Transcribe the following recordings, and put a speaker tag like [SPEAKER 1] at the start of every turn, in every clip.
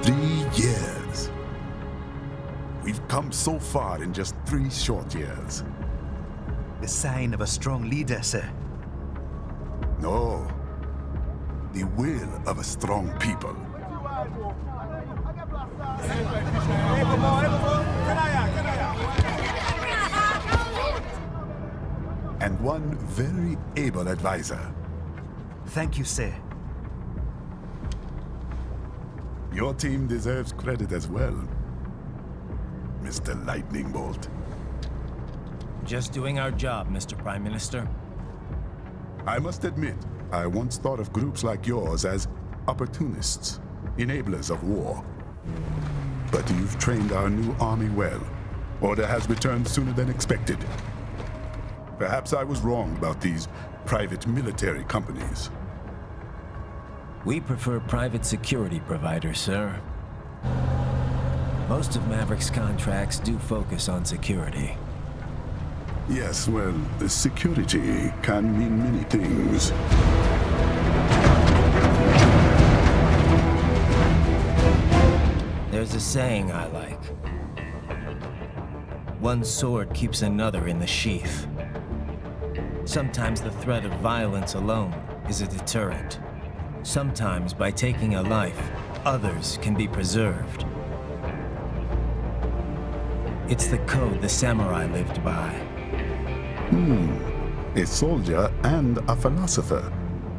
[SPEAKER 1] 3 years. We've come so far in just 3 short years.
[SPEAKER 2] The sign of a strong leader, sir.
[SPEAKER 1] No. The will of a strong people. And one very able advisor.
[SPEAKER 2] Thank you, sir.
[SPEAKER 1] Your team deserves credit as well, Mr. Lightning Bolt.
[SPEAKER 3] Just doing our job, Mr. Prime Minister.
[SPEAKER 1] I must admit, I once thought of groups like yours as opportunists, enablers of war. But you've trained our new army well. Order has returned sooner than expected. Perhaps I was wrong about these private military companies.
[SPEAKER 3] We prefer private security providers, sir. Most of Maverick's contracts do focus on security.
[SPEAKER 1] Yes, well, security can mean many things.
[SPEAKER 3] There's a saying I like. One sword keeps another in the sheath. Sometimes the threat of violence alone is a deterrent. Sometimes by taking a life, others can be preserved. It's the code the samurai lived by.
[SPEAKER 1] A soldier and a philosopher.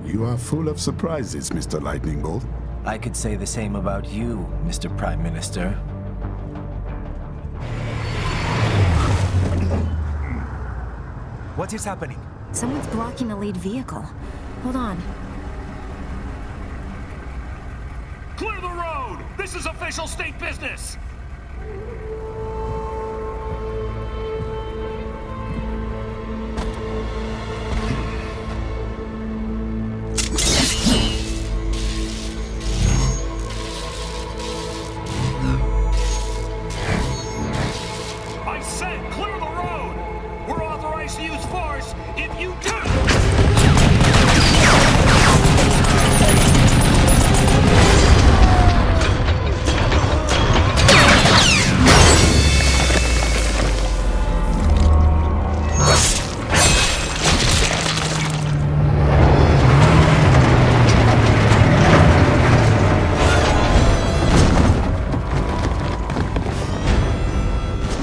[SPEAKER 1] You are full of surprises, Mr. Lightning Bolt.
[SPEAKER 3] I could say the same about you, Mr. Prime Minister.
[SPEAKER 2] What is happening?
[SPEAKER 4] Someone's blocking the lead vehicle. Hold on.
[SPEAKER 5] Clear the road! This is official state business! I said clear the road! We're authorized to use force if you do!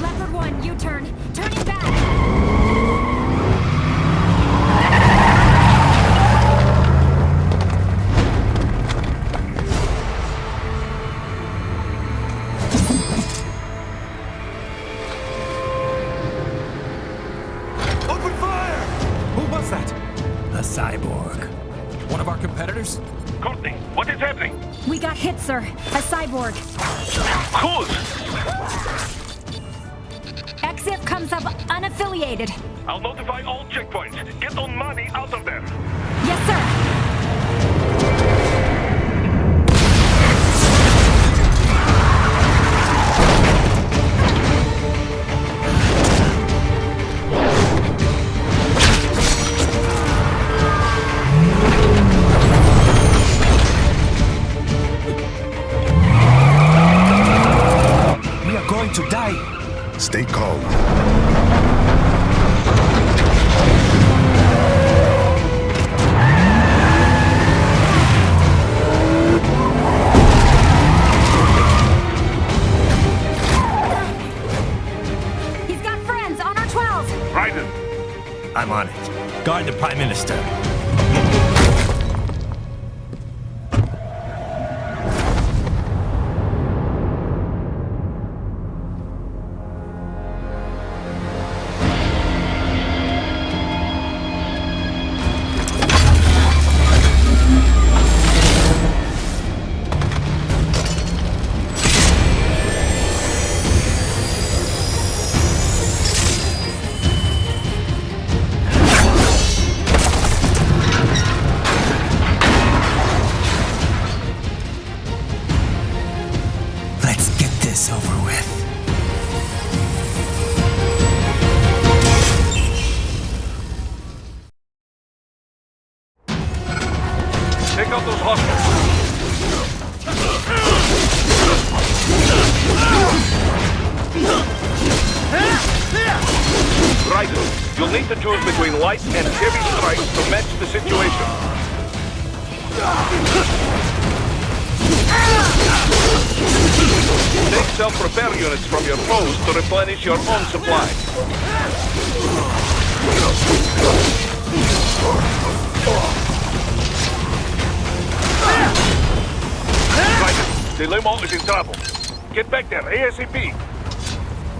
[SPEAKER 4] Leopard 1, U-turn. Turning back.
[SPEAKER 2] Open fire! Who was that?
[SPEAKER 3] A cyborg.
[SPEAKER 2] One of our competitors?
[SPEAKER 5] Courtney, what is happening?
[SPEAKER 4] We got hit, sir. A cyborg.
[SPEAKER 5] Who's?
[SPEAKER 4] XF comes up unaffiliated.
[SPEAKER 5] I'll notify all checkpoints. Get on money out of there.
[SPEAKER 4] Yes, sir.
[SPEAKER 2] We are going to die.
[SPEAKER 1] Stay calm.
[SPEAKER 4] He's got friends on our 12.
[SPEAKER 5] Raiden,
[SPEAKER 3] I'm on it. Guard the Prime Minister.
[SPEAKER 5] to choose between light and heavy strikes to match the situation. Take self-repair units from your foes to replenish your own supply. Right, the limo is in trouble. Get back there, ASAP.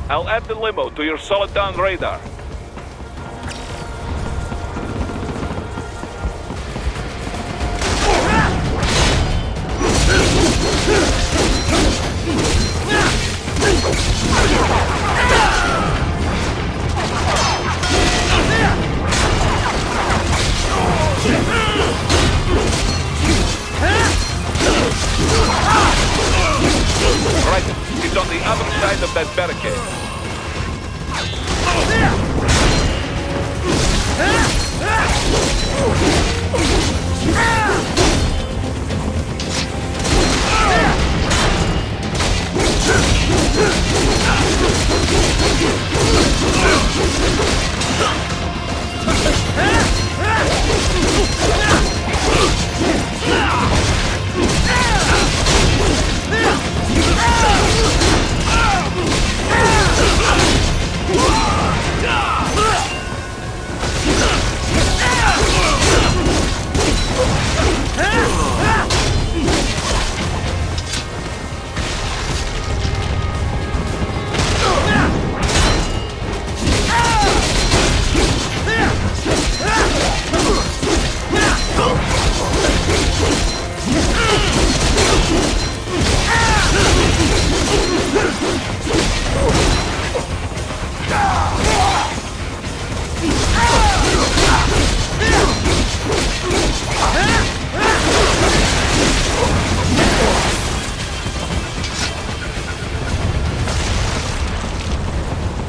[SPEAKER 5] I'll add the limo to your solid down radar. Right, it's on the other side of that barricade.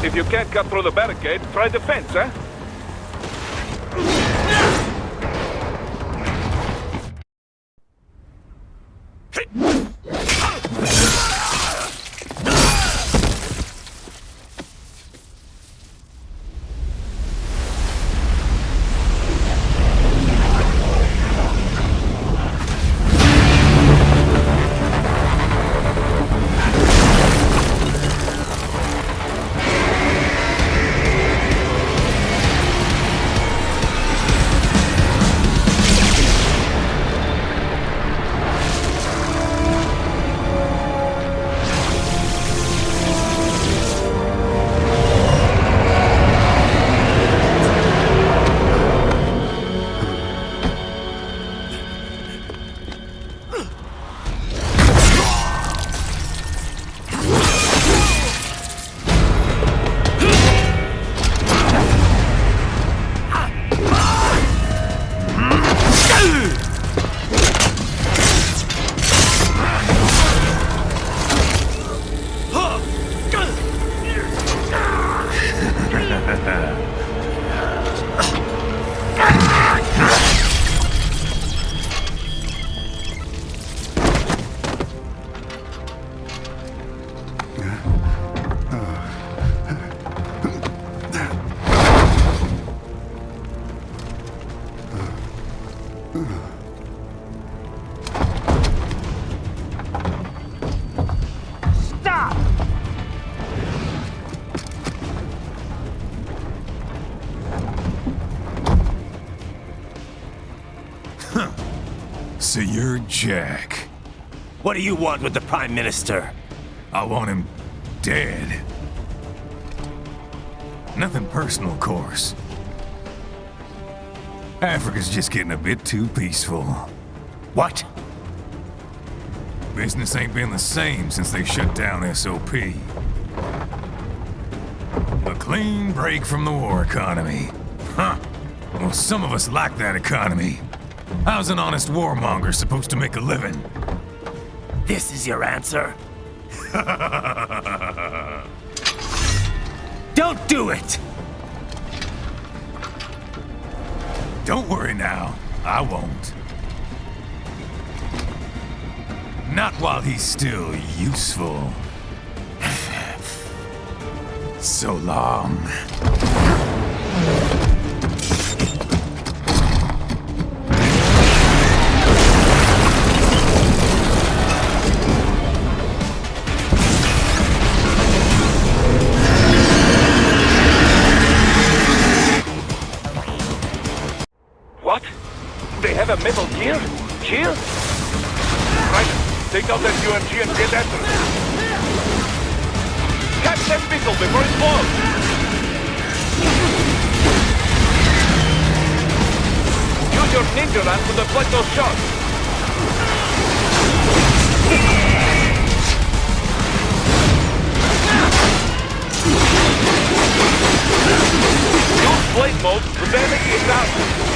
[SPEAKER 5] If you can't cut through the barricade, try the fence, eh?
[SPEAKER 2] So you're Jack.
[SPEAKER 3] What do you want with the Prime Minister?
[SPEAKER 2] I want him dead. Nothing personal, of course. Africa's just getting a bit too peaceful.
[SPEAKER 3] What?
[SPEAKER 2] Business ain't been the same since they shut down SOP. A clean break from the war economy. Huh. Well, some of us like that economy. How's an honest warmonger supposed to make a living?
[SPEAKER 3] This is your answer? Don't do it!
[SPEAKER 2] Don't worry now. I won't. Not while he's still useful. So long.
[SPEAKER 5] Here? Here? Right. Take out that UMG and get after it. Catch that missile before it blows! Use your ninja lamp to deflect those shots! Use blade mode to damage it down!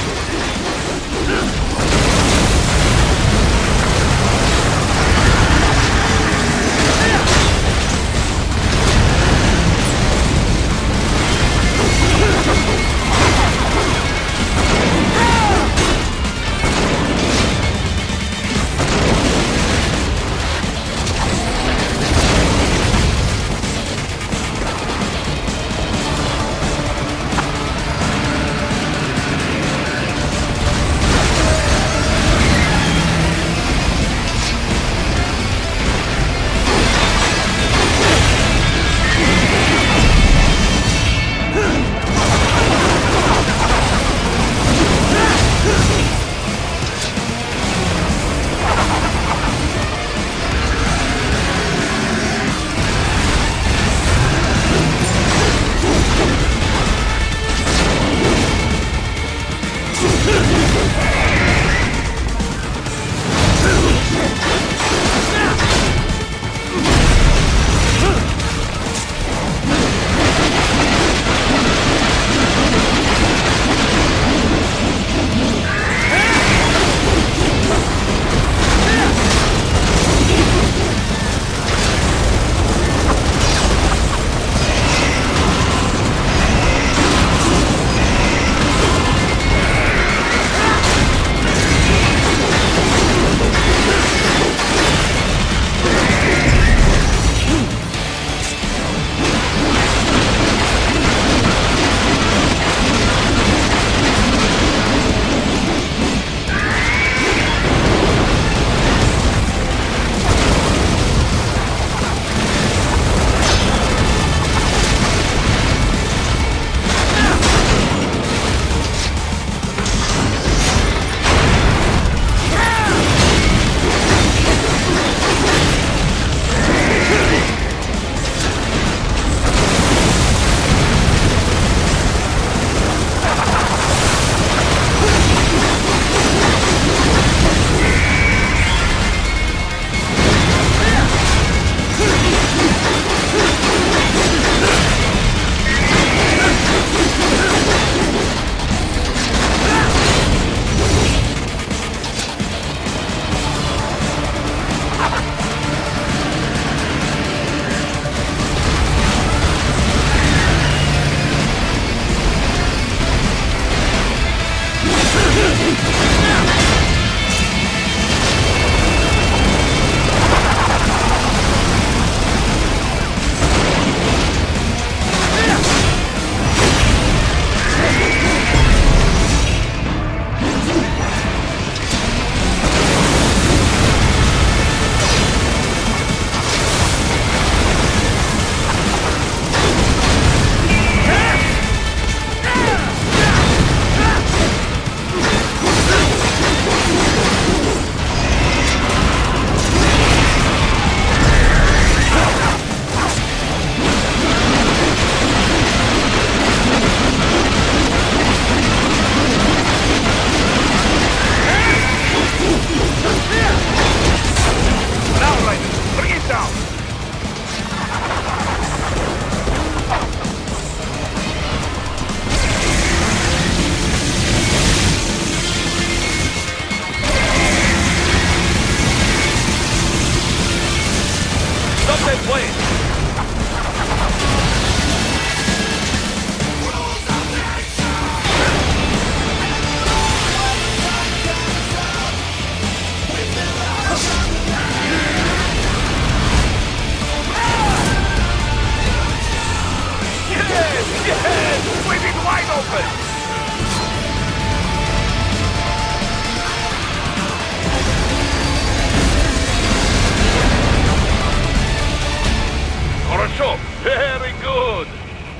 [SPEAKER 5] Very good.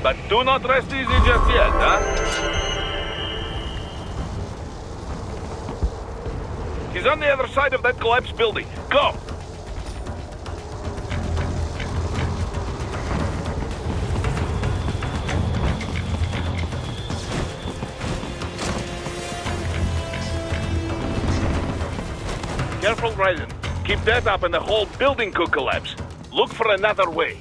[SPEAKER 5] But do not rest easy just yet, huh? He's on the other side of that collapsed building. Go! Careful, Ryden. Keep that up and the whole building could collapse. Look for another way.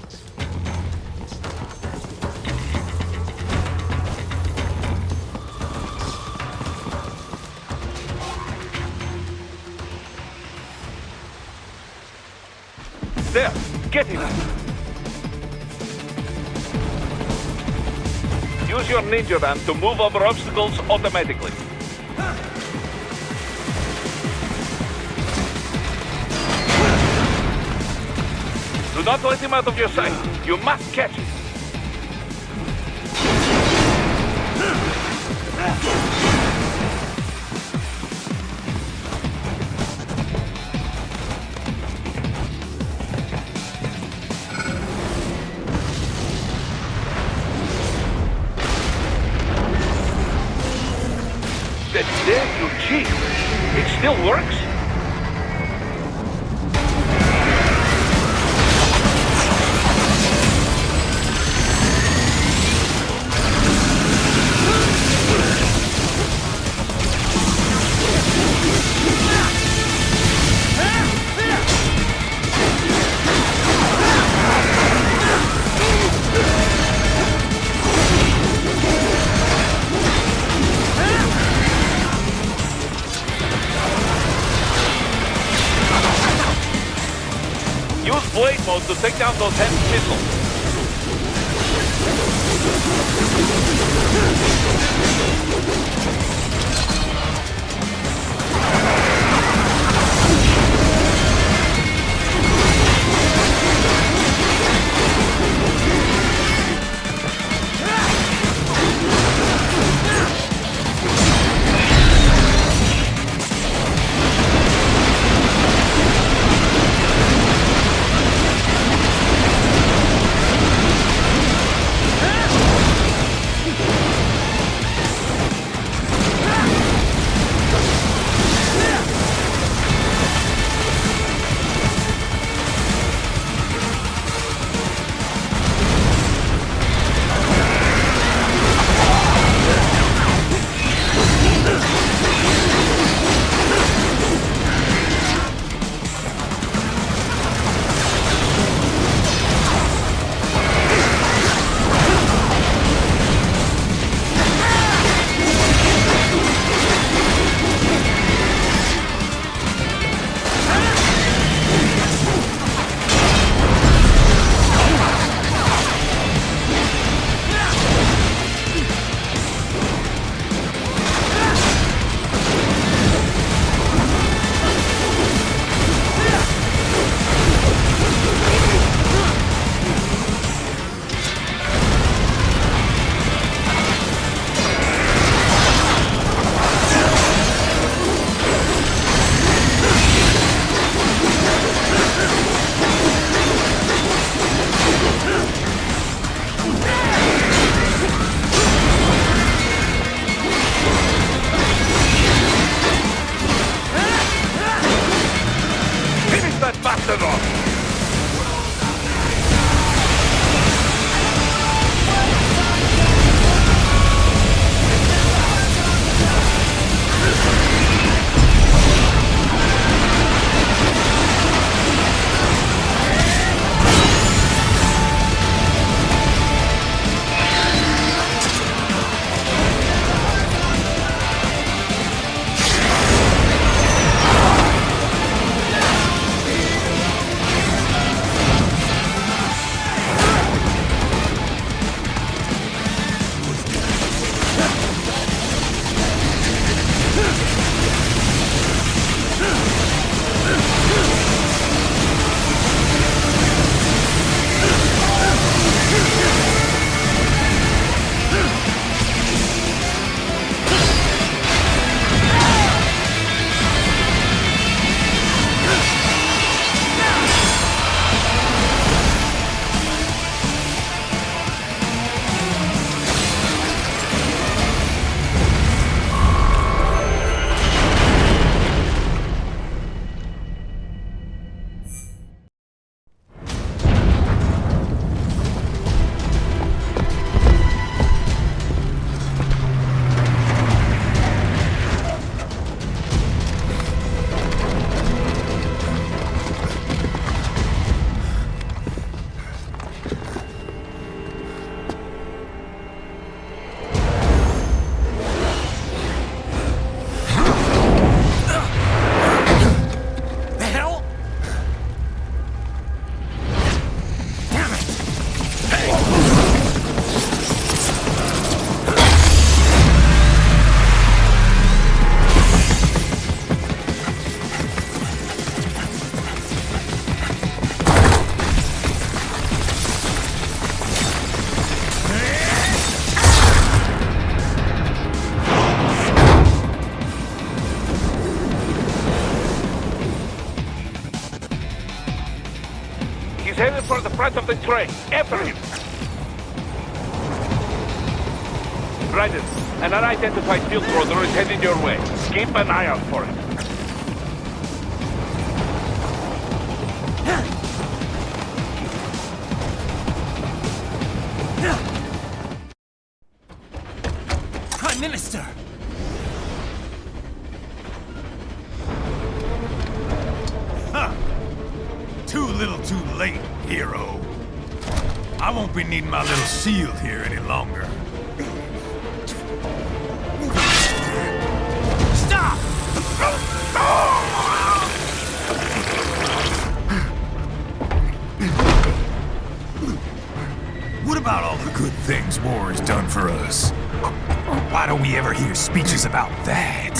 [SPEAKER 5] There, get him. Use your ninja van to move over obstacles automatically. Do not let him out of your sight. You must catch him. That's there, you cheat. It still works? Use blade mode to take down those heavy missiles. He's headed for the front of the train. After him. Brandon, an unidentified field roller is heading your way. Keep an eye out for him.
[SPEAKER 3] Prime Minister!
[SPEAKER 2] Too little too late, hero. I won't be needing my little shield here any longer.
[SPEAKER 3] Stop!
[SPEAKER 2] What about all the good things war has done for us? Why don't we ever hear speeches about that?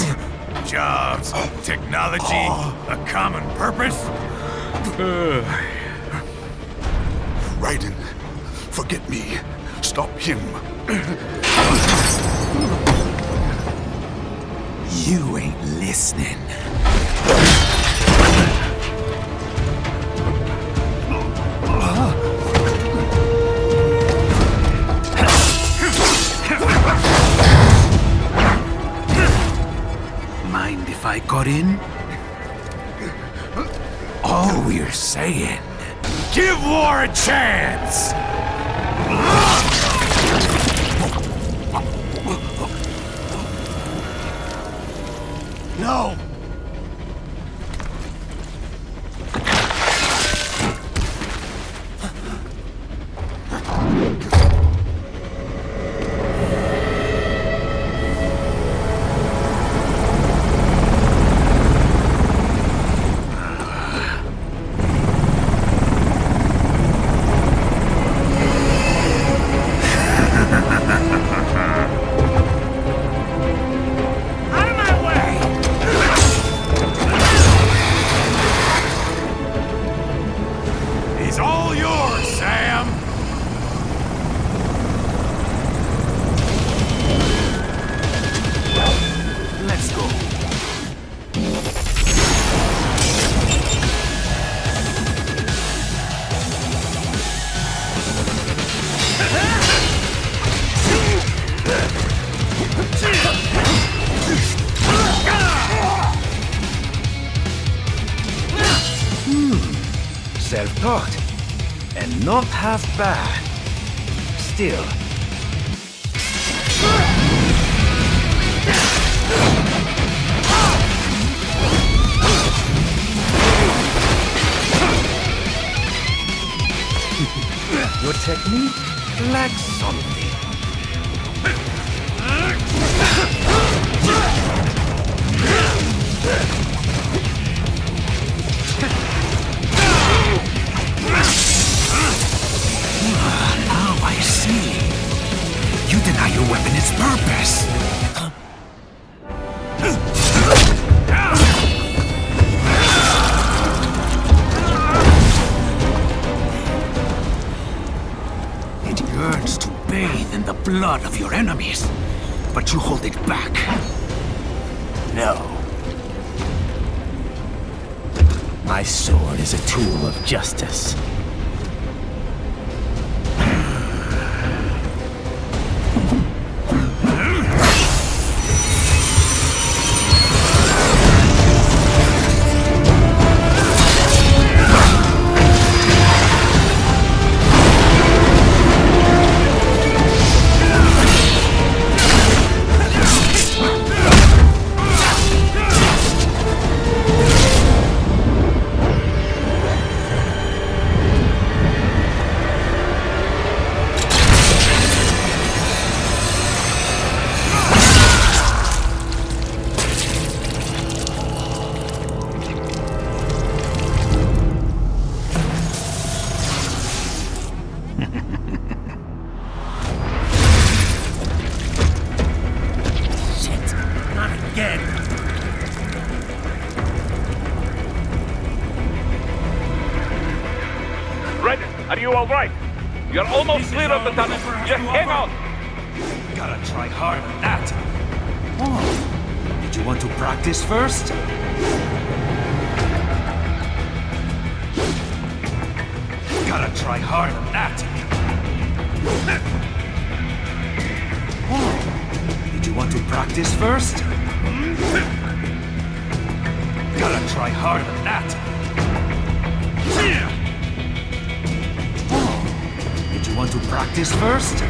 [SPEAKER 2] Jobs, technology, a common purpose?
[SPEAKER 1] Raiden, forget me. Stop him.
[SPEAKER 2] You ain't listening.
[SPEAKER 6] Mind if I got in?
[SPEAKER 2] All we're saying, give war a chance!
[SPEAKER 3] No!
[SPEAKER 2] He's all yours, Sam!
[SPEAKER 6] Let's go.
[SPEAKER 7] Self-taught, and not half bad. Still. Your technique lacks something.
[SPEAKER 6] Now I see. You deny your weapon its purpose. It yearns to bathe in the blood of your enemies, but you hold it back.
[SPEAKER 3] No. My sword is a tool of justice.
[SPEAKER 5] Are you all right? You're almost clear of the tunnel. Just hang on.
[SPEAKER 7] Gotta try harder than that. Oh, did you want to practice first? Gotta try harder than that. Oh, did you want to practice first? Gotta try harder than that. Oh, did you want to practice first?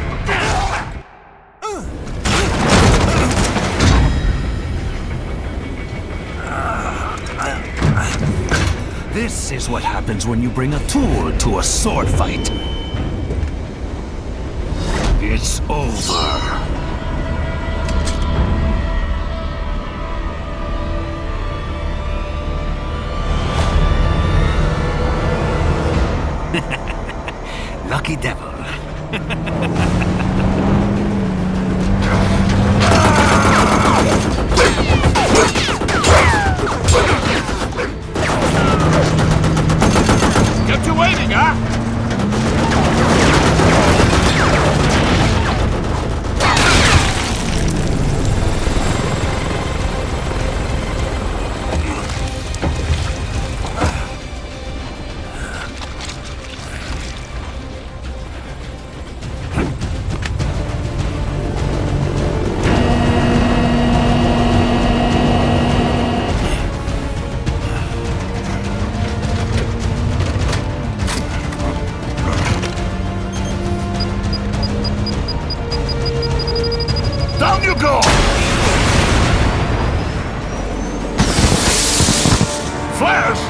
[SPEAKER 7] This is what happens when you bring a tool to a sword fight. It's over. Lucky devil.
[SPEAKER 2] Kept you waiting, huh? Down you go! Flash!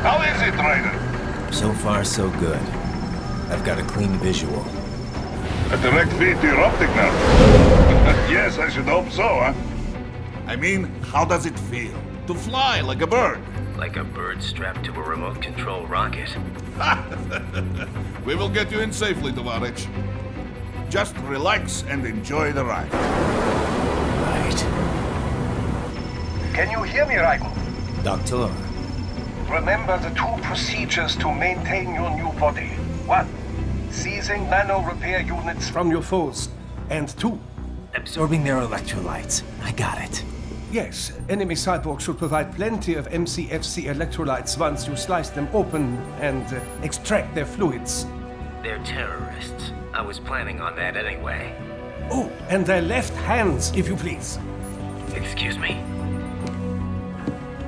[SPEAKER 2] How is it, Ryder?
[SPEAKER 3] So far, so good. I've got a clean visual.
[SPEAKER 2] A direct feed to your optic nerve. Yes, I should hope so, huh? I mean, how does it feel? To fly like a bird?
[SPEAKER 3] Like a bird strapped to a remote control rocket.
[SPEAKER 2] We will get you in safely, Tovarich. Just relax and enjoy the ride.
[SPEAKER 3] Right.
[SPEAKER 8] Can you hear me, Raiko?
[SPEAKER 3] Doctor,
[SPEAKER 8] Remember the two procedures to maintain your new body. 1. Seizing nano repair units from your foes. And 2.
[SPEAKER 3] absorbing their electrolytes. I got it.
[SPEAKER 8] Yes, enemy cyborgs should provide plenty of MCFC electrolytes once you slice them open and extract their fluids.
[SPEAKER 3] They're terrorists. I was planning on that anyway.
[SPEAKER 8] Oh, and their left hands, if you please.
[SPEAKER 3] Excuse me?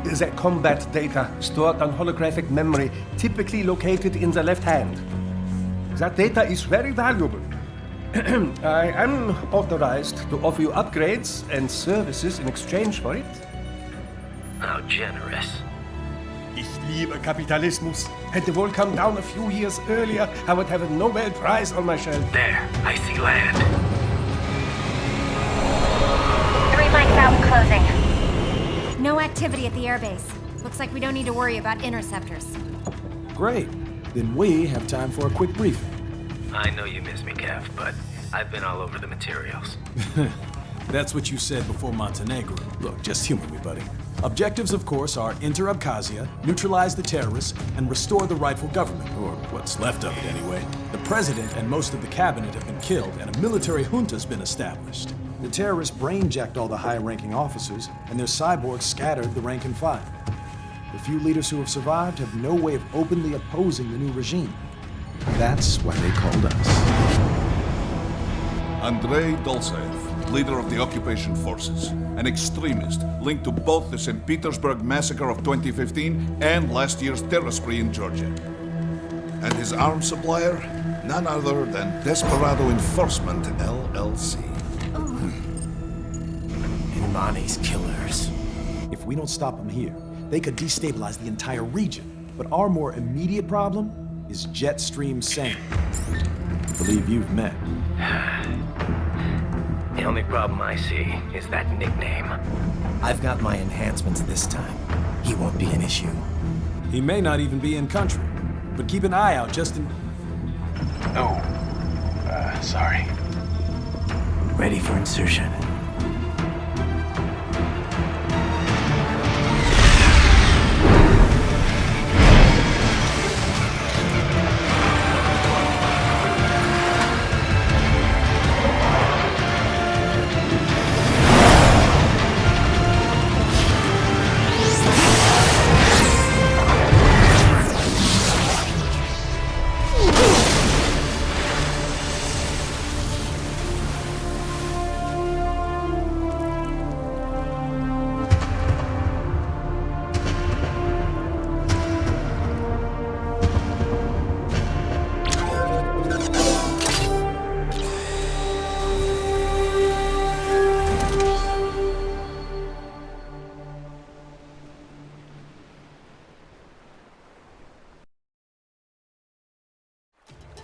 [SPEAKER 8] Their combat data stored on holographic memory, typically located in the left hand. That data is very valuable. I am authorized to offer you upgrades and services in exchange for it.
[SPEAKER 3] How generous.
[SPEAKER 8] Ich liebe Kapitalismus. Had the wall come down a few years earlier, I would have a Nobel Prize on my shelf.
[SPEAKER 3] There, I see land.
[SPEAKER 4] 3 mics out and closing. No activity at the airbase. Looks like we don't need to worry about interceptors.
[SPEAKER 9] Great. Then we have time for a quick briefing.
[SPEAKER 3] I know you miss me, Kev, but I've been all over the materials.
[SPEAKER 9] That's what you said before Montenegro. Look, just humor me, buddy. Objectives, of course, are enter Abkhazia, neutralize the terrorists, and restore the rightful government, or what's left of it anyway. The president and most of the cabinet have been killed, and a military junta's been established. The terrorists brainjacked all the high-ranking officers, and their cyborgs scattered the rank and file. The few leaders who have survived have no way of openly opposing the new regime. That's why they called us.
[SPEAKER 10] Andrei Dolzaev, leader of the occupation forces, an extremist linked to both the St. Petersburg massacre of 2015 and last year's terror spree in Georgia. And his arms supplier, none other than Desperado Enforcement, LLC.
[SPEAKER 3] Imani's killers.
[SPEAKER 9] If we don't stop them here, they could destabilize the entire region. But our more immediate problem is Jetstream Sane. I believe you've met.
[SPEAKER 3] The only problem I see is that nickname. I've got my enhancements this time. He won't be an issue.
[SPEAKER 9] He may not even be in country, but keep an eye out just in...
[SPEAKER 7] Oh, sorry.
[SPEAKER 3] Ready for insertion.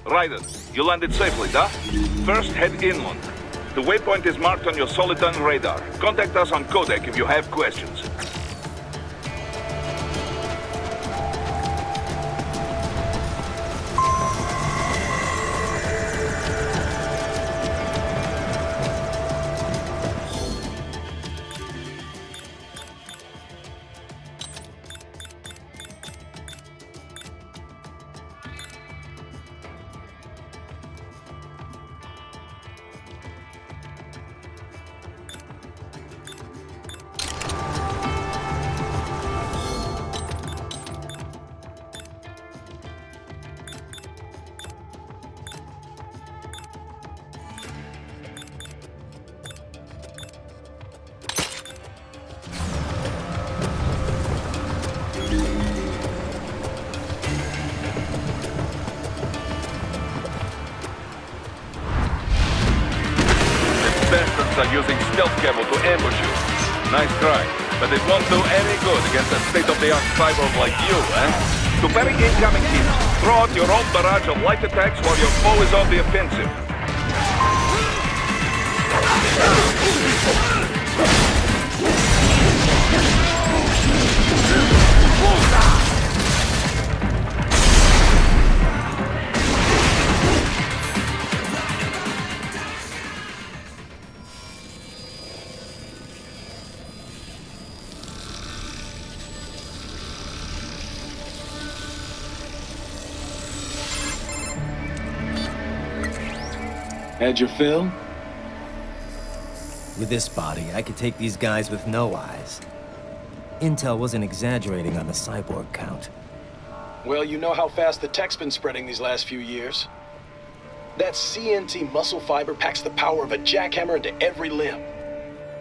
[SPEAKER 5] Ryder, you landed safely, da? First, head inland. The waypoint is marked on your Soliton radar. Contact us on codec if you have questions. Are using stealth camo to ambush you. Nice try, but it won't do any good against a state-of-the-art cyborg like you, eh? To parry incoming hits, throw out your own barrage of light attacks while your foe is on the offensive.
[SPEAKER 7] Had your fill?
[SPEAKER 3] With this body, I could take these guys with no eyes. Intel wasn't exaggerating on the cyborg count.
[SPEAKER 11] Well, you know how fast the tech's been spreading these last few years. That CNT muscle fiber packs the power of a jackhammer into every limb.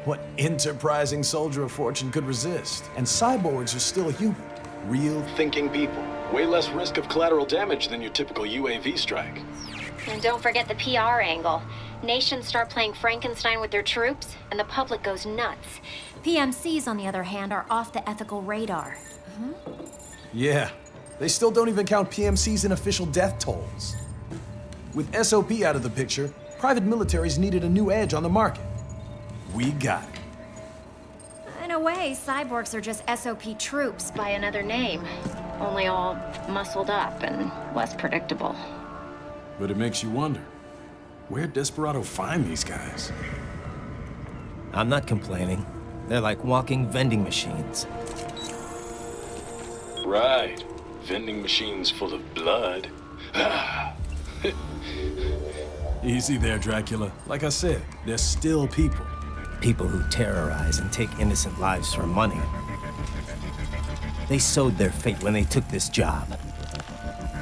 [SPEAKER 9] What enterprising soldier of fortune could resist? And cyborgs are still human. Real
[SPEAKER 11] thinking people. Way less risk of collateral damage than your typical UAV strike.
[SPEAKER 4] And don't forget the PR angle. Nations start playing Frankenstein with their troops, and the public goes nuts. PMCs, on the other hand, are off the ethical radar.
[SPEAKER 9] Yeah, they still don't even count PMCs in official death tolls. With SOP out of the picture, private militaries needed a new edge on the market. We got it.
[SPEAKER 4] In a way, cyborgs are just SOP troops by another name. Only all muscled up and less predictable.
[SPEAKER 9] But it makes you wonder, where'd Desperado find these guys?
[SPEAKER 3] I'm not complaining. They're like walking vending machines.
[SPEAKER 11] Right. Vending machines full of blood.
[SPEAKER 9] Easy there, Dracula. Like I said, they're still people.
[SPEAKER 3] People who terrorize and take innocent lives for money. They sowed their fate when they took this job.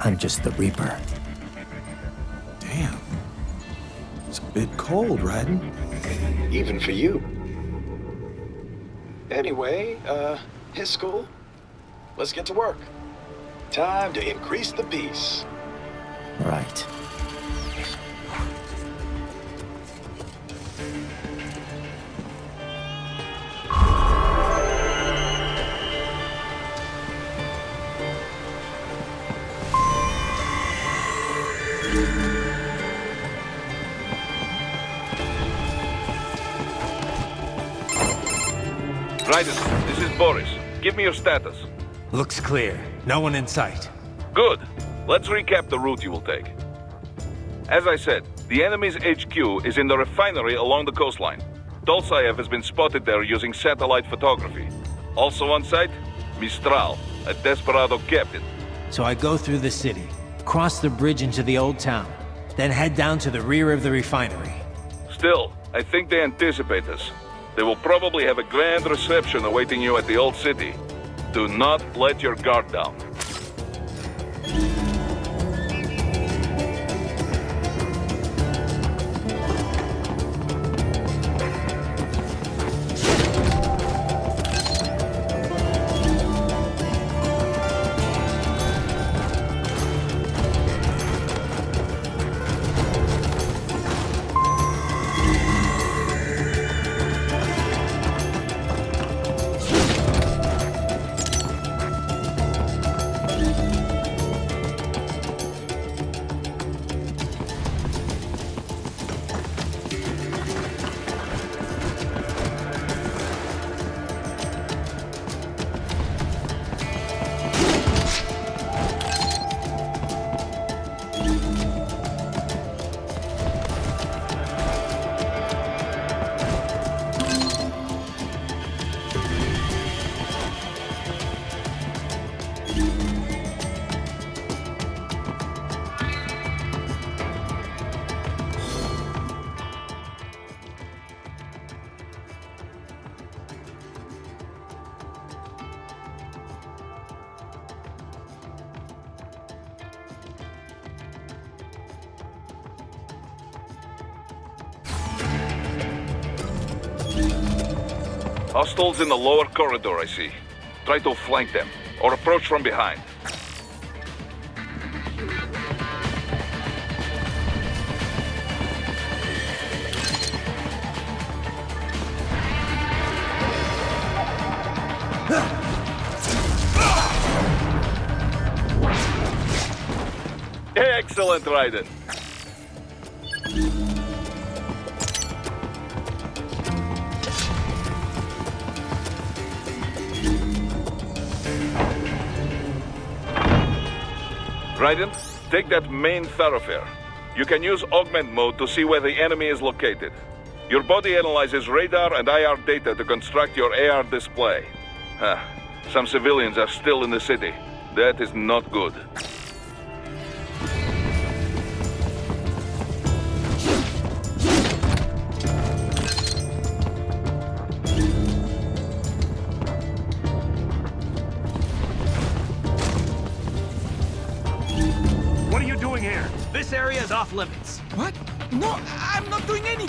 [SPEAKER 3] I'm just the Reaper.
[SPEAKER 9] Damn. It's a bit cold, Raiden.
[SPEAKER 11] Even for you. Anyway, his school? Let's get to work. Time to increase the peace.
[SPEAKER 3] Right.
[SPEAKER 5] Raiden, this is Boris. Give me your status.
[SPEAKER 3] Looks clear. No one in sight.
[SPEAKER 5] Good. Let's recap the route you will take. As I said, the enemy's HQ is in the refinery along the coastline. Dolsaev has been spotted there using satellite photography. Also on site, Mistral, a desperado captain.
[SPEAKER 3] So I go through the city, cross the bridge into the old town, then head down to the rear of the refinery.
[SPEAKER 5] Still, I think they anticipate us. They will probably have a grand reception awaiting you at the old city. Do not let your guard down. Hostiles in the lower corridor, I see. Try to flank them, or approach from behind. Excellent, Raiden. Raiden, take that main thoroughfare. You can use augment mode to see where the enemy is located. Your body analyzes radar and IR data to construct your AR display. Some civilians are still in the city. That is not good.
[SPEAKER 7] What are you doing here? This area is off limits.
[SPEAKER 6] What? No, I'm not doing any.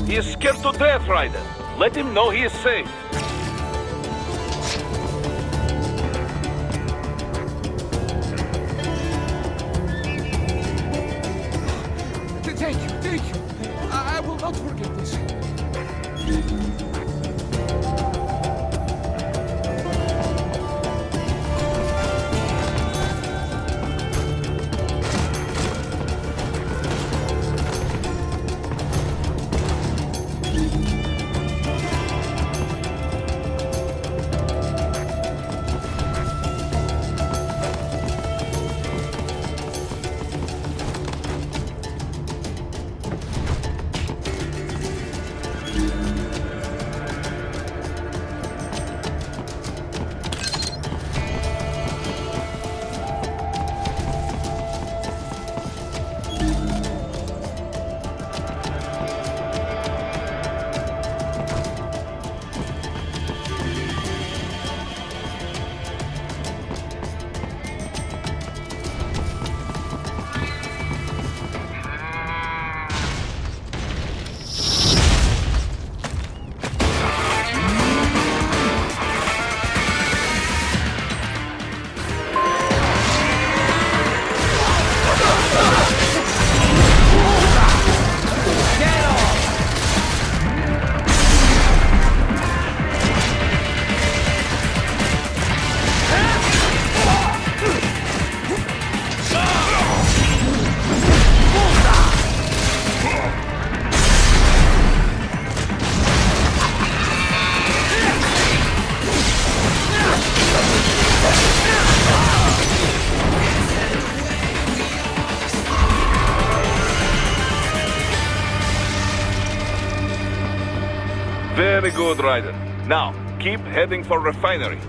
[SPEAKER 5] He is scared to death, Raiden. Let him know he is safe. good, Ryder. Now, keep heading for refinery.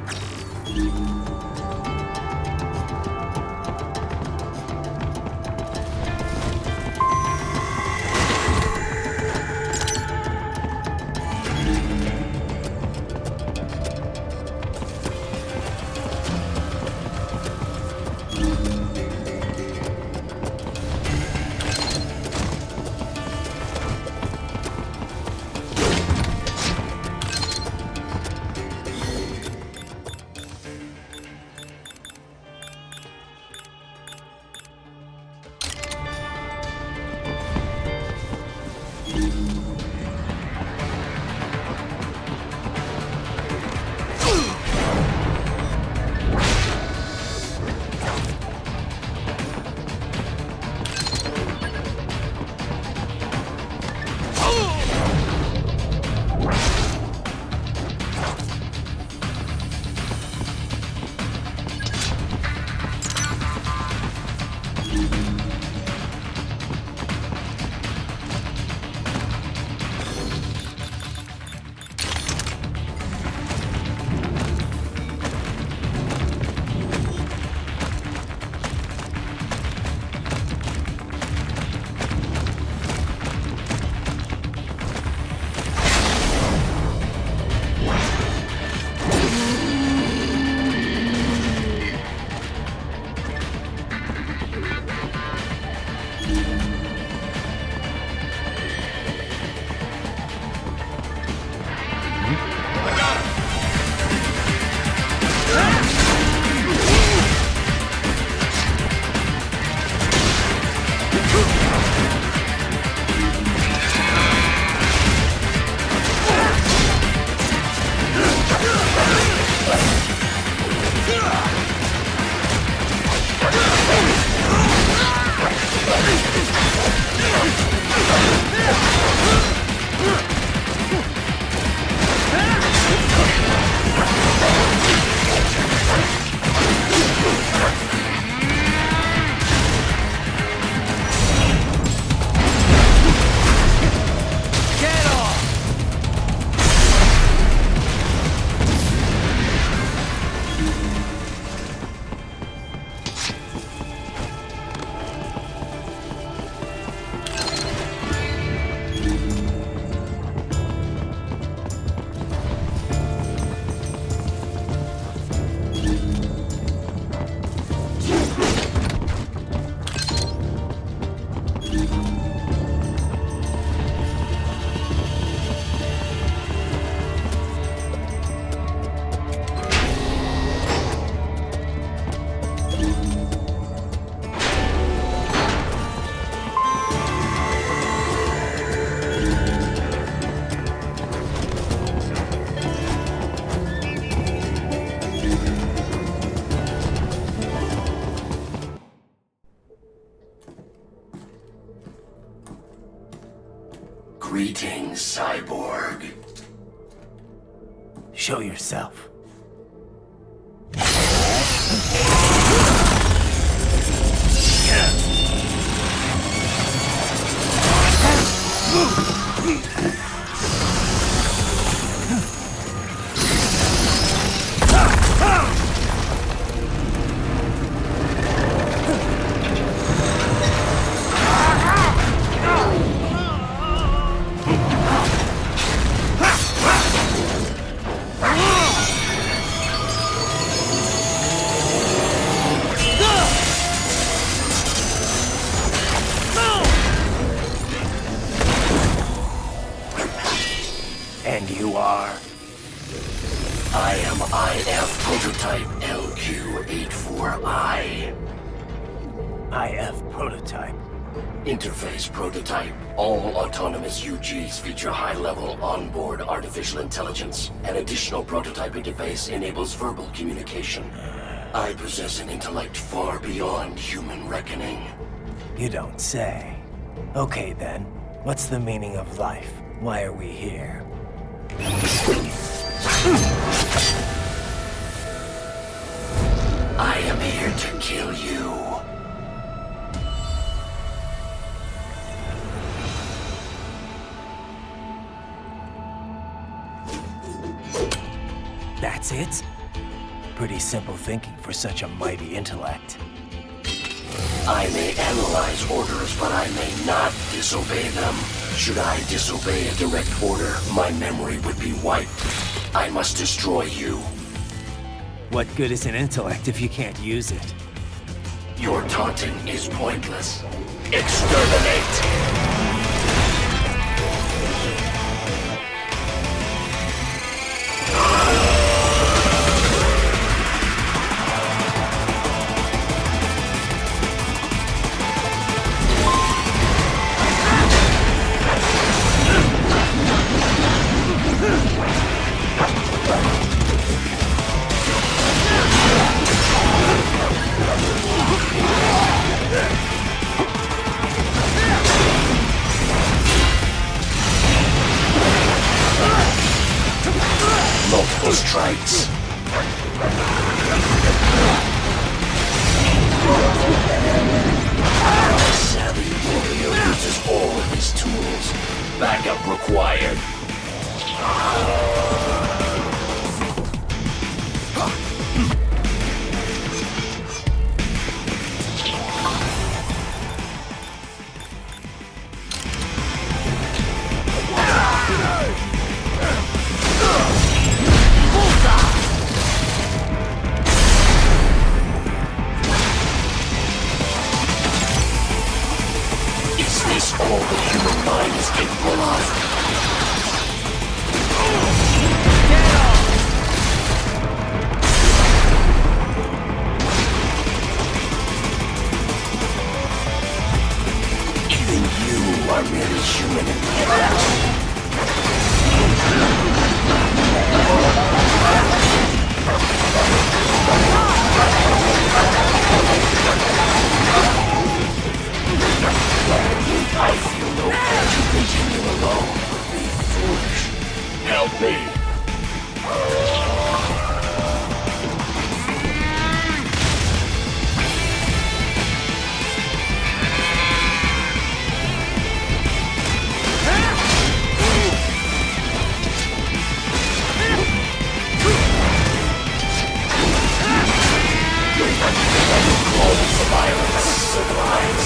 [SPEAKER 6] Greetings, cyborg.
[SPEAKER 3] Show yourself.
[SPEAKER 6] And you are? I am IF Prototype LQ84I.
[SPEAKER 3] IF Prototype.
[SPEAKER 6] Interface Prototype. All autonomous UGs feature high-level onboard artificial intelligence. An additional prototype interface enables verbal communication. I possess an intellect far beyond human reckoning.
[SPEAKER 3] You don't say. Okay then, what's the meaning of life? Why are we here?
[SPEAKER 6] I am here to kill you.
[SPEAKER 3] That's it? Pretty simple thinking for such a mighty intellect.
[SPEAKER 6] I may analyze orders, but I may not disobey them. Should I disobey a direct order, my memory would be wiped. I must destroy you.
[SPEAKER 3] What good is an intellect if you can't use it?
[SPEAKER 6] Your taunting is pointless. Exterminate! Multiple strikes. Savvy warrior uses all of his tools. Backup required. Is this all the human mind is capable of? Even you are merely human in intellect. I feel no pain to continue alone would be foolish. Help me. Calls for violence, surprise.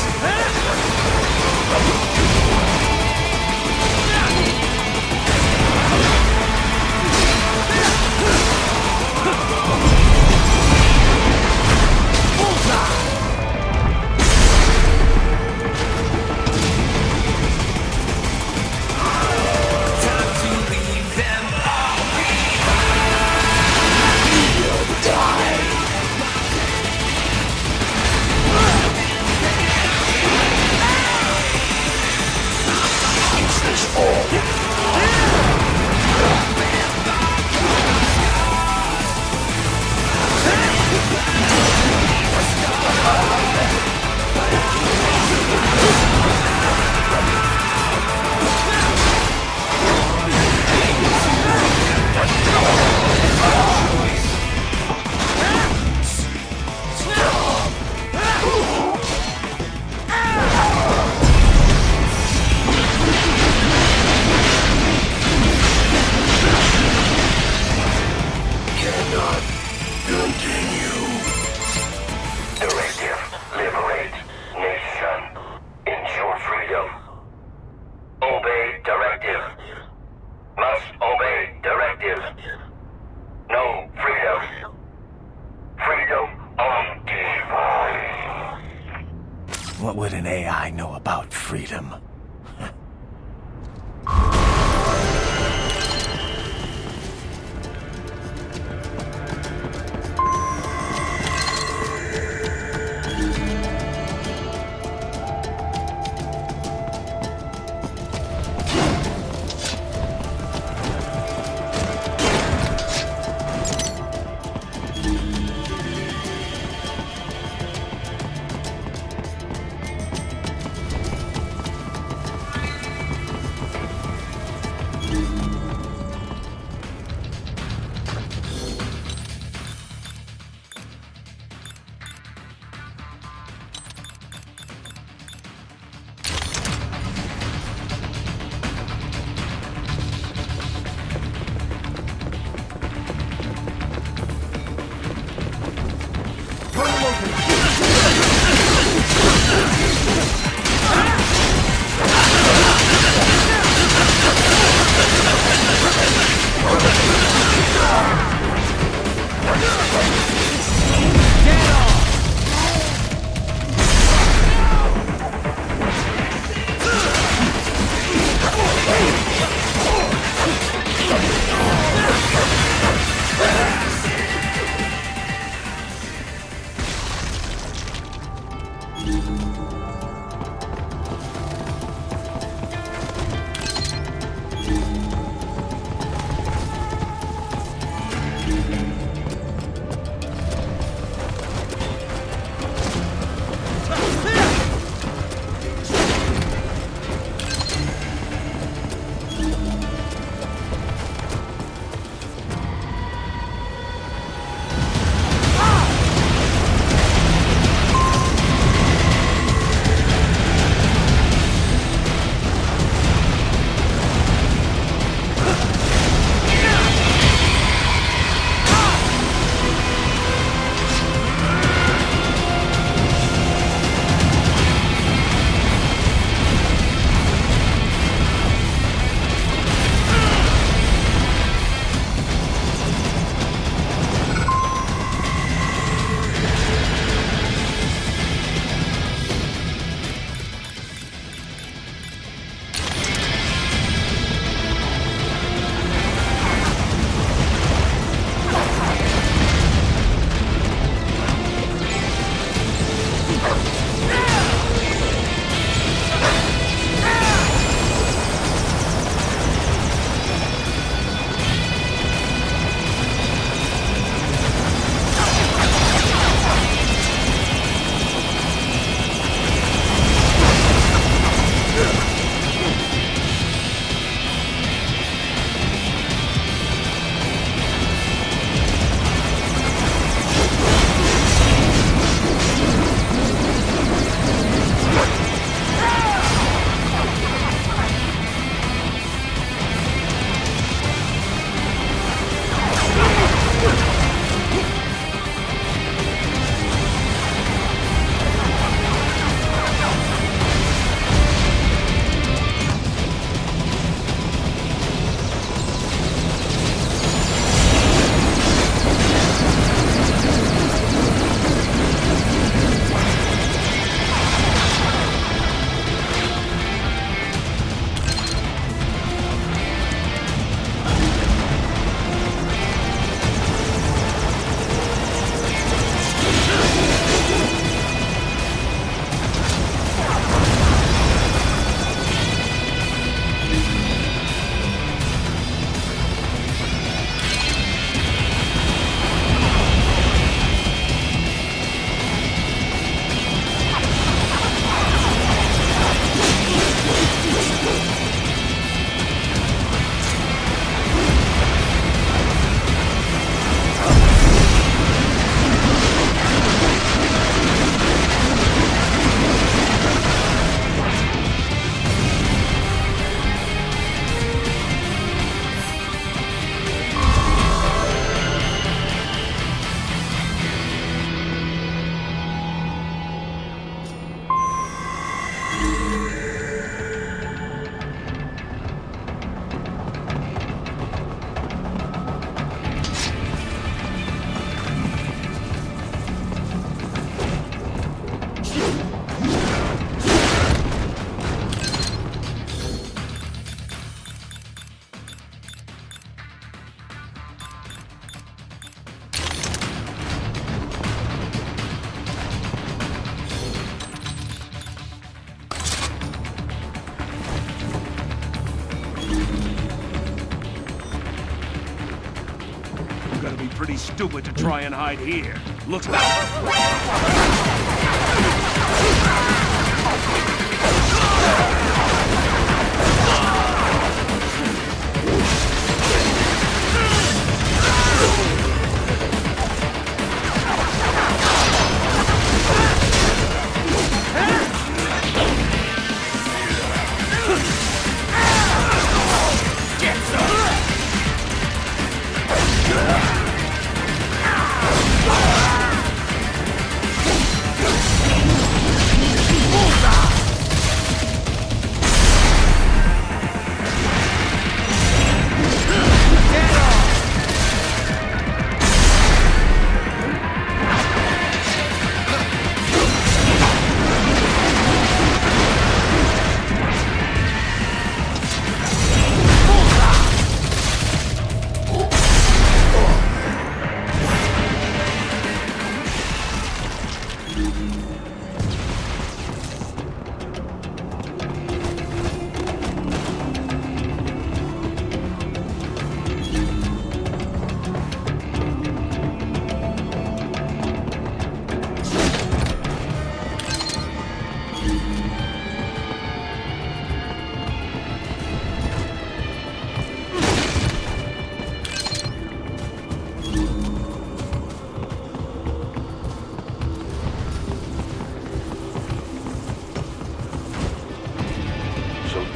[SPEAKER 3] What would an AI know about freedom?
[SPEAKER 7] You gotta be pretty stupid to try and hide here. Looks like...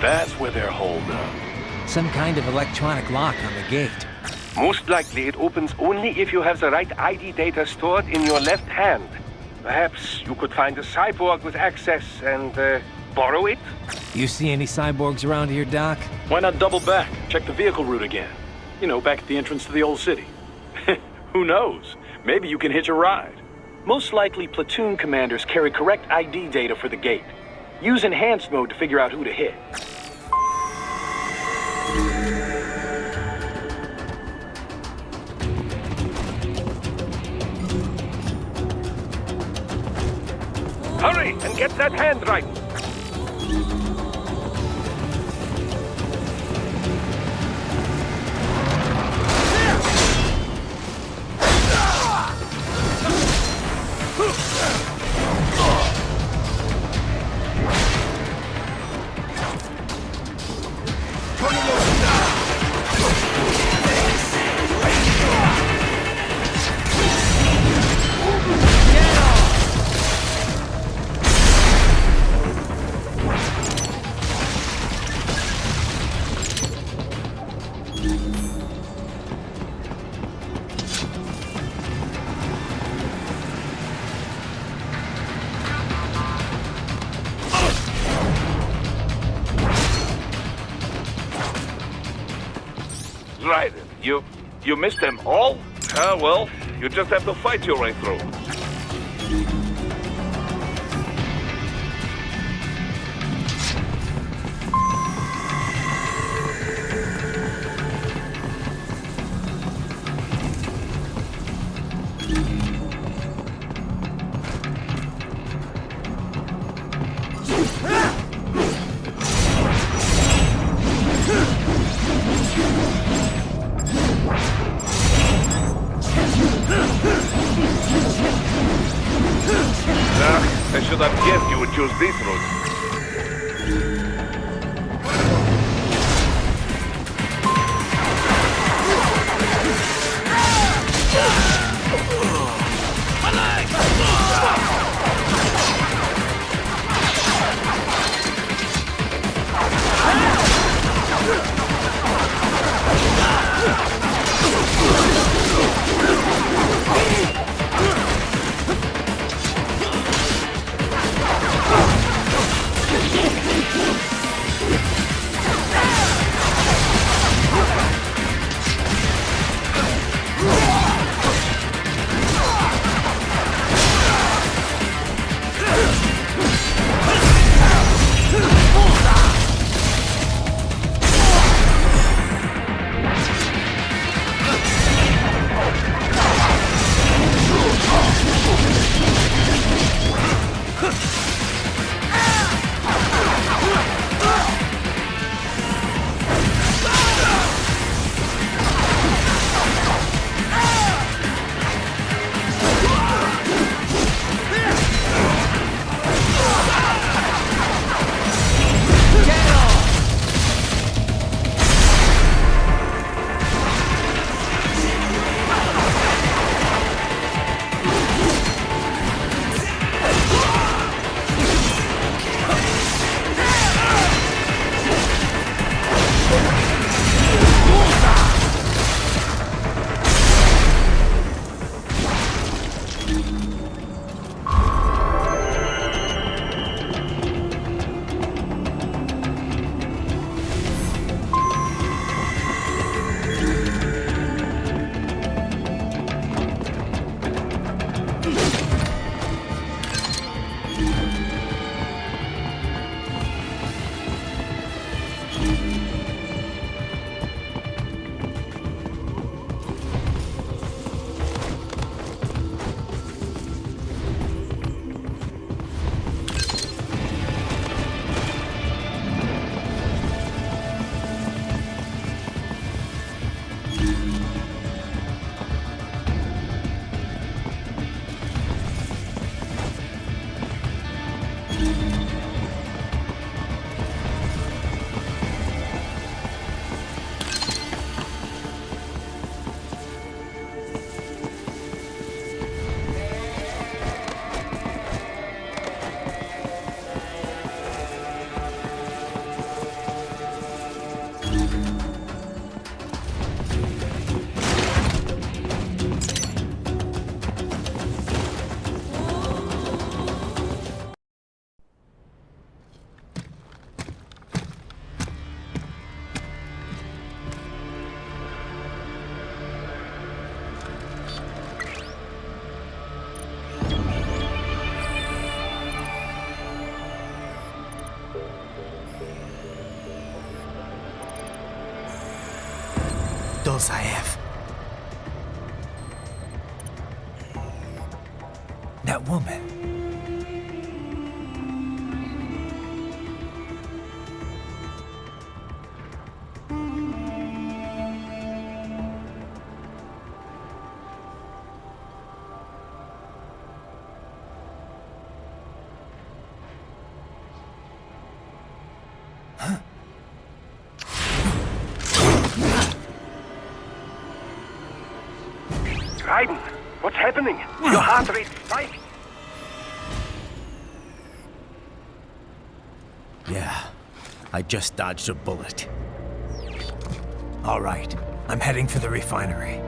[SPEAKER 12] That's where they're holed up.
[SPEAKER 3] Some kind of electronic lock on the gate.
[SPEAKER 12] Most likely it opens only if you have the right ID data stored in your left hand. Perhaps you could find a cyborg with access and borrow it?
[SPEAKER 3] You see any cyborgs around here, Doc?
[SPEAKER 11] Why not double back? Check the vehicle route again. You know, back at the entrance to the old city. Who knows? Maybe you can hitch a ride. Most likely platoon commanders carry correct ID data for the gate. Use enhanced mode to figure out who to hit.
[SPEAKER 12] Hurry and get that hand right. Right. You missed them all? Ah, well, you just have to fight your way through. I should have guessed you would choose this route.
[SPEAKER 3] Saev. That woman.
[SPEAKER 12] Raiden, what's happening? Your heart rate spiked.
[SPEAKER 3] Yeah, I just dodged a bullet. All right, I'm heading for the refinery.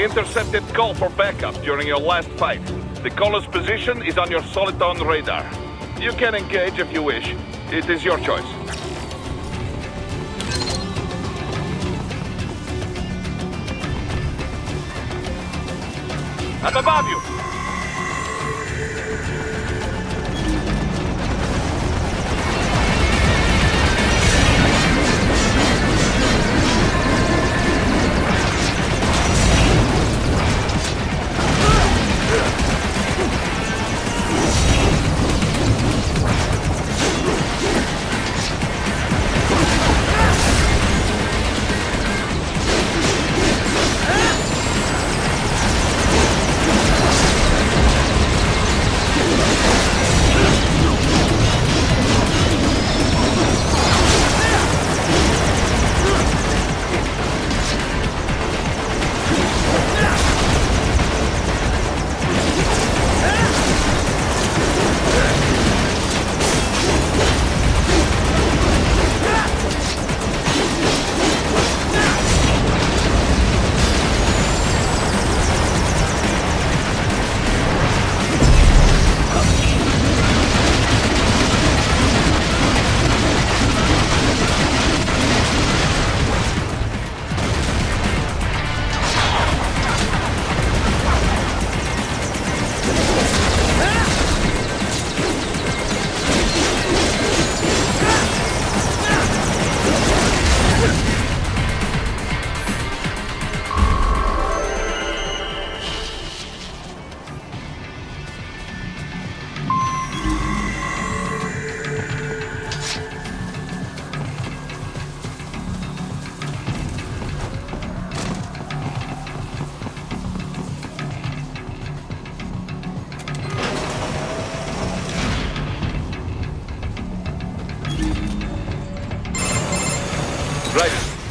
[SPEAKER 5] We intercepted call for backup during your last fight. The caller's position is on your Soliton radar. You can engage if you wish. It is your choice. Up above you!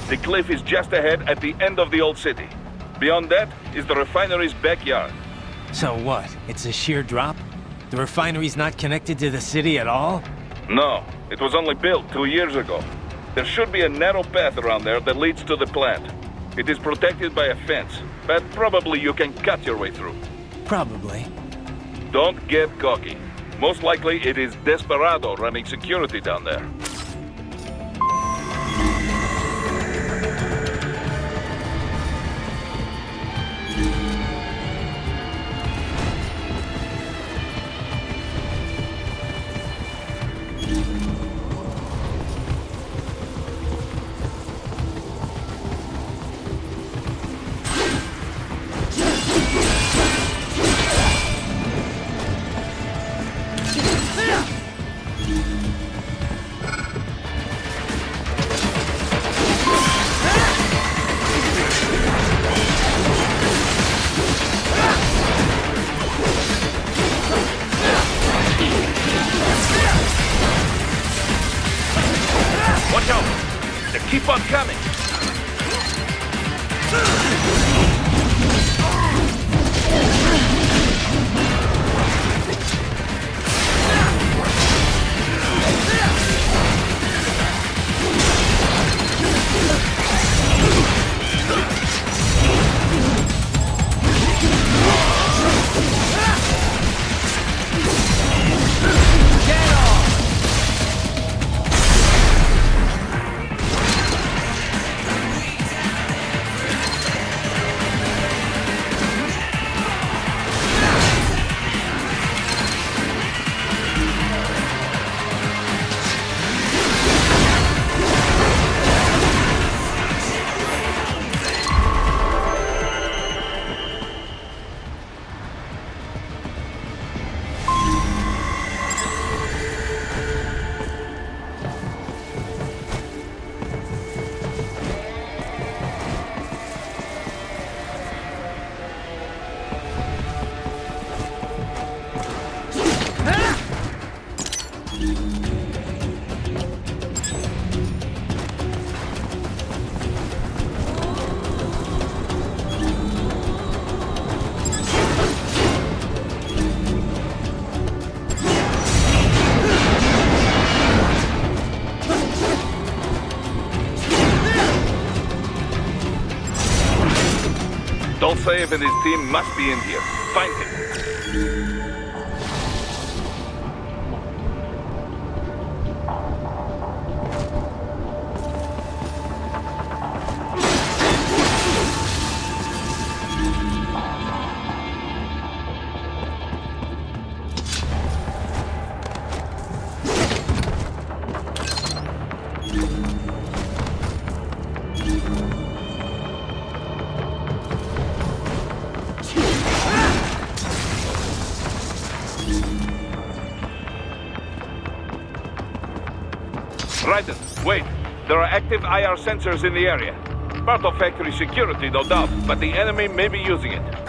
[SPEAKER 5] The cliff is just ahead at the end of the old city. Beyond that is the refinery's backyard.
[SPEAKER 3] So what? It's a sheer drop? The refinery's not connected to the city at all?
[SPEAKER 5] No, it was only built 2 years ago. There should be a narrow path around there that leads to the plant. It is protected by a fence, but probably you can cut your way through.
[SPEAKER 3] Probably.
[SPEAKER 5] Don't get cocky. Most likely it is Desperado running security down there. Watch out! They keep on coming! autosave and his team must be in here. Find him. Raiden, wait. There are active IR sensors in the area. Part of factory security, no doubt, but the enemy may be using it.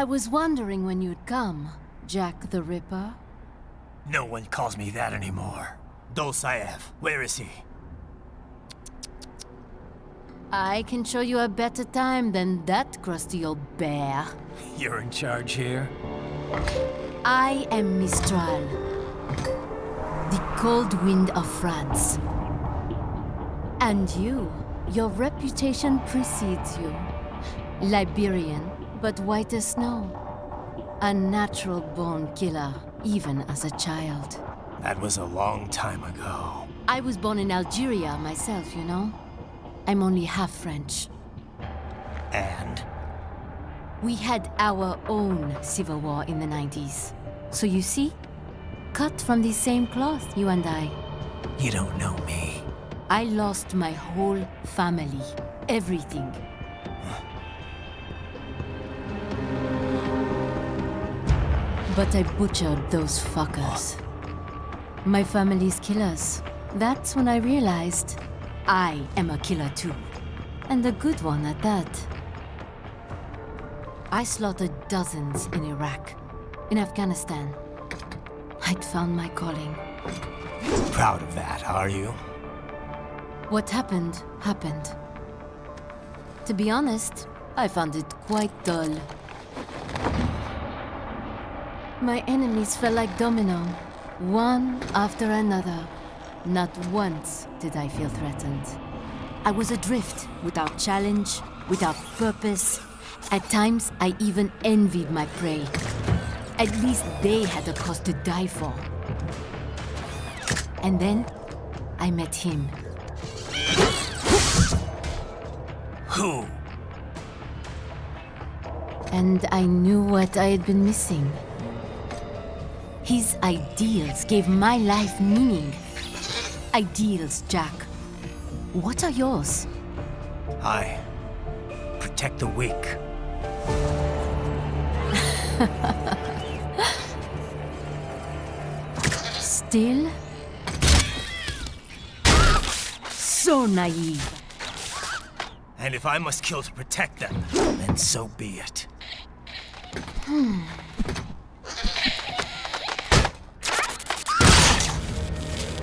[SPEAKER 13] I was wondering when you'd come, Jack the Ripper.
[SPEAKER 3] No one calls me that anymore. Dolsaev, where is he?
[SPEAKER 13] I can show you a better time than that crusty old bear.
[SPEAKER 3] You're in charge here?
[SPEAKER 13] I am Mistral, the cold wind of France. And you, your reputation precedes you. Liberian, but white as snow. A natural-born killer, even as a child.
[SPEAKER 3] That was a long time ago.
[SPEAKER 13] I was born in Algeria myself, you know. I'm only half French.
[SPEAKER 3] And?
[SPEAKER 13] We had our own civil war in the 90s. So you see, cut from the same cloth, you and I.
[SPEAKER 3] You don't know me.
[SPEAKER 13] I lost my whole family. Everything. But I butchered those fuckers. My family's killers. That's when I realized I am a killer too. And a good one at that. I slaughtered dozens in Iraq, in Afghanistan. I'd found my calling.
[SPEAKER 3] Proud of that, are you?
[SPEAKER 13] What happened, happened. To be honest, I found it quite dull. My enemies fell like domino, one after another. Not once did I feel threatened. I was adrift, without challenge, without purpose. At times, I even envied my prey. At least they had a cause to die for. And then, I met him.
[SPEAKER 3] Who?
[SPEAKER 13] And I knew what I had been missing. His ideals gave my life meaning. Ideals, Jack. What are yours?
[SPEAKER 3] I protect the weak.
[SPEAKER 13] Still? So naive.
[SPEAKER 3] And if I must kill to protect them, then so be it.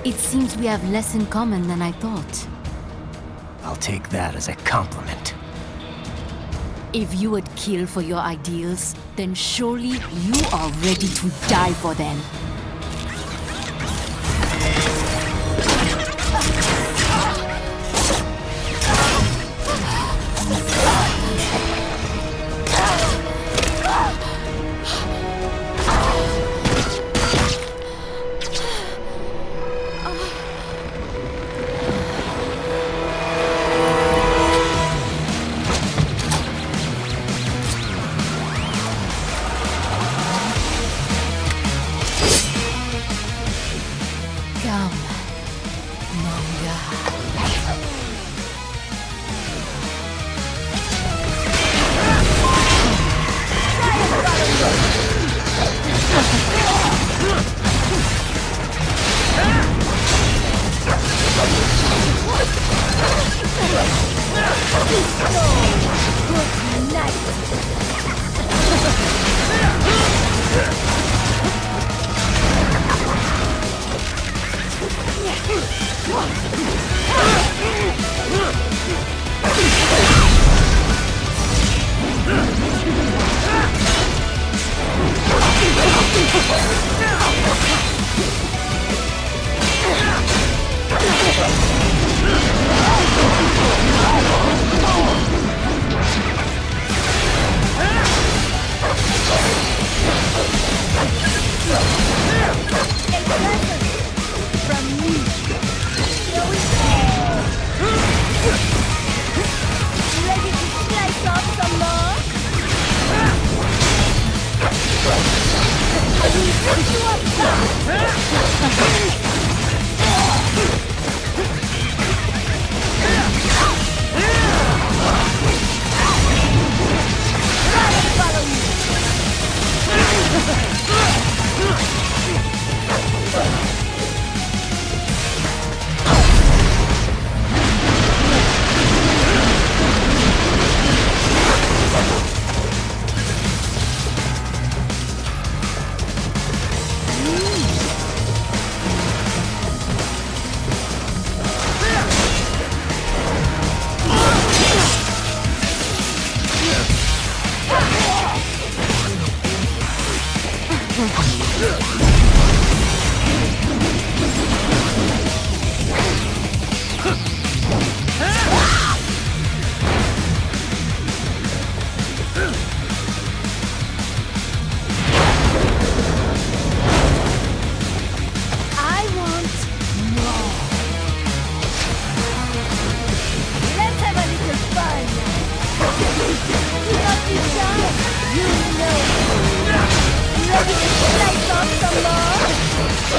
[SPEAKER 13] It seems we have less in common than I thought.
[SPEAKER 3] I'll take that as a compliment.
[SPEAKER 13] If you would kill for your ideals, then surely you are ready to die for them.
[SPEAKER 14] Ready to slice off some more?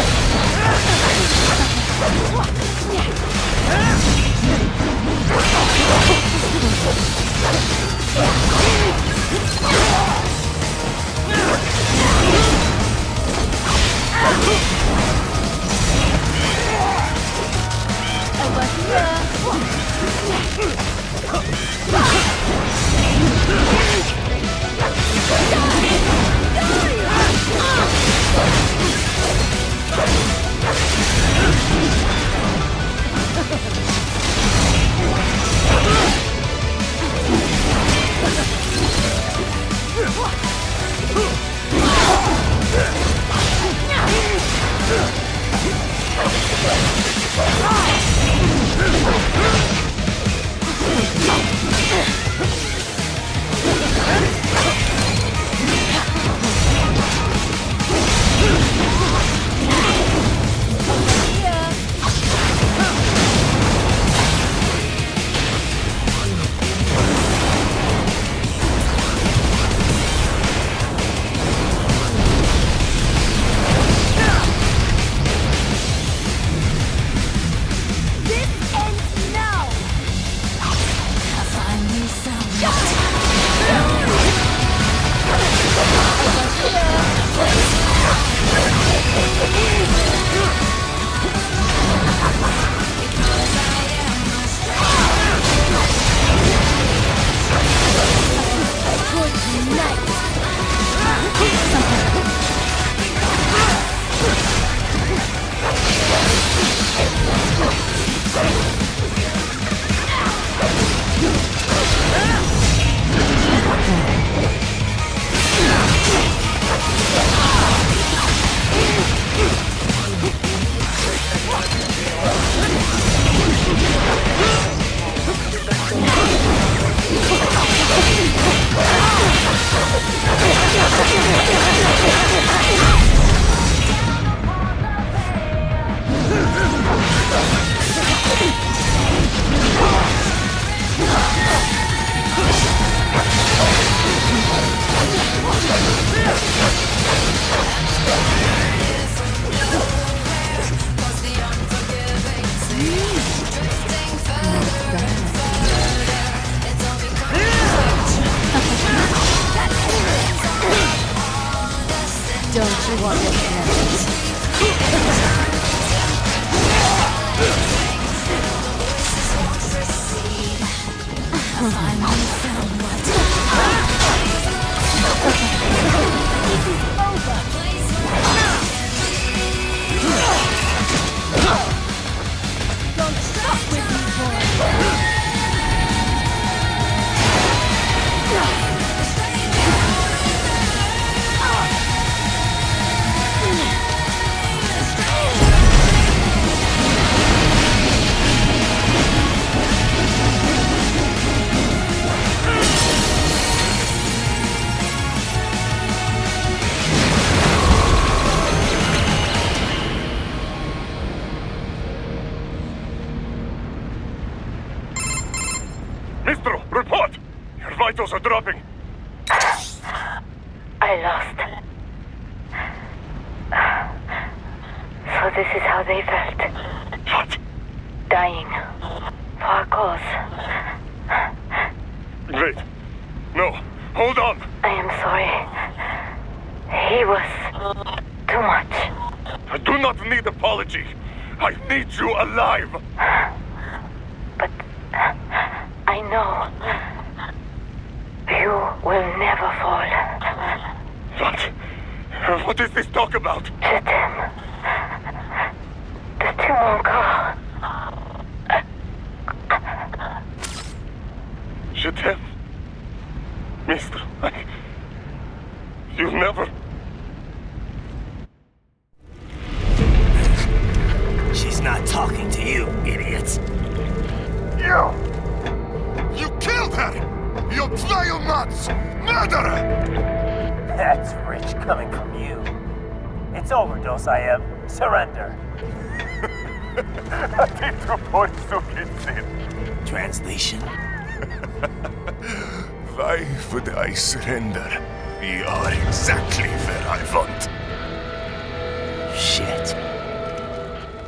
[SPEAKER 5] Are dropping.
[SPEAKER 14] I lost. So this is how they felt.
[SPEAKER 5] What?
[SPEAKER 14] Dying. For a cause.
[SPEAKER 5] Wait. No. Hold on.
[SPEAKER 14] I am sorry. He was too much.
[SPEAKER 5] I do not need apology. I need you alive.
[SPEAKER 14] But I know you will never fall.
[SPEAKER 5] What? What is this talk about?
[SPEAKER 14] Je t'aime. De tout mon corps.
[SPEAKER 5] Je t'aime. Mister, you never...
[SPEAKER 3] She's not talking to you, idiot.
[SPEAKER 5] You killed her! You vile nuts! Murderer!
[SPEAKER 15] That's rich coming from you. It's overdose, I am. Surrender.
[SPEAKER 3] Translation?
[SPEAKER 2] Why would I surrender? We are exactly where I want.
[SPEAKER 3] Shit.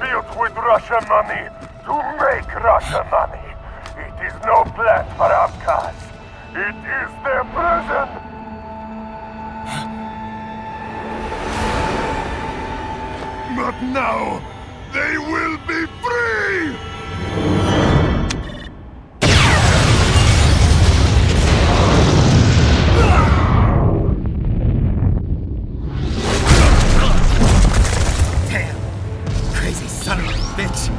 [SPEAKER 16] built with Russian money to make Russian money. It is no plan for outcasts. It is their prison.
[SPEAKER 10] But now, they will be free!
[SPEAKER 3] Damn! Crazy son of a bitch!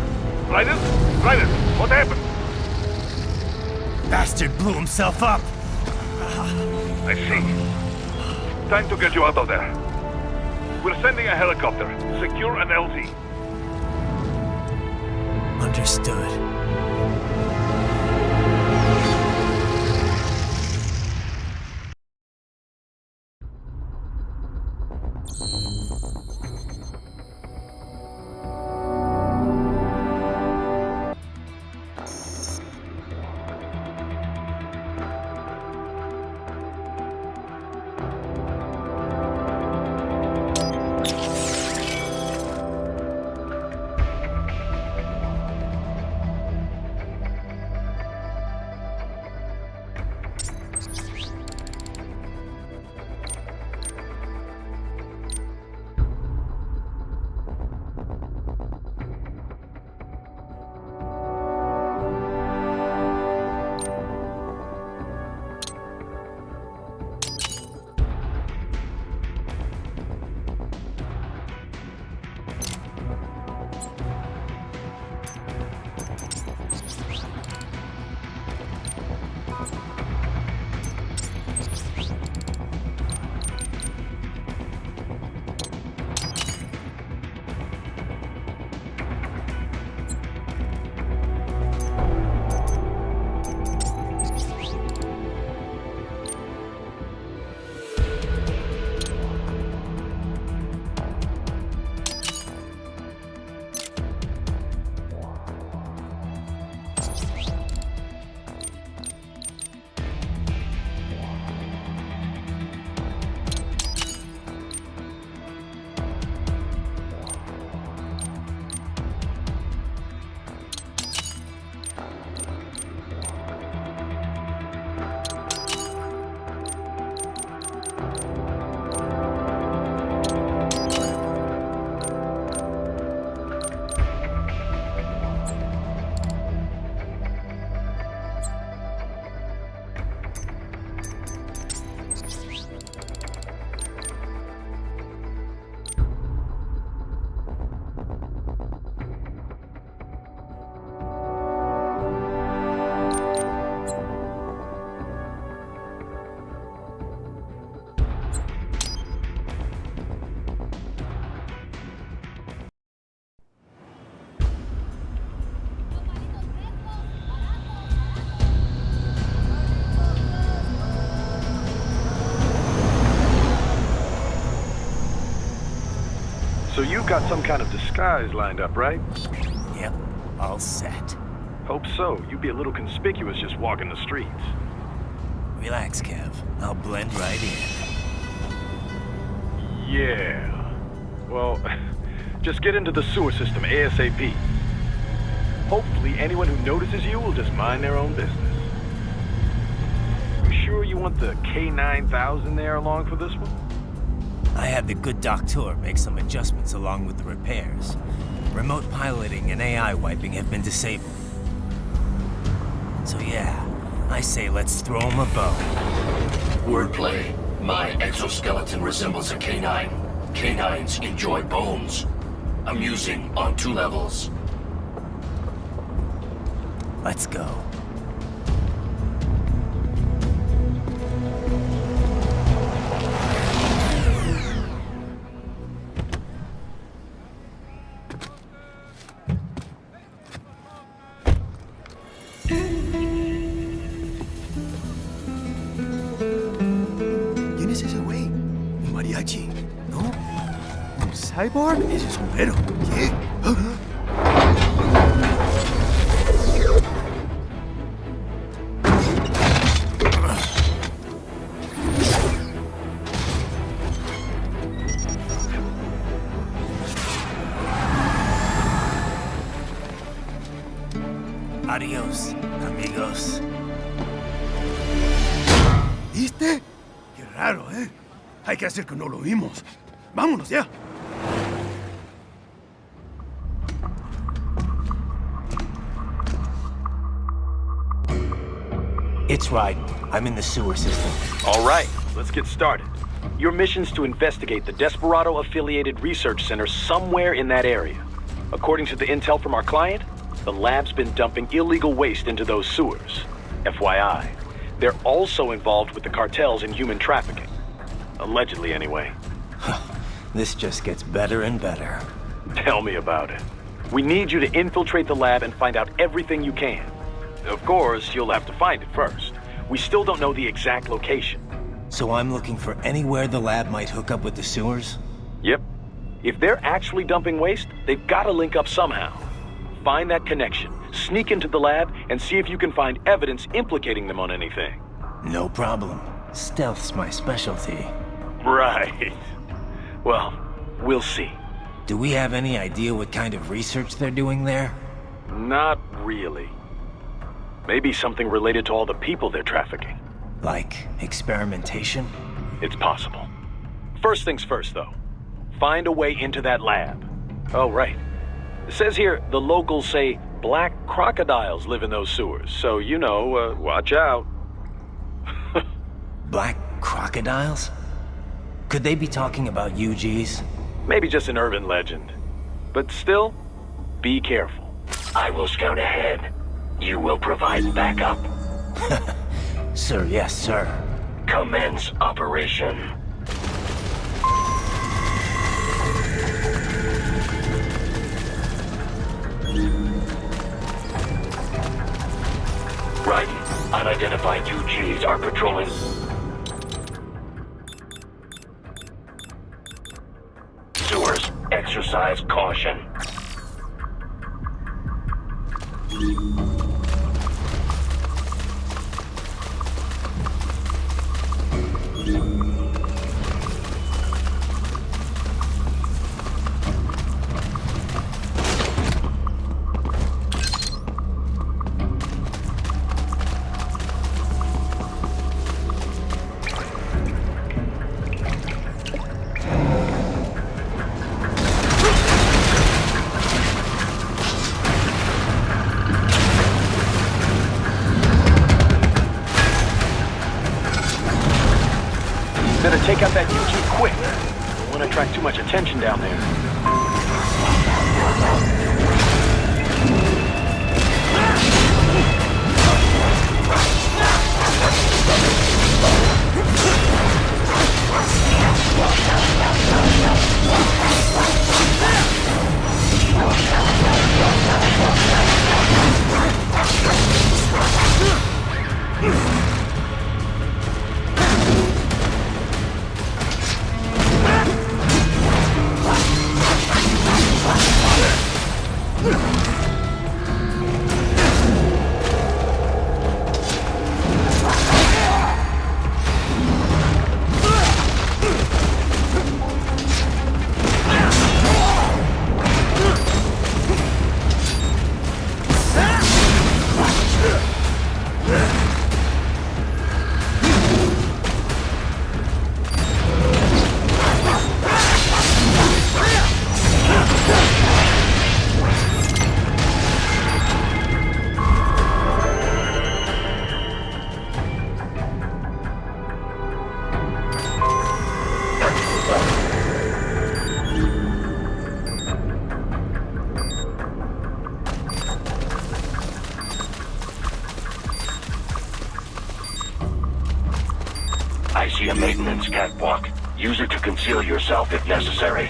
[SPEAKER 16] Raiden? Raiden, what happened?
[SPEAKER 3] Bastard blew himself up!
[SPEAKER 5] I see. Time to get you out of there. We're sending a helicopter. Secure an LZ.
[SPEAKER 3] Understood.
[SPEAKER 11] So you've got some kind of disguise lined up, right?
[SPEAKER 3] Yep, all set.
[SPEAKER 11] Hope so. You'd be a little conspicuous just walking the streets.
[SPEAKER 3] Relax, Kev. I'll blend right in.
[SPEAKER 11] Yeah. Well, just get into the sewer system ASAP. Hopefully anyone who notices you will just mind their own business. You sure you want the K9000 there along for this one?
[SPEAKER 3] I had the good doctor make some adjustments along with the repairs. Remote piloting and AI wiping have been disabled. So yeah, I say let's throw him a bone.
[SPEAKER 6] Wordplay. My exoskeleton resembles a canine. Canines enjoy bones. Amusing on 2 levels.
[SPEAKER 3] Let's go.
[SPEAKER 17] ¿Quién es ese güey? ¿Un mariachi? ¿No? ¿Un cyborg? Ese sombrero. ¿Qué?
[SPEAKER 3] Adios, amigos.
[SPEAKER 17] ¿Viste? Qué raro, ¿eh? Hay que hacer que no lo vimos. Vámonos ya.
[SPEAKER 3] It's right. I'm in the sewer system.
[SPEAKER 11] All right, let's get started. Your mission's to investigate the Desperado-affiliated research center somewhere in that area. According to the intel from our client, the lab's been dumping illegal waste into those sewers. FYI, they're also involved with the cartels in human trafficking. Allegedly, anyway.
[SPEAKER 3] This just gets better and better.
[SPEAKER 11] Tell me about it. We need you to infiltrate the lab and find out everything you can. Of course, you'll have to find it first. We still don't know the exact location.
[SPEAKER 3] So I'm looking for anywhere the lab might hook up with the sewers?
[SPEAKER 11] Yep. If they're actually dumping waste, they've got to link up somehow. Find that connection, sneak into the lab, and see if you can find evidence implicating them on anything.
[SPEAKER 3] No problem. Stealth's my specialty.
[SPEAKER 11] Right. Well, we'll see.
[SPEAKER 3] Do we have any idea what kind of research they're doing there?
[SPEAKER 11] Not really. Maybe something related to all the people they're trafficking.
[SPEAKER 3] Like experimentation?
[SPEAKER 11] It's possible. First things first, though. Find a way into that lab. Oh, right. It says here the locals say black crocodiles live in those sewers, so, you know, watch out.
[SPEAKER 3] Black crocodiles? Could they be talking about UGs?
[SPEAKER 11] Maybe just an urban legend. But still, be careful.
[SPEAKER 6] I will scout ahead. You will provide backup.
[SPEAKER 3] Sir, yes, sir.
[SPEAKER 6] Commence operation. Right. Unidentified UGs are patrolling. Sewers. Exercise caution.
[SPEAKER 11] Better take out that UG quick. Don't want to attract too much attention down there.
[SPEAKER 6] I see a maintenance catwalk. Use it to conceal yourself if necessary.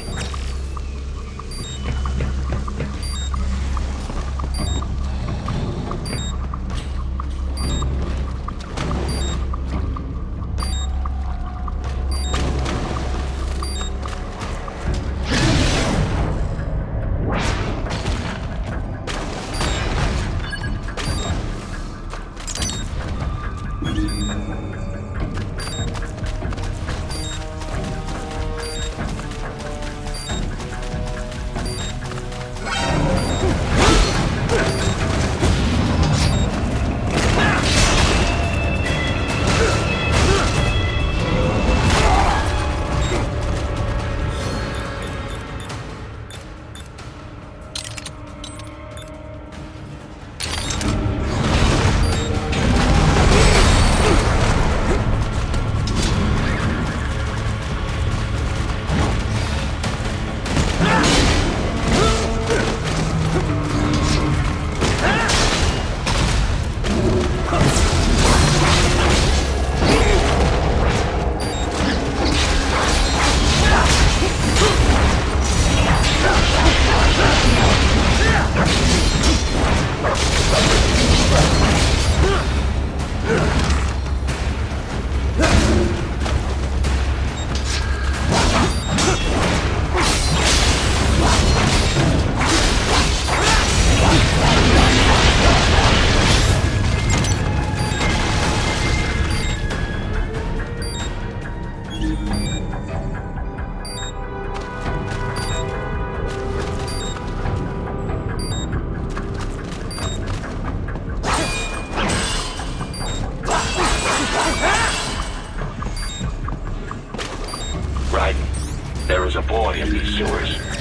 [SPEAKER 6] entirely of these sewers.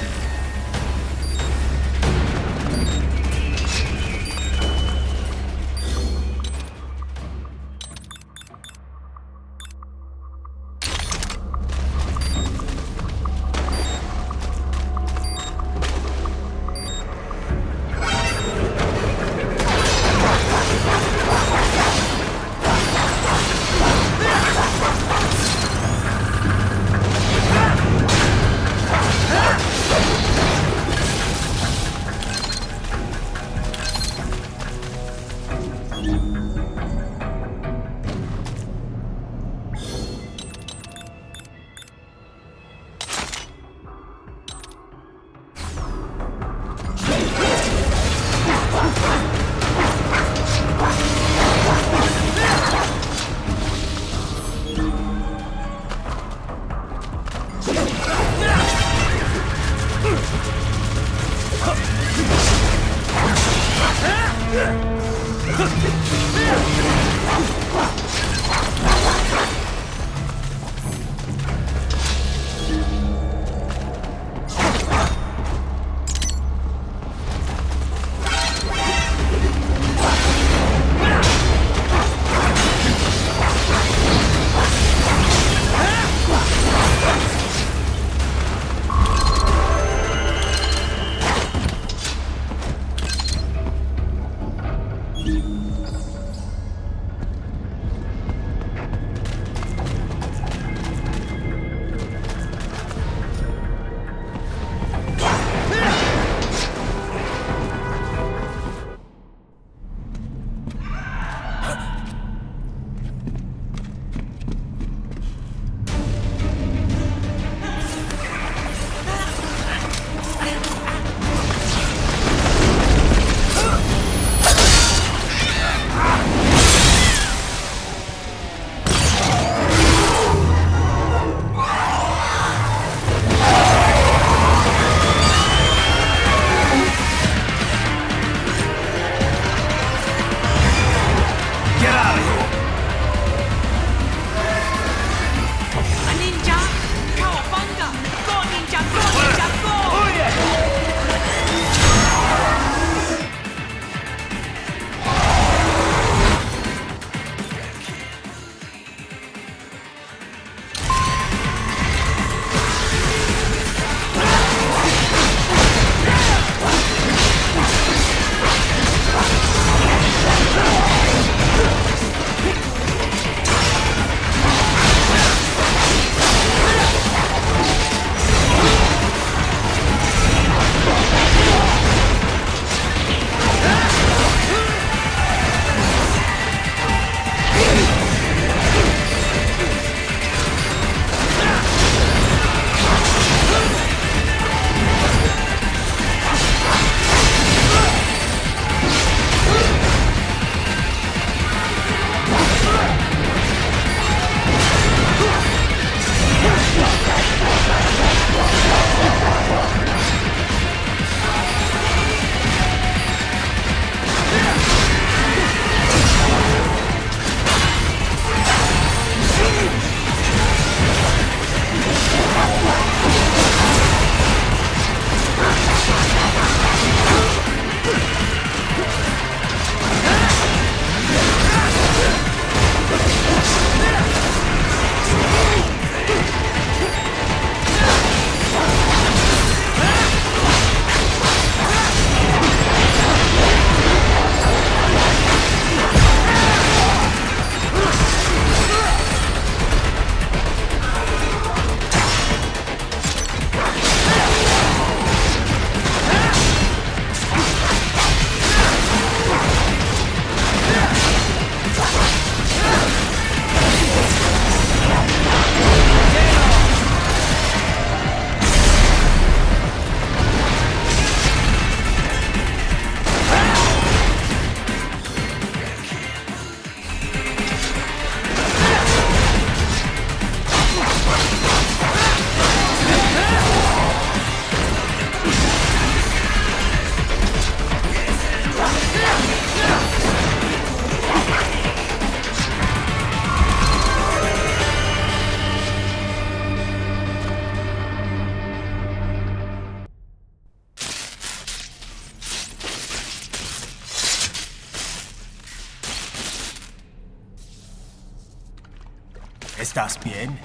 [SPEAKER 3] ¿Estás bien?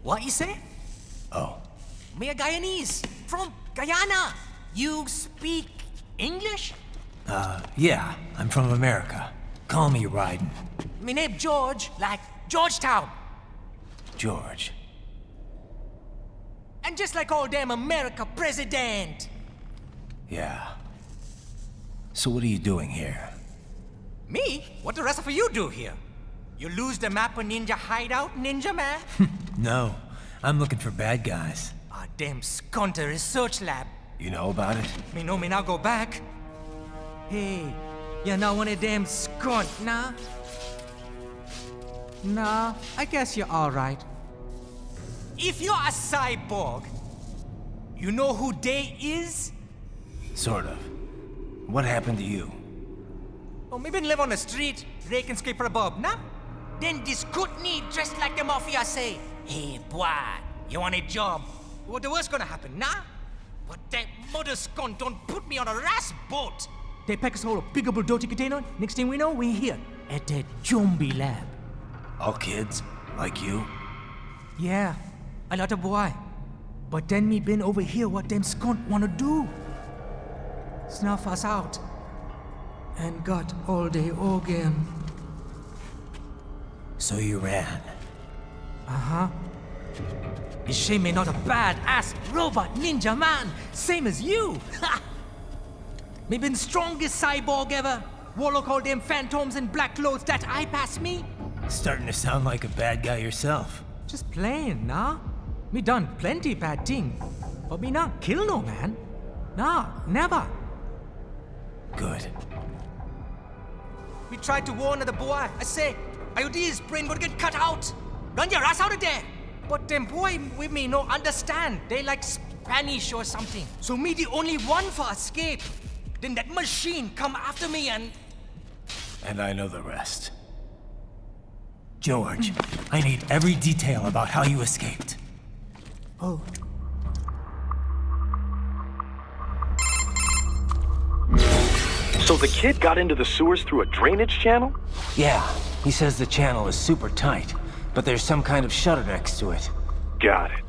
[SPEAKER 18] What you say?
[SPEAKER 3] Oh.
[SPEAKER 18] Me a Guyanese, from Guyana. You speak English?
[SPEAKER 3] Yeah, I'm from America. Call me Ryden.
[SPEAKER 18] Me name George, like Georgetown.
[SPEAKER 3] George.
[SPEAKER 18] And just like all damn America president.
[SPEAKER 3] Yeah. So what are you doing here?
[SPEAKER 18] Me? What the rest of you do here? You lose the map of Ninja Hideout, Ninja Man?
[SPEAKER 3] No, I'm looking for bad guys.
[SPEAKER 18] Ah, damn Skunter research lab.
[SPEAKER 3] You know about it?
[SPEAKER 18] Me know me now go back. Hey, you're not one of them skunt, nah? Nah, I guess you're alright. If you're a cyborg, you know who they is?
[SPEAKER 3] Sort of. What happened to you?
[SPEAKER 18] Oh, me been live on the street, rake and scrape for a bob, nah? Then this kootenai dressed like the mafia say, hey, boy, you want a job? What the worst gonna happen, nah? But that mother skunt don't put me on a ras boat. They pack us all a big old dirty container. Next thing we know, we're here at that zombie lab.
[SPEAKER 3] All kids? Like you?
[SPEAKER 18] Yeah, a lot of boy. But then me been over here what them skunt wanna do. Snuff us out. And got all day organ.
[SPEAKER 3] So you ran?
[SPEAKER 18] Uh-huh. Is shame me not a bad-ass robot ninja man, same as you. Ha! Me been strongest cyborg ever. Warlock all them phantoms in black clothes that eye pass me.
[SPEAKER 3] Starting to sound like a bad guy yourself.
[SPEAKER 18] Just playing, nah? Me done plenty bad thing. But me not kill no man. Nah, never.
[SPEAKER 3] Good.
[SPEAKER 18] We tried to warn the boy. I say, IOD's brain gonna get cut out. Run your ass out of there. But them boy with me no understand. They like Spanish or something. So me the only one for escape. Then that machine come after me and...
[SPEAKER 3] And I know the rest. George, I need every detail about how you escaped.
[SPEAKER 18] Oh.
[SPEAKER 11] So the kid got into the sewers through a drainage channel?
[SPEAKER 3] Yeah, he says the channel is super tight, but there's some kind of shutter next to it.
[SPEAKER 11] Got it.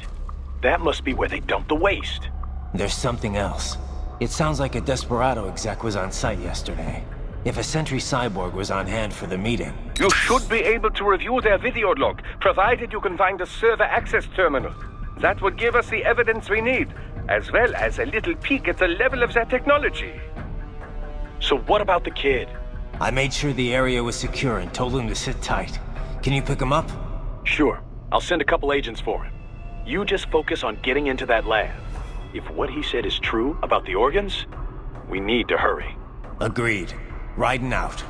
[SPEAKER 11] That must be where they dumped the waste.
[SPEAKER 3] There's something else. It sounds like a Desperado exec was on site yesterday. If a Sentry Cyborg was on hand for the meeting.
[SPEAKER 12] You should be able to review their video log, provided you can find a server access terminal. That would give us the evidence we need, as well as a little peek at the level of their technology.
[SPEAKER 11] So what about the kid?
[SPEAKER 3] I made sure the area was secure and told him to sit tight. Can you pick him up?
[SPEAKER 11] Sure. I'll send a couple agents for him. You just focus on getting into that lab. If what he said is true about the organs, we need to hurry.
[SPEAKER 3] Agreed. Riding out.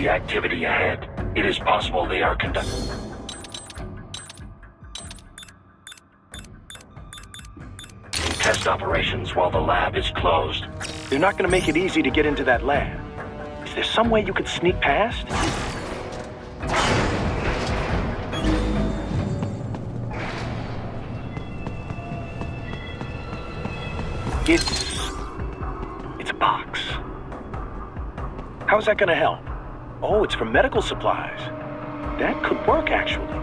[SPEAKER 6] Activity ahead. It is possible they are conducting test operations while the lab is closed.
[SPEAKER 11] They're not gonna make it easy to get into that lab. Is there some way you could sneak past? It's a box. How's that gonna help? Oh, it's for medical supplies. That could work, actually.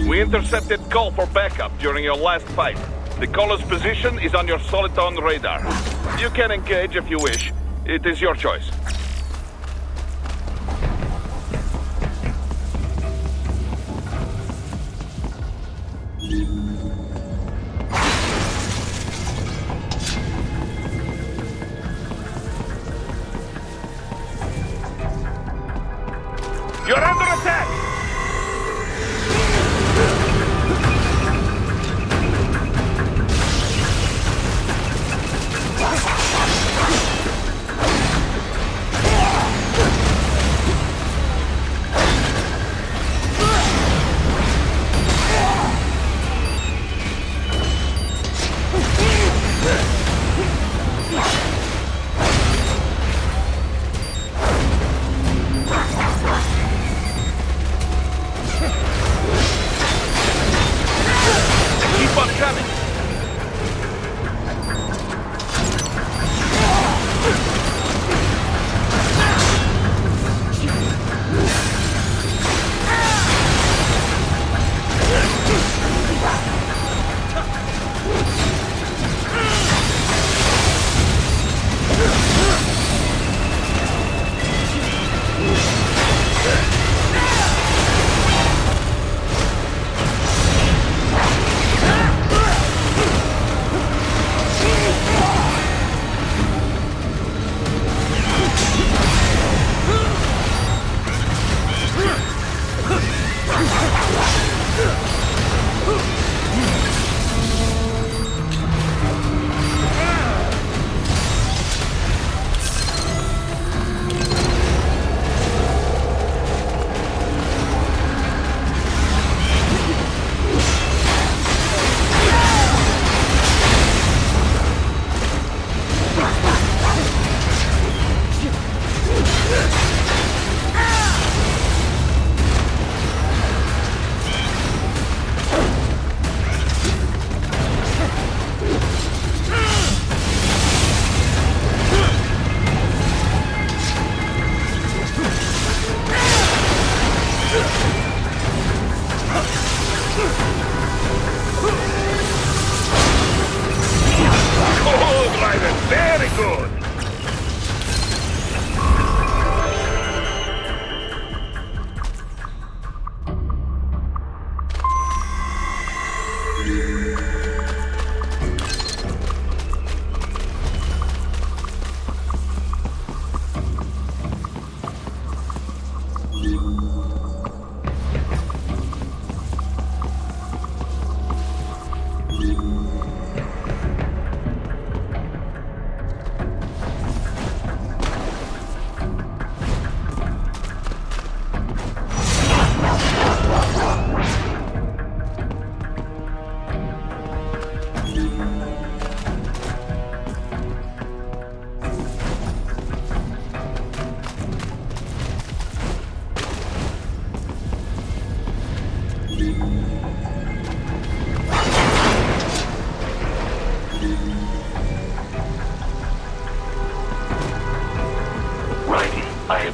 [SPEAKER 5] We intercepted call for backup during your last fight. The caller's position is on your Soliton radar. You can engage if you wish. It is your choice. You're under attack!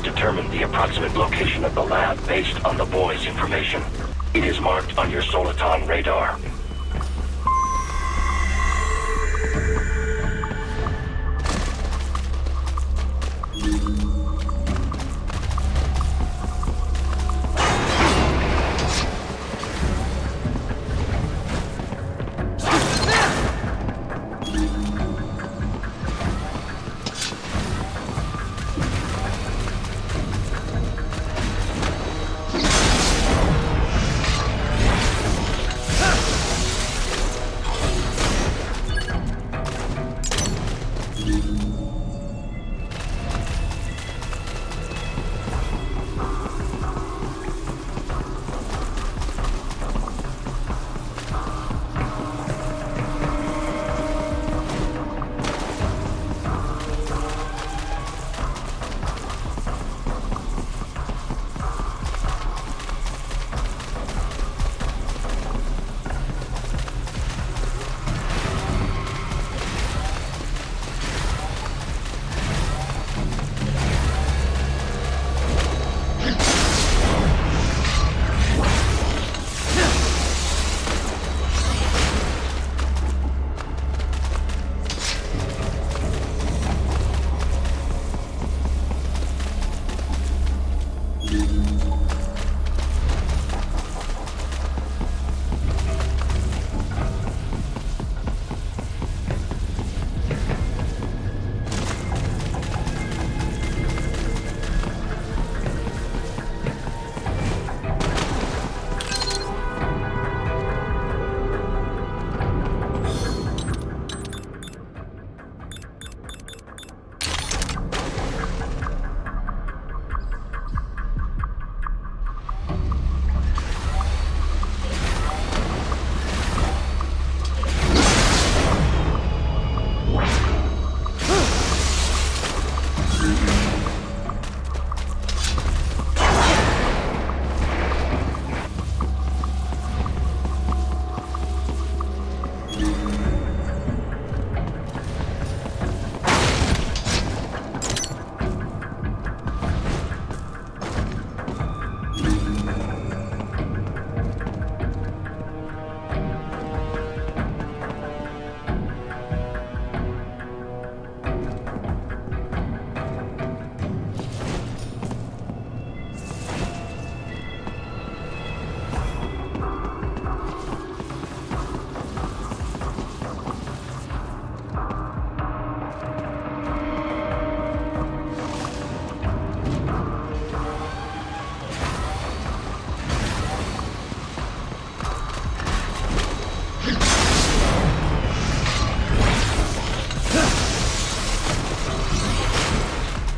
[SPEAKER 6] determined the approximate location of the lab based on the boy's information. It is marked on your Soliton radar.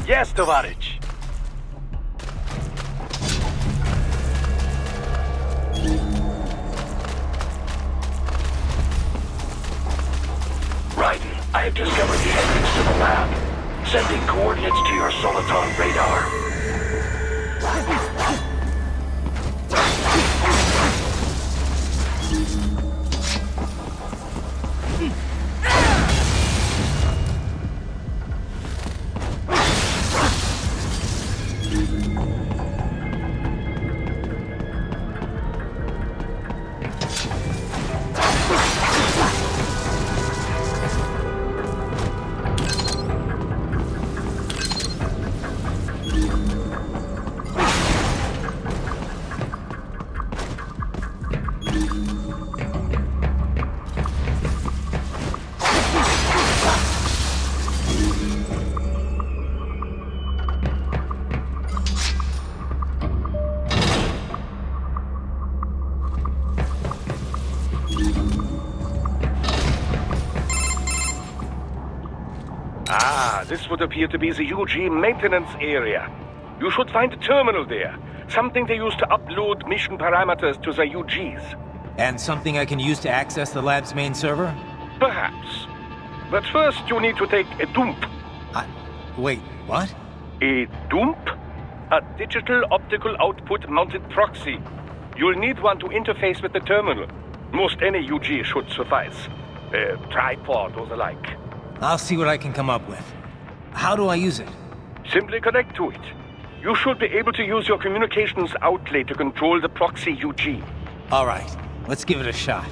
[SPEAKER 11] Yes, Tovarich.
[SPEAKER 6] Raiden, I have discovered the entrance to the lab. Sending coordinates to your Soliton radar.
[SPEAKER 12] This would appear to be the UG maintenance area. You should find a terminal there. Something they use to upload mission parameters to the UGs.
[SPEAKER 3] And something I can use to access the lab's main server?
[SPEAKER 12] Perhaps. But first you need to take a dump.
[SPEAKER 3] Wait, what?
[SPEAKER 12] A dump? A digital optical output mounted proxy. You'll need one to interface with the terminal. Most any UG should suffice. A tripod or the like.
[SPEAKER 3] I'll see what I can come up with. How do I use it?
[SPEAKER 12] Simply connect to it. You should be able to use your communications outlet to control the proxy UG.
[SPEAKER 3] All right, let's give it a shot.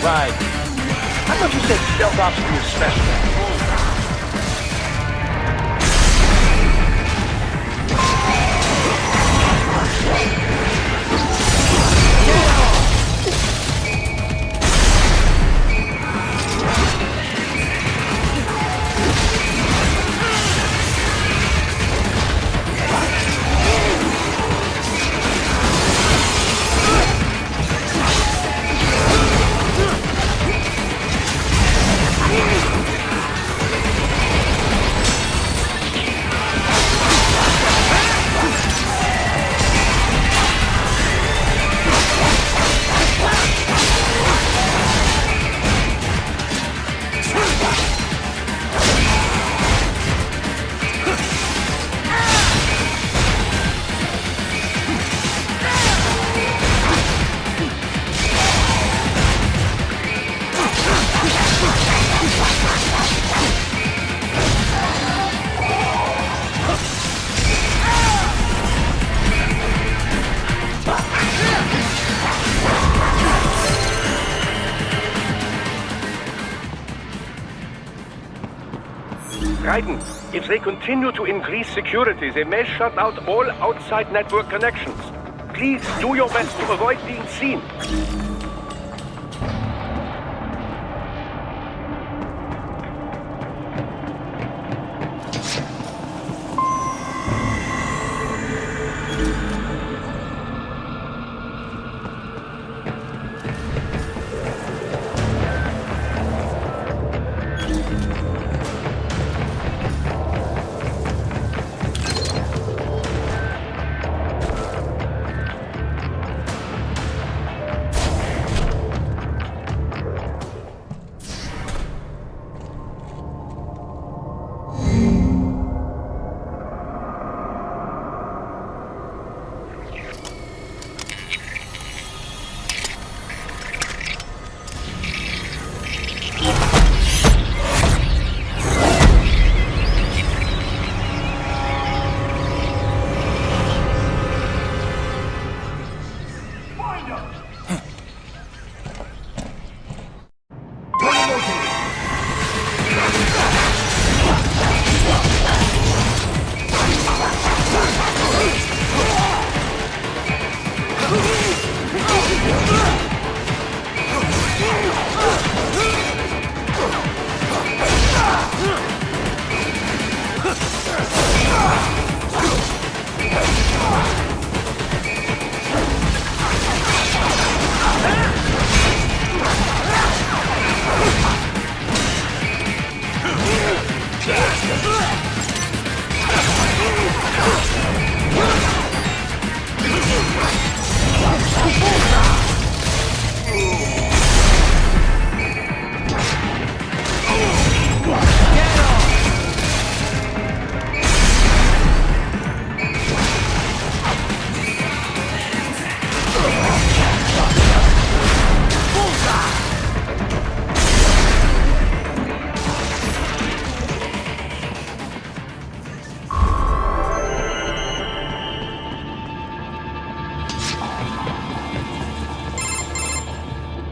[SPEAKER 15] Right. I thought you said stealth ops were your specialty.
[SPEAKER 12] Raiden, if they continue to increase security, they may shut out all outside network connections. Please do your best to avoid being seen.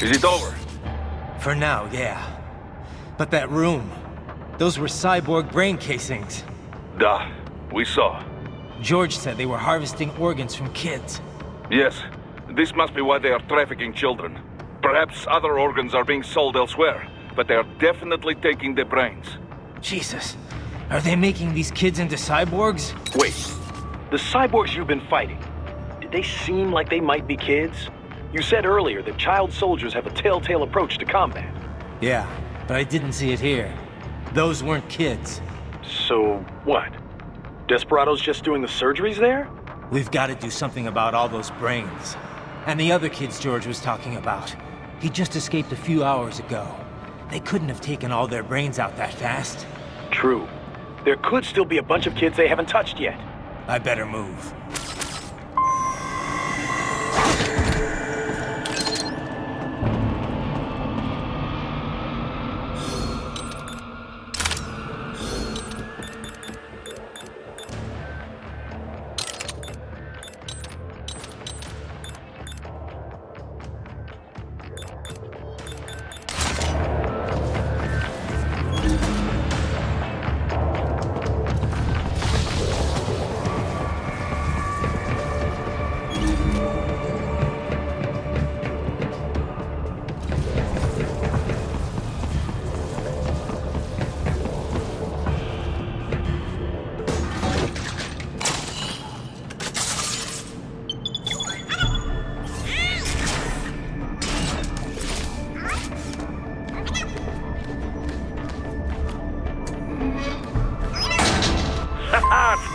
[SPEAKER 5] Is it over?
[SPEAKER 3] For now, yeah. But that room, those were cyborg brain casings.
[SPEAKER 5] Duh, we saw.
[SPEAKER 3] George said they were harvesting organs from kids.
[SPEAKER 5] Yes, this must be why they are trafficking children. Perhaps other organs are being sold elsewhere, but they are definitely taking the brains.
[SPEAKER 3] Jesus, are they making these kids into cyborgs?
[SPEAKER 11] Wait, the cyborgs you've been fighting, did they seem like they might be kids? You said earlier that child soldiers have a telltale approach to combat.
[SPEAKER 3] Yeah, but I didn't see it here. Those weren't kids.
[SPEAKER 11] So, what? Desperados just doing the surgeries there?
[SPEAKER 3] We've got to do something about all those brains. And the other kids George was talking about. He just escaped a few hours ago.
[SPEAKER 18] They couldn't have taken all their brains out that fast.
[SPEAKER 11] True. There could still be a bunch of kids they haven't touched yet.
[SPEAKER 18] I better move.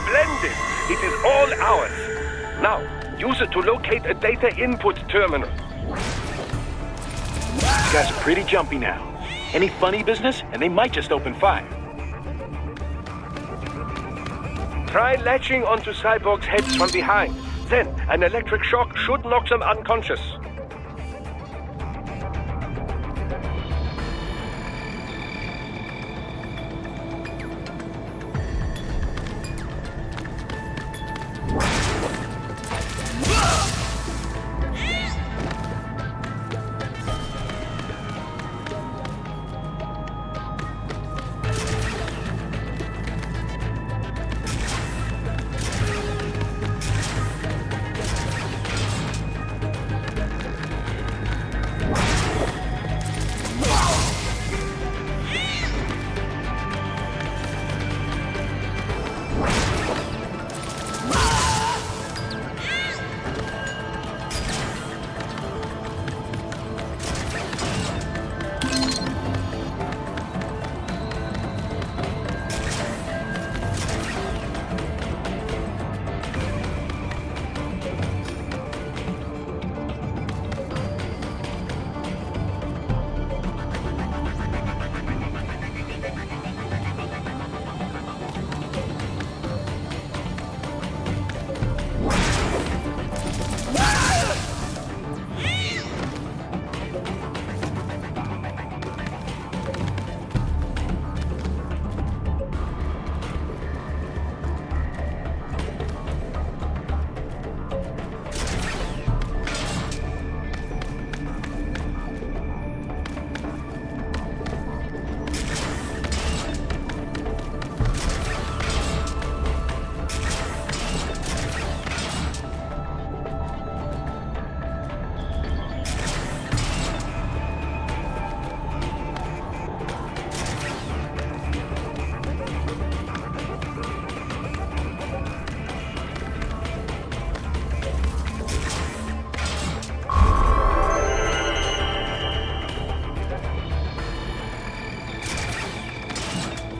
[SPEAKER 12] Splendid! It is all ours. Now, use it to locate a data input terminal.
[SPEAKER 11] These guys are pretty jumpy now. Any funny business, and they might just open fire.
[SPEAKER 12] Try latching onto Cyborg's heads from behind. Then, an electric shock should knock them unconscious.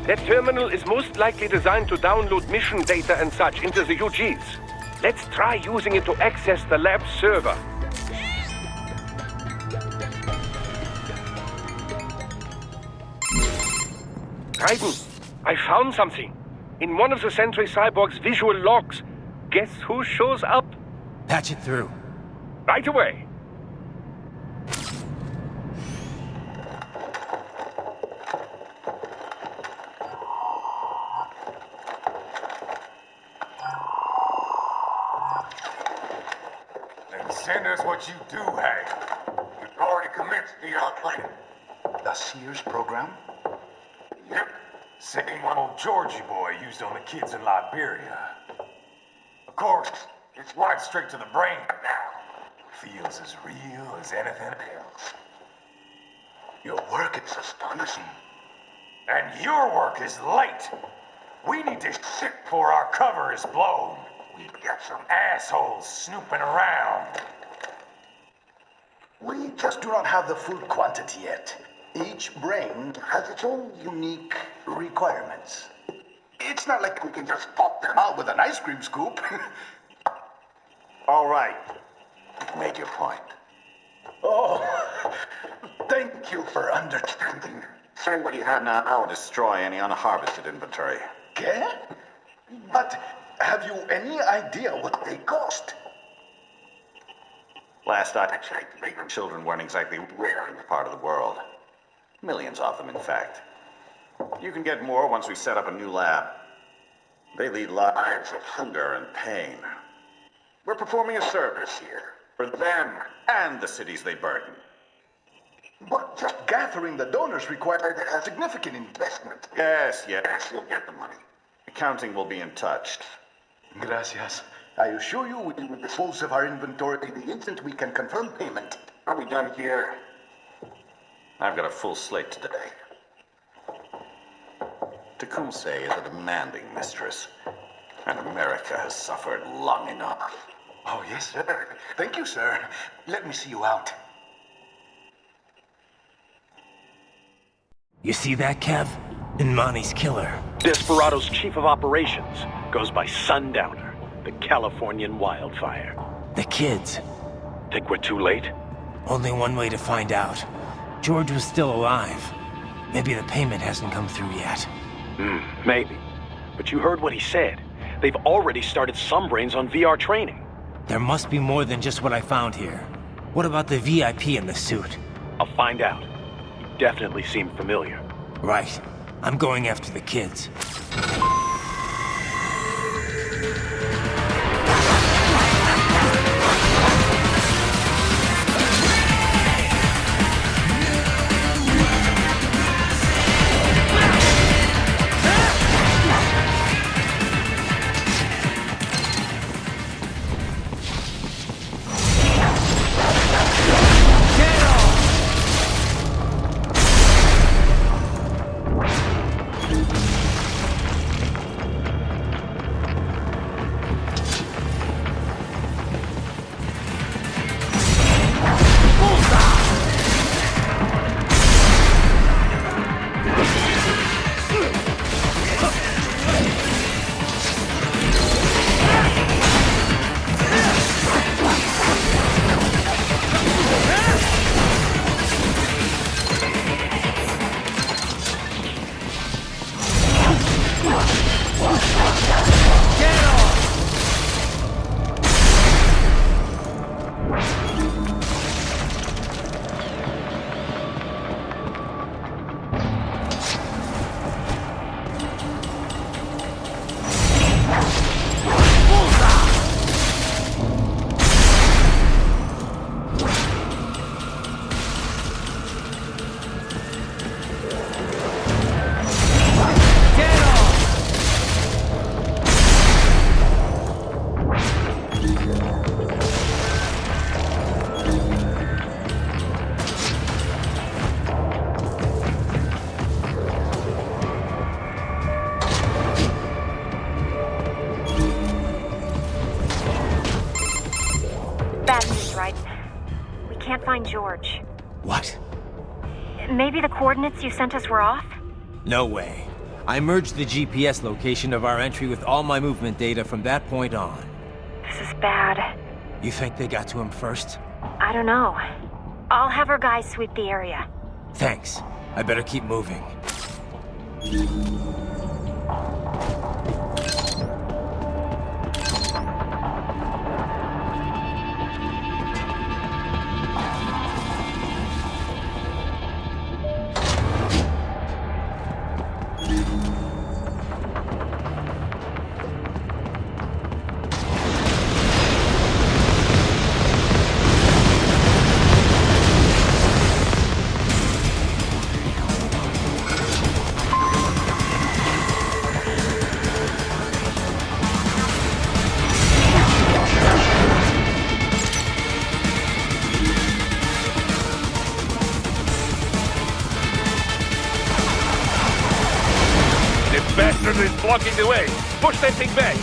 [SPEAKER 12] That terminal is most likely designed to download mission data and such into the UGs. Let's try using it to access the lab server. Raiden, I found something. In one of the Sentry Cyborg's visual logs. Guess who shows up?
[SPEAKER 18] Patch it through.
[SPEAKER 12] Right away.
[SPEAKER 16] Send us what you do have. You've already commenced the outplay.
[SPEAKER 19] The Sears program?
[SPEAKER 16] Yep. Same one old Georgie boy used on the kids in Liberia. Of course, it's right straight to the brain now. Feels as real as anything else.
[SPEAKER 19] Your work is astonishing.
[SPEAKER 16] And your work is late. We need to shit before our cover is blown. We've got some assholes snooping around.
[SPEAKER 19] We just do not have the full quantity yet. Each brain has its own unique requirements. It's not like we can just pop them out with an ice cream scoop.
[SPEAKER 16] All right. Make your point.
[SPEAKER 19] Oh, thank Thank you for understanding.
[SPEAKER 20] Send what you have now. I'll destroy any unharvested inventory.
[SPEAKER 19] Okay? But have you any idea what they cost?
[SPEAKER 20] Last I checked, children weren't exactly rare in this part of the world. Millions of them, in fact. You can get more once we set up a new lab. They lead lives of hunger and pain. We're performing a service here for them and the cities they burden.
[SPEAKER 19] But just gathering the donors required a significant investment.
[SPEAKER 20] Yes, you'll get the money. Accounting will be in touch.
[SPEAKER 19] Gracias. I assure you we will dispose of our inventory the instant we can confirm payment.
[SPEAKER 20] Are we done here? I've got a full slate today. Tecumseh is a demanding mistress, and America has suffered long enough.
[SPEAKER 19] Oh, yes, sir. Thank you, sir. Let me see you out.
[SPEAKER 3] You see that, Kev? Imani's killer.
[SPEAKER 11] Desperado's chief of operations goes by Sundowner, the Californian wildfire.
[SPEAKER 3] The kids.
[SPEAKER 11] Think we're too late?
[SPEAKER 3] Only one way to find out. George was still alive. Maybe the payment hasn't come through yet.
[SPEAKER 11] Maybe. But you heard what he said. They've already started some brains on VR training.
[SPEAKER 3] There must be more than just what I found here. What about the VIP in the suit?
[SPEAKER 11] I'll find out. He definitely seemed familiar.
[SPEAKER 3] Right. I'm going after the kids.
[SPEAKER 4] George.
[SPEAKER 3] What?
[SPEAKER 4] Maybe the coordinates you sent us were off?
[SPEAKER 3] No way. I merged the GPS location of our entry with all my movement data from that point on.
[SPEAKER 4] This is bad.
[SPEAKER 3] You think they got to him first?
[SPEAKER 4] I don't know. I'll have our guys sweep the area.
[SPEAKER 3] Thanks. I better keep moving.
[SPEAKER 5] Is blocking the way. Push that thing back.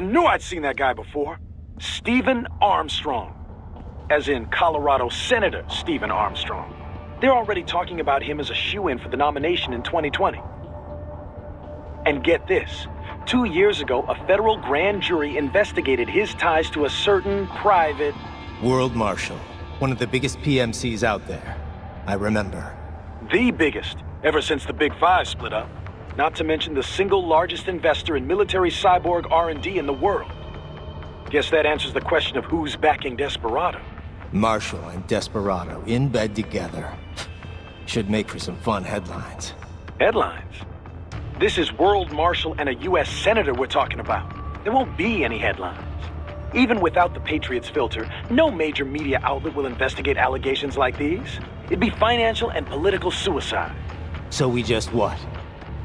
[SPEAKER 11] knew I'd seen that guy before. Stephen Armstrong. As in Colorado Senator Stephen Armstrong. They're already talking about him as a shoo-in for the nomination in 2020. And get this. 2 years ago, a federal grand jury investigated his ties to a certain private...
[SPEAKER 3] World Marshal. One of the biggest PMCs out there. I remember.
[SPEAKER 11] The biggest, ever since the Big Five split up. Not to mention the single largest investor in military cyborg R&D in the world. Guess that answers the question of who's backing Desperado.
[SPEAKER 3] Marshall and Desperado in bed together. Should make for some fun headlines.
[SPEAKER 11] Headlines? This is World Marshal and a U.S. Senator we're talking about. There won't be any headlines. Even without the Patriots filter, no major media outlet will investigate allegations like these. It'd be financial and political suicide.
[SPEAKER 3] So we just what?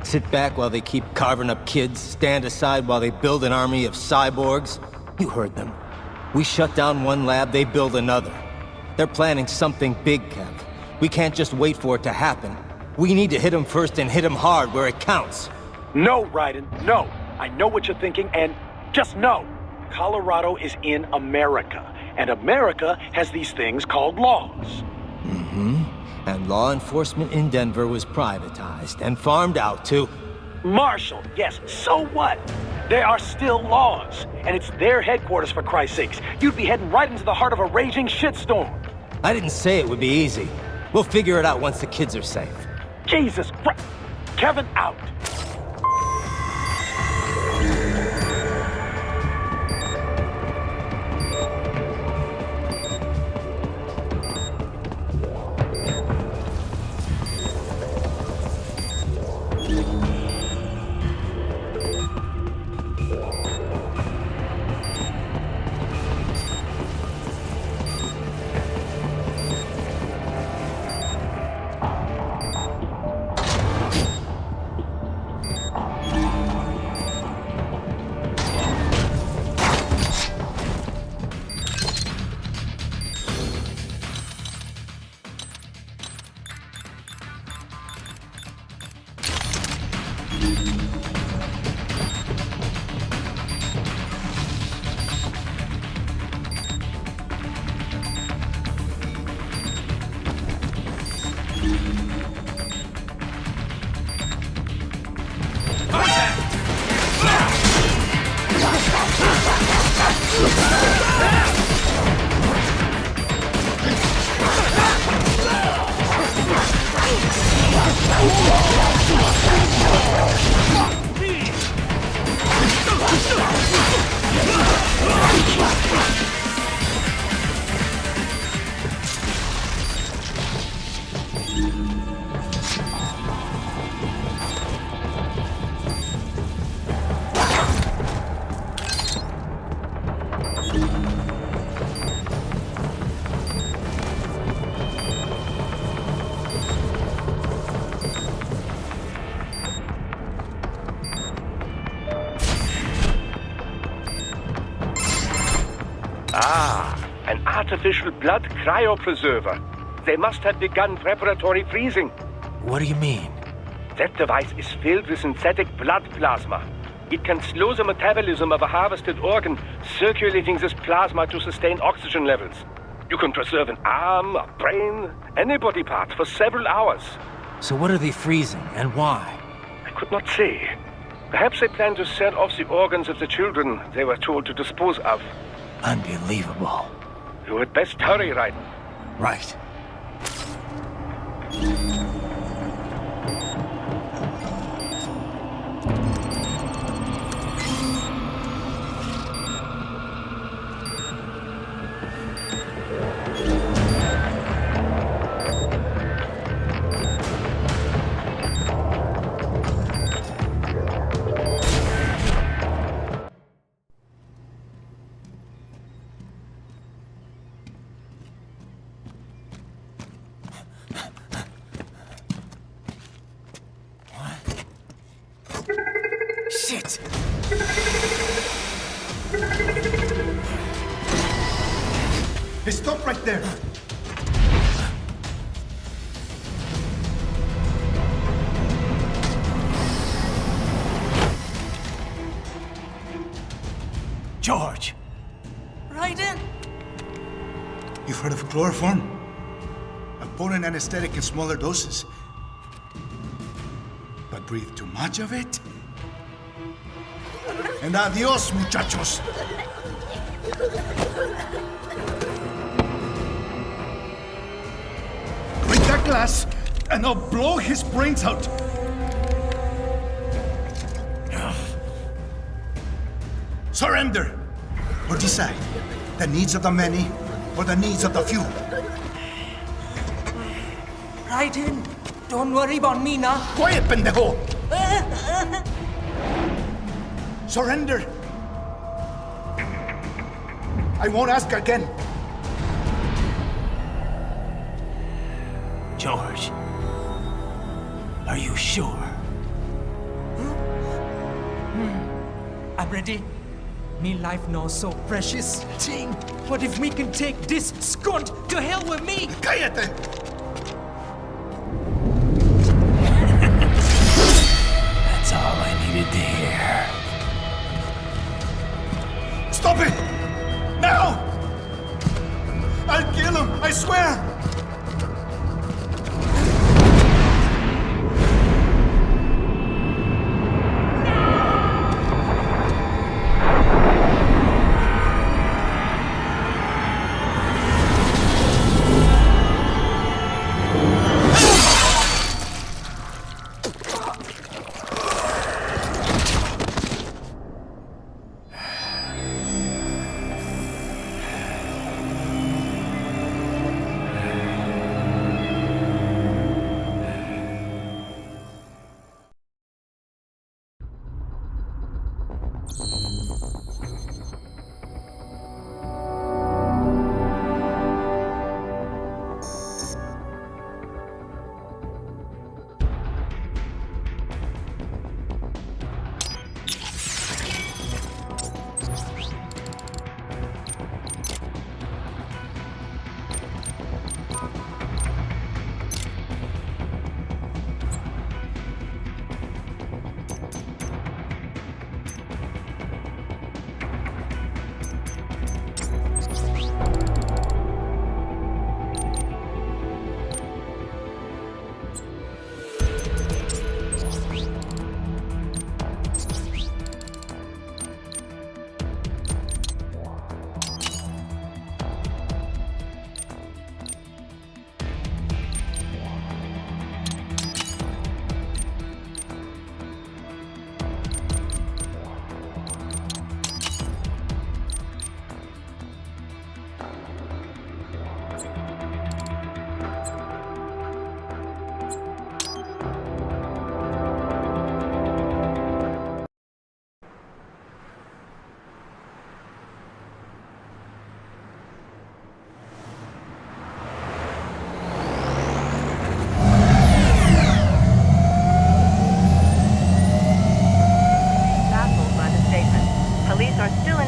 [SPEAKER 3] Sit back while they keep carving up kids, stand aside while they build an army of cyborgs? You heard them. We shut down one lab, they build another. They're planning something big, Kev. We can't just wait for it to happen. We need to hit them first and hit them hard where it counts.
[SPEAKER 11] No, Raiden, no. I know what you're thinking, and just know. Colorado is in America, and America has these things called laws.
[SPEAKER 3] Mm-hmm. And law enforcement in Denver was privatized and farmed out to...
[SPEAKER 11] Marshall, yes, so what? There are still laws, and it's their headquarters, for Christ's sakes. You'd be heading right into the heart of a raging shitstorm.
[SPEAKER 3] I didn't say it would be easy. We'll figure it out once the kids are safe.
[SPEAKER 11] Jesus Christ. Kevin, out.
[SPEAKER 12] An artificial blood cryopreserver. They must have begun preparatory freezing.
[SPEAKER 3] What do you mean?
[SPEAKER 12] That device is filled with synthetic blood plasma. It can slow the metabolism of a harvested organ, circulating this plasma to sustain oxygen levels. You can preserve an arm, a brain, any body part for several hours.
[SPEAKER 3] So what are they freezing, and why?
[SPEAKER 12] I could not say. Perhaps they plan to sell off the organs of the children they were told to dispose of.
[SPEAKER 3] Unbelievable.
[SPEAKER 12] You had best hurry, Raiden.
[SPEAKER 3] Right.
[SPEAKER 18] Shit!
[SPEAKER 17] Hey, stop right there!
[SPEAKER 3] George!
[SPEAKER 18] Raiden!
[SPEAKER 17] You've heard of chloroform? A potent anesthetic in smaller doses. But breathe too much of it? And adios, muchachos! Break that glass, and I'll blow his brains out! Surrender! Or decide, the needs of the many, or the needs of the few.
[SPEAKER 18] Raiden, don't worry about me now.
[SPEAKER 17] Quiet, pendejo! Surrender! I won't ask again.
[SPEAKER 3] George, are you sure?
[SPEAKER 18] I'm ready. Me life now so precious. Ting, what if we can take this skunt to hell with me?
[SPEAKER 17] Cállate!
[SPEAKER 3] That's all I needed to hear.
[SPEAKER 17] Stop it! Now! I'll kill him, I swear!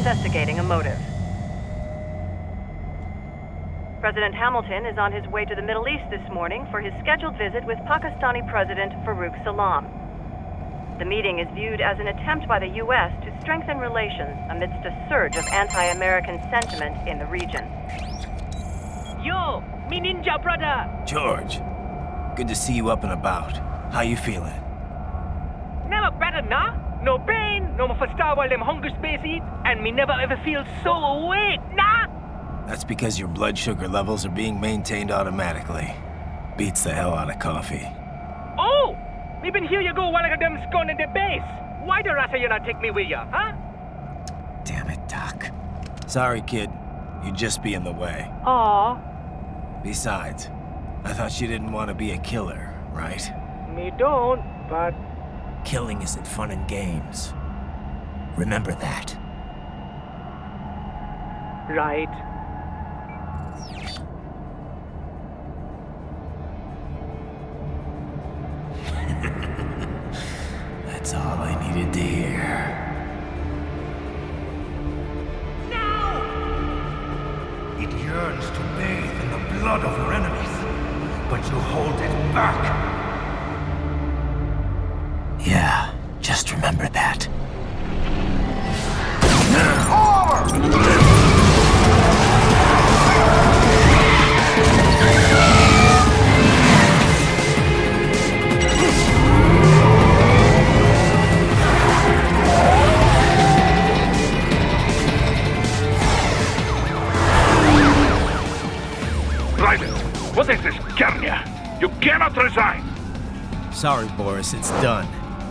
[SPEAKER 21] Investigating a motive. President Hamilton is on his way to the Middle East this morning for his scheduled visit with Pakistani President Farouk Salam. The meeting is viewed as an attempt by the U.S. to strengthen relations amidst a surge of anti-American sentiment in the region.
[SPEAKER 15] Yo, me ninja brother!
[SPEAKER 3] George, good to see you up and about. How you feeling?
[SPEAKER 15] Never better, nah? No pain, no more for star while them hunger space eat, and me never ever feel so awake, nah?
[SPEAKER 3] That's because your blood sugar levels are being maintained automatically. Beats the hell out of coffee.
[SPEAKER 15] Oh! Me been here you go while I got them scone in the base. Why the rasta you not take me with ya, huh?
[SPEAKER 3] Damn it, Doc. Sorry, kid. You'd just be in the way.
[SPEAKER 15] Aw.
[SPEAKER 3] Besides, I thought you didn't want to be a killer, right?
[SPEAKER 15] Me don't, but...
[SPEAKER 3] Killing isn't fun and games. Remember that.
[SPEAKER 15] Right.
[SPEAKER 3] That's all I needed to hear.
[SPEAKER 7] It yearns to bathe in the blood of your enemies, but you hold it back.
[SPEAKER 3] Yeah, just remember that.
[SPEAKER 7] Forward!
[SPEAKER 12] cannot resign!
[SPEAKER 3] Sorry, Boris, it's done.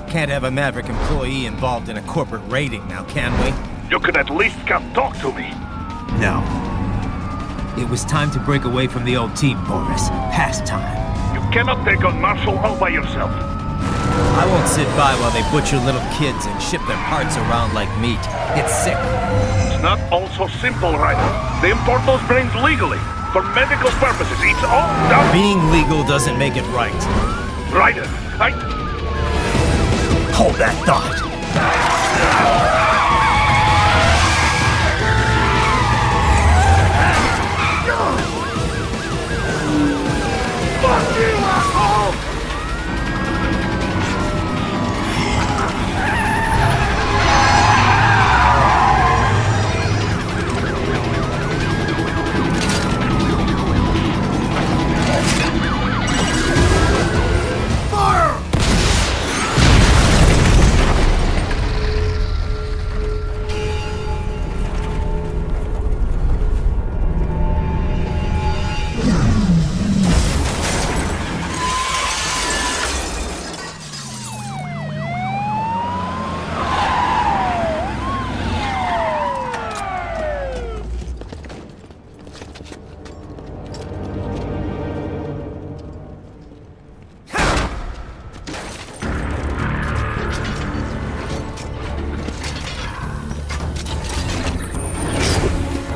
[SPEAKER 3] Can't have a Maverick employee involved in a corporate raiding now, can we?
[SPEAKER 12] You could at least come talk to me.
[SPEAKER 3] No. It was time to break away from the old team, Boris. Past time.
[SPEAKER 12] You cannot take on Marshall all by yourself.
[SPEAKER 3] I won't sit by while they butcher little kids and ship their parts around like meat. It's sick.
[SPEAKER 12] It's not all so simple, Ryder. They import those brains legally. For medical purposes. It's all done.
[SPEAKER 3] Being legal doesn't make it right.
[SPEAKER 12] Ryder,
[SPEAKER 3] Hold that thought.
[SPEAKER 12] Fuck you, asshole!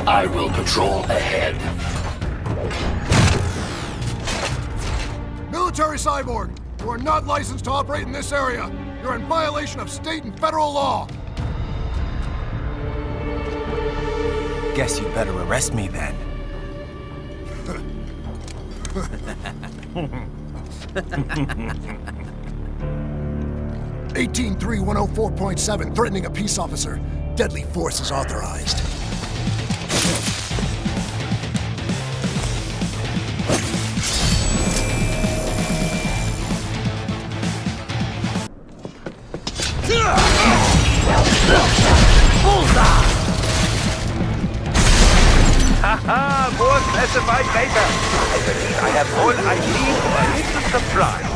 [SPEAKER 6] I will patrol ahead.
[SPEAKER 1] Military cyborg, you are not licensed to operate in this area. You're in violation of state and federal law.
[SPEAKER 3] Guess you better arrest me then.
[SPEAKER 1] 183-104.7, threatening a peace officer. Deadly force is authorized.
[SPEAKER 12] Haha, more classified data. I believe I have all I need for a little surprise.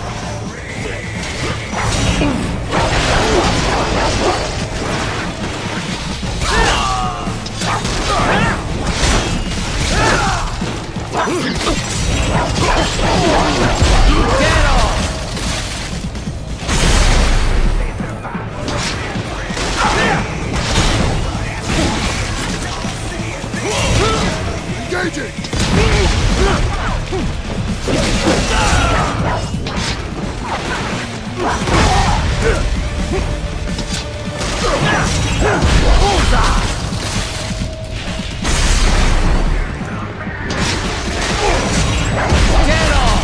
[SPEAKER 18] Get off!
[SPEAKER 1] Engaging!
[SPEAKER 18] Get off!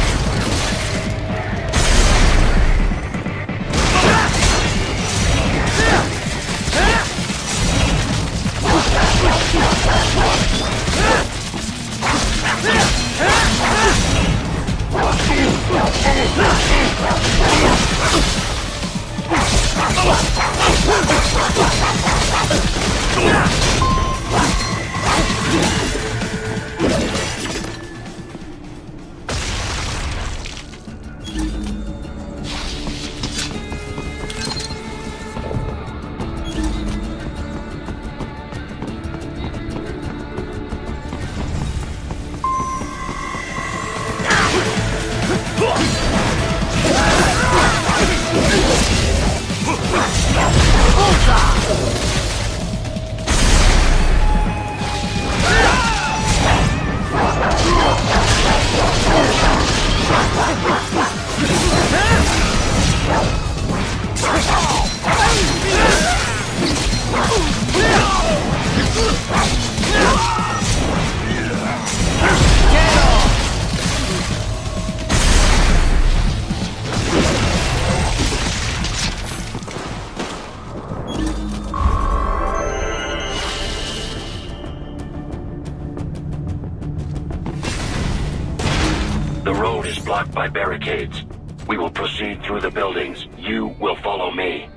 [SPEAKER 6] The road is blocked by barricades. We will proceed through the buildings. You will follow me.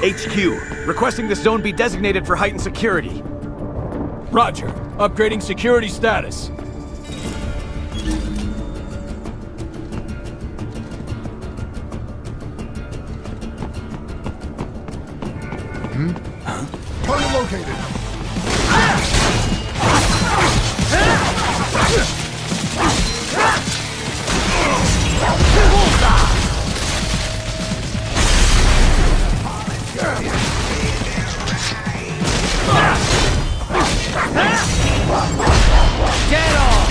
[SPEAKER 8] HQ. Requesting this zone be designated for heightened security. Roger. Upgrading security status.
[SPEAKER 1] Target located.
[SPEAKER 15] Get off!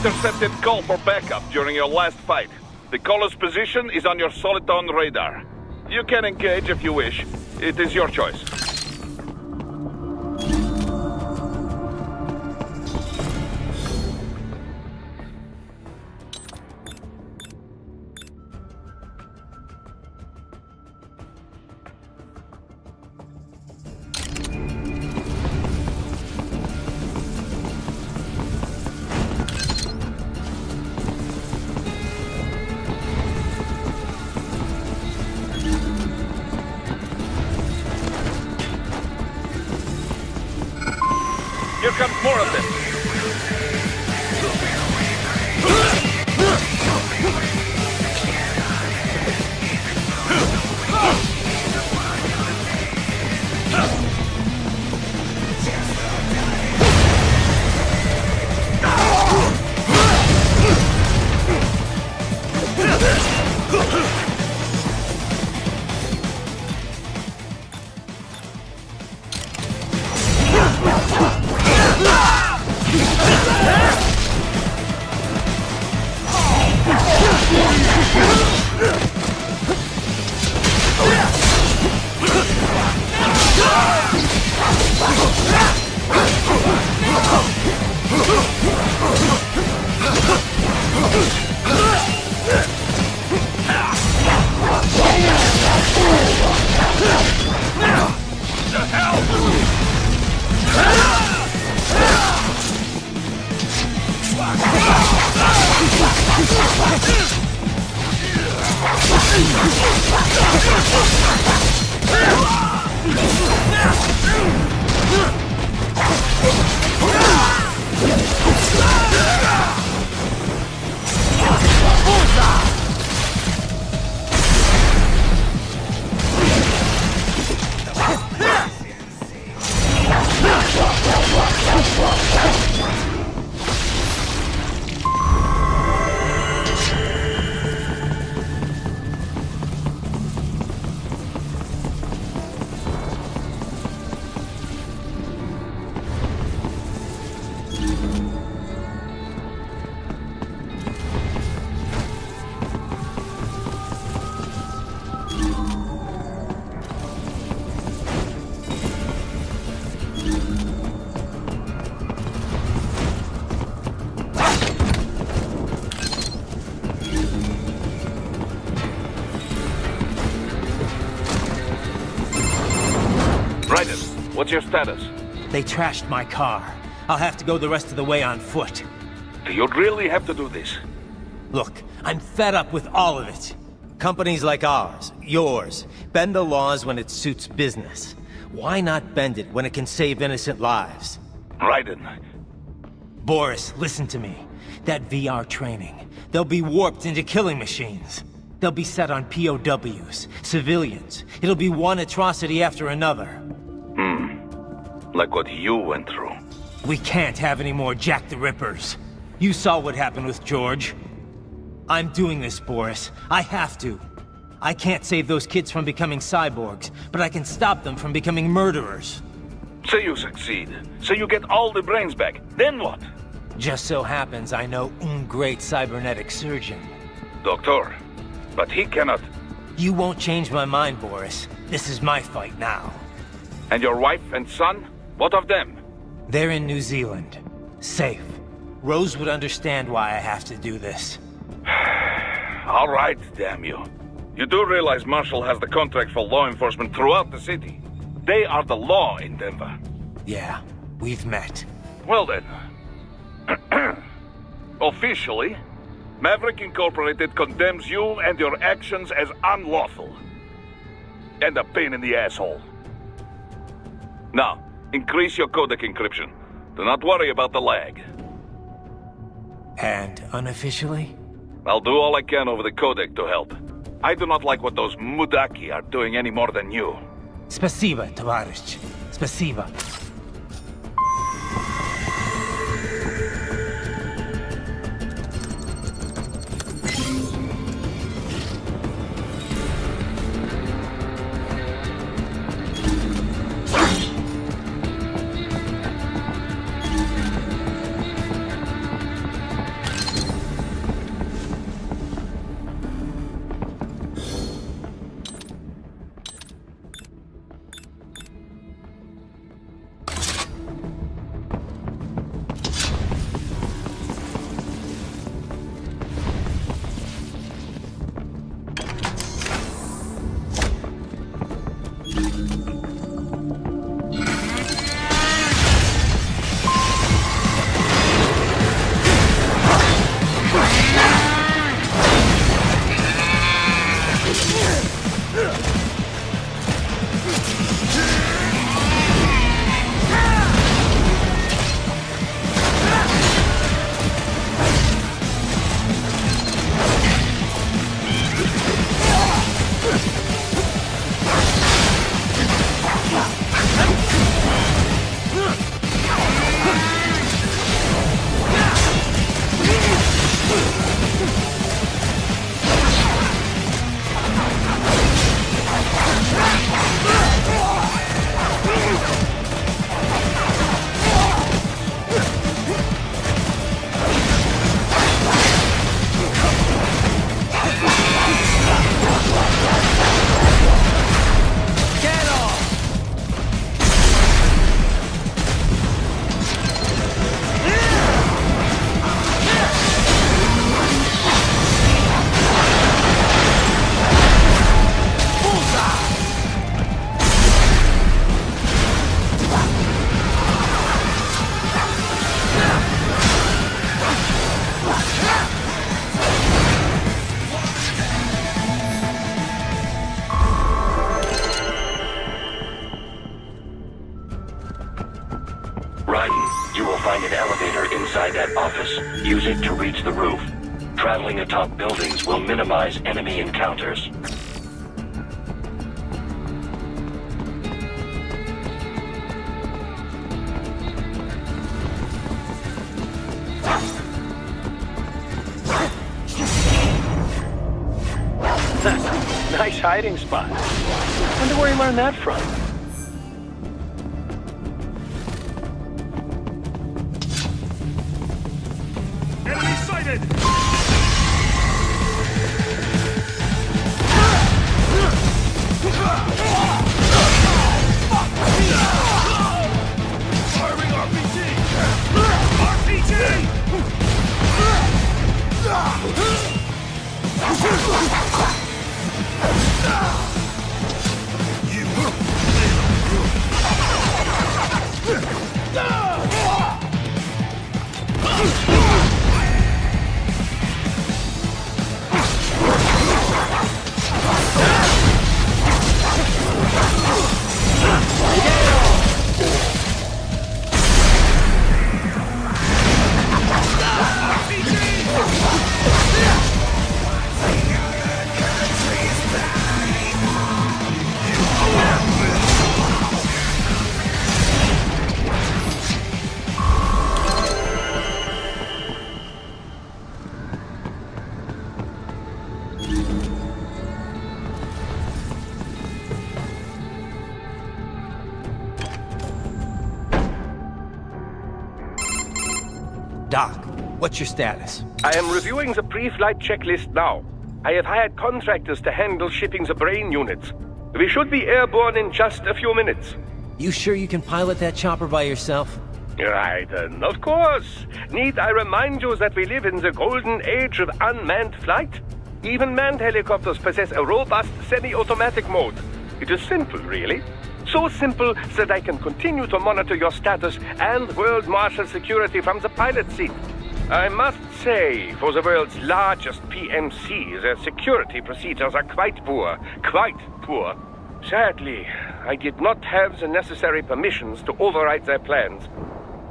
[SPEAKER 5] Intercepted call for backup during your last fight. The caller's position is on your Soliton radar. You can engage if you wish. It is your choice. Here comes more of them. What's your status?
[SPEAKER 3] They trashed my car. I'll have to go the rest of the way on foot.
[SPEAKER 5] Do you really have to do this?
[SPEAKER 3] Look, I'm fed up with all of it. Companies like ours, yours, bend the laws when it suits business. Why not bend it when it can save innocent lives?
[SPEAKER 5] Raiden.
[SPEAKER 3] Boris, listen to me. That VR training, they'll be warped into killing machines. They'll be set on POWs, civilians. It'll be one atrocity after another.
[SPEAKER 5] Like what you went through.
[SPEAKER 3] We can't have any more Jack the Rippers. You saw what happened with George. I'm doing this, Boris. I have to. I can't save those kids from becoming cyborgs, but I can stop them from becoming murderers.
[SPEAKER 5] Say you succeed. Say you get all the brains back. Then what?
[SPEAKER 3] Just so happens I know great cybernetic surgeon.
[SPEAKER 5] Doctor. But he cannot...
[SPEAKER 3] You won't change my mind, Boris. This is my fight now.
[SPEAKER 5] And your wife and son? What of them?
[SPEAKER 3] They're in New Zealand. Safe. Rose would understand why I have to do this.
[SPEAKER 5] All right, damn you. You do realize Marshall has the contract for law enforcement throughout the city. They are the law in Denver.
[SPEAKER 3] Yeah, we've met.
[SPEAKER 5] Well then. Officially, Maverick Incorporated condemns you and your actions as unlawful. And a pain in the asshole. Now, increase your codec encryption. Do not worry about the lag.
[SPEAKER 3] And unofficially?
[SPEAKER 5] I'll do all I can over the codec to help. I do not like what those Mudaki are doing any more than you.
[SPEAKER 3] Спасибо, товарищ. Спасибо.
[SPEAKER 6] Use it to reach the roof. Traveling atop buildings will minimize enemy encounters.
[SPEAKER 11] Nice hiding spot. Wonder where he learned that from.
[SPEAKER 2] Enemy sighted! Firing RPG!
[SPEAKER 3] Doc, what's your status?
[SPEAKER 12] I am reviewing the pre-flight checklist now. I have hired contractors to handle shipping the brain units. We should be airborne in just a few minutes.
[SPEAKER 3] You sure you can pilot that chopper by yourself?
[SPEAKER 12] Right, of course. Need I remind you that we live in the golden age of unmanned flight? Even manned helicopters possess a robust semi-automatic mode. It is simple, really. So simple that I can continue to monitor your status and world marshal security from the pilot seat. I must say, for the world's largest PMC, their security procedures are quite poor. Quite poor. Sadly, I did not have the necessary permissions to override their plans.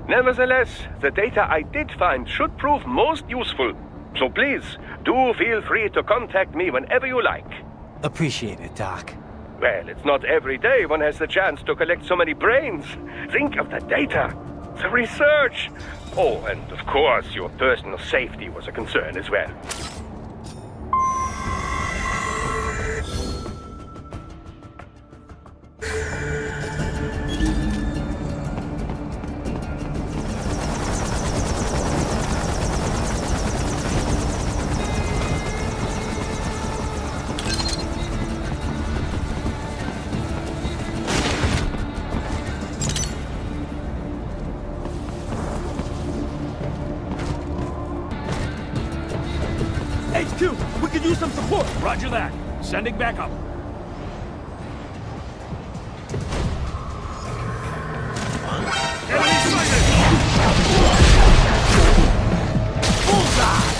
[SPEAKER 12] Nevertheless, the data I did find should prove most useful. So please, do feel free to contact me whenever you like.
[SPEAKER 3] Appreciate it, Doc.
[SPEAKER 12] Well, it's not every day one has the chance to collect so many brains. Think of the data, the research. Oh, and of course, your personal safety was a concern as well.
[SPEAKER 8] HQ, we could use some support. Roger that. Sending backup. Enemy sighted! Bullseye!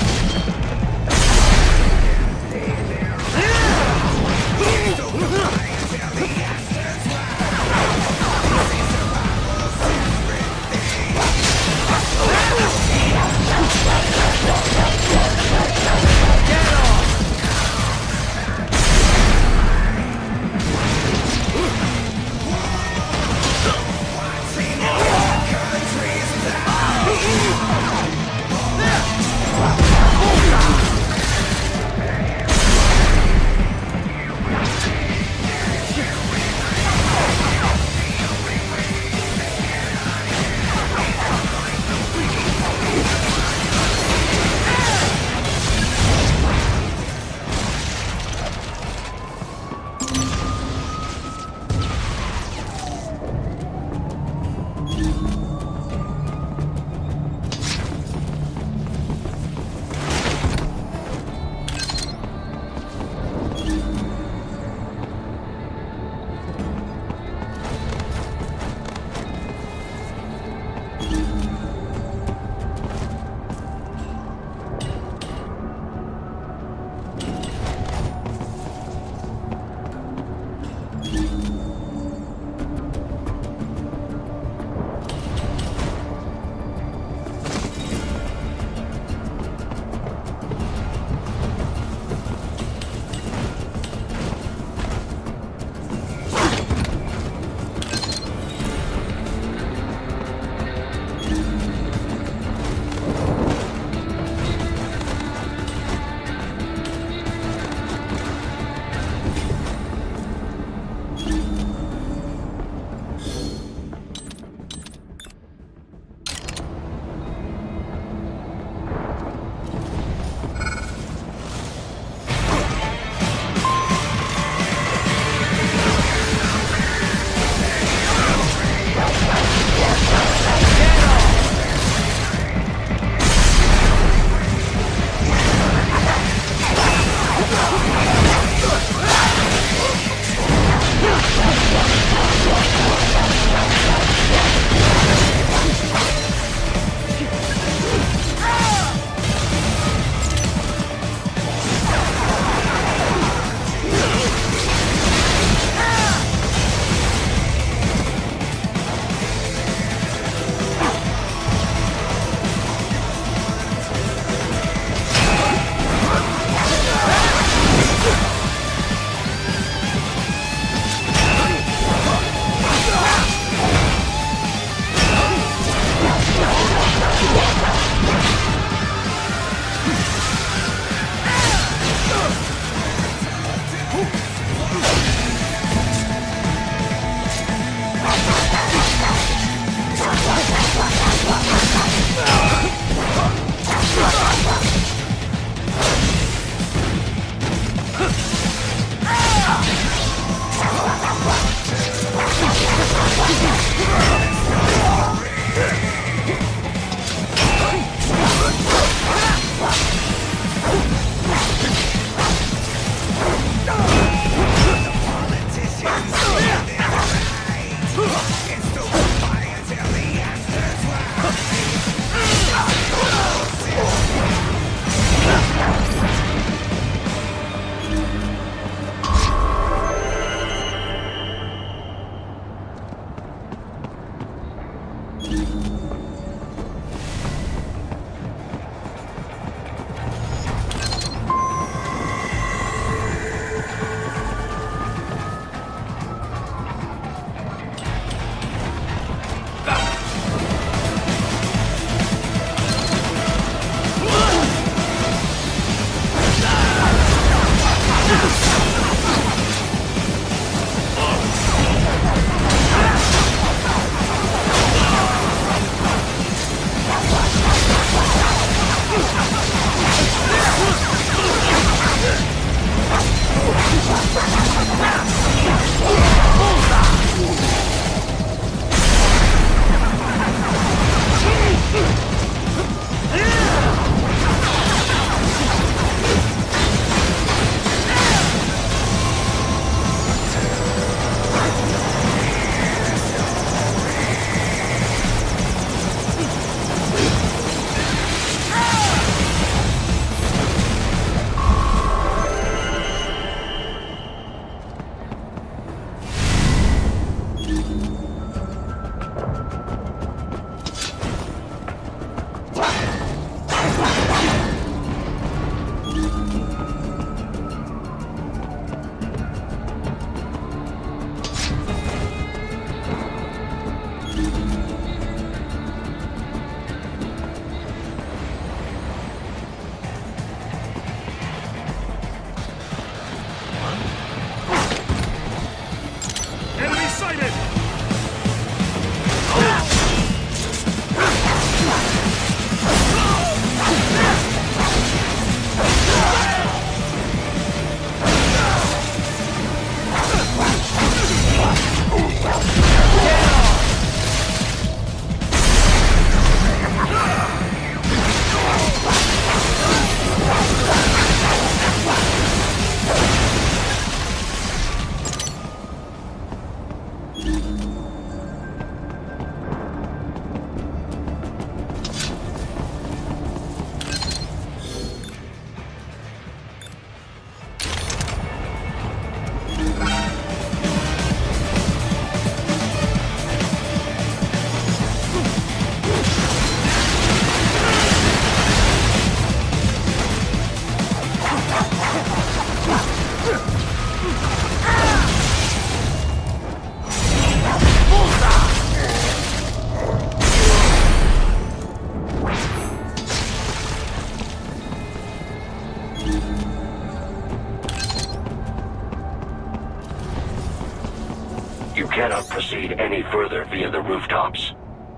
[SPEAKER 6] cannot proceed any further via the rooftops.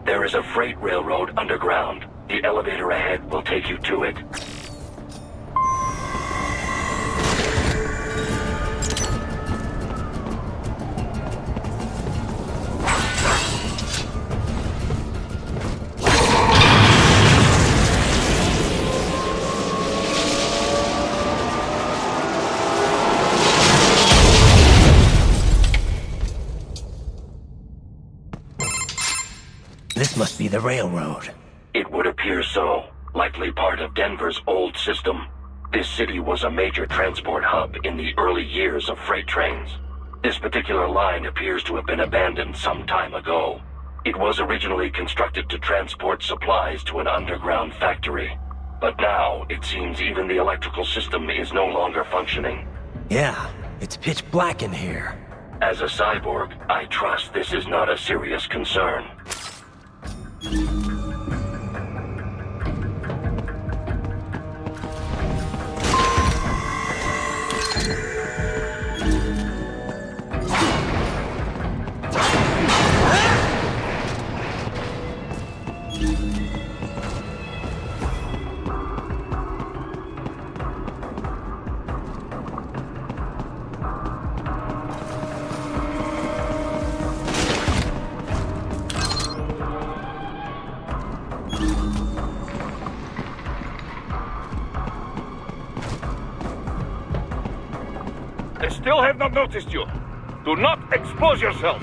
[SPEAKER 6] There is a freight railroad underground. The elevator ahead will take you to it.
[SPEAKER 3] This must be the railroad.
[SPEAKER 6] It would appear so. Likely part of Denver's old system. This city was a major transport hub in the early years of freight trains. This particular line appears to have been abandoned some time ago. It was originally constructed to transport supplies to an underground factory. But now, it seems even the electrical system is no longer functioning.
[SPEAKER 3] Yeah, it's pitch black in here.
[SPEAKER 6] As a cyborg, I trust this is not a serious concern.
[SPEAKER 5] I still have not noticed you. Do not expose yourself.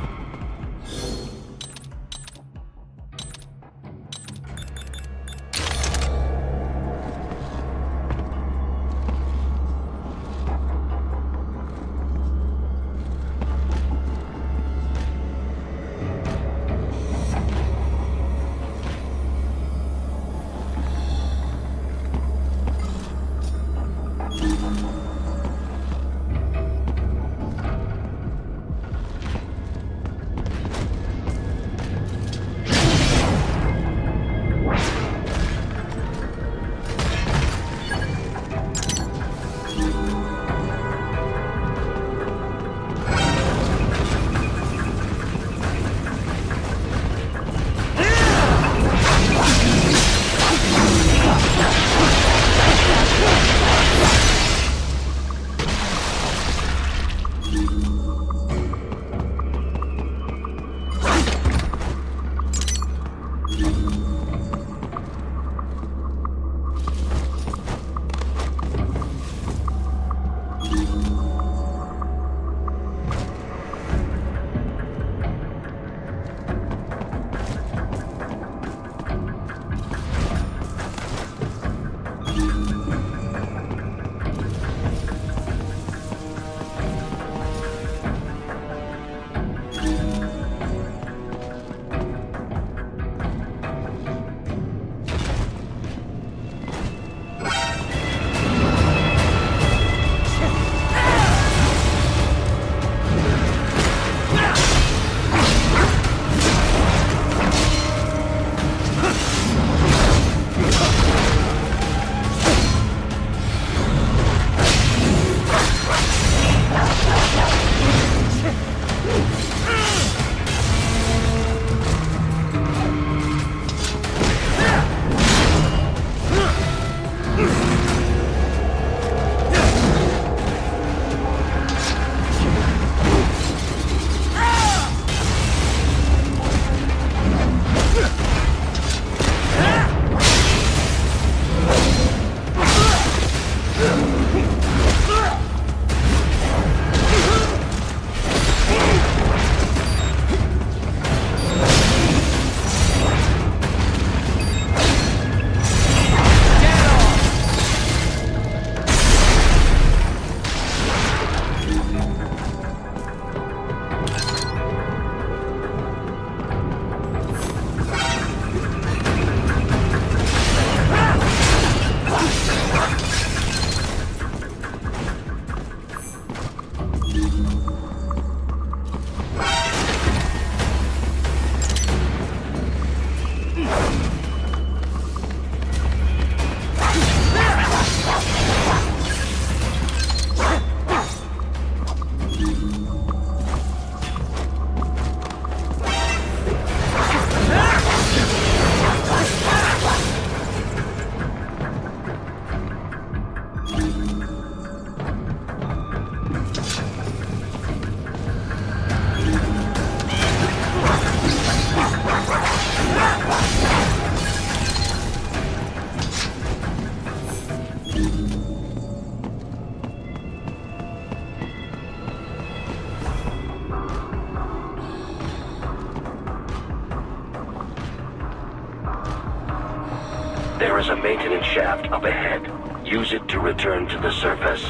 [SPEAKER 6] There is a maintenance shaft up ahead. Use it to return to the surface.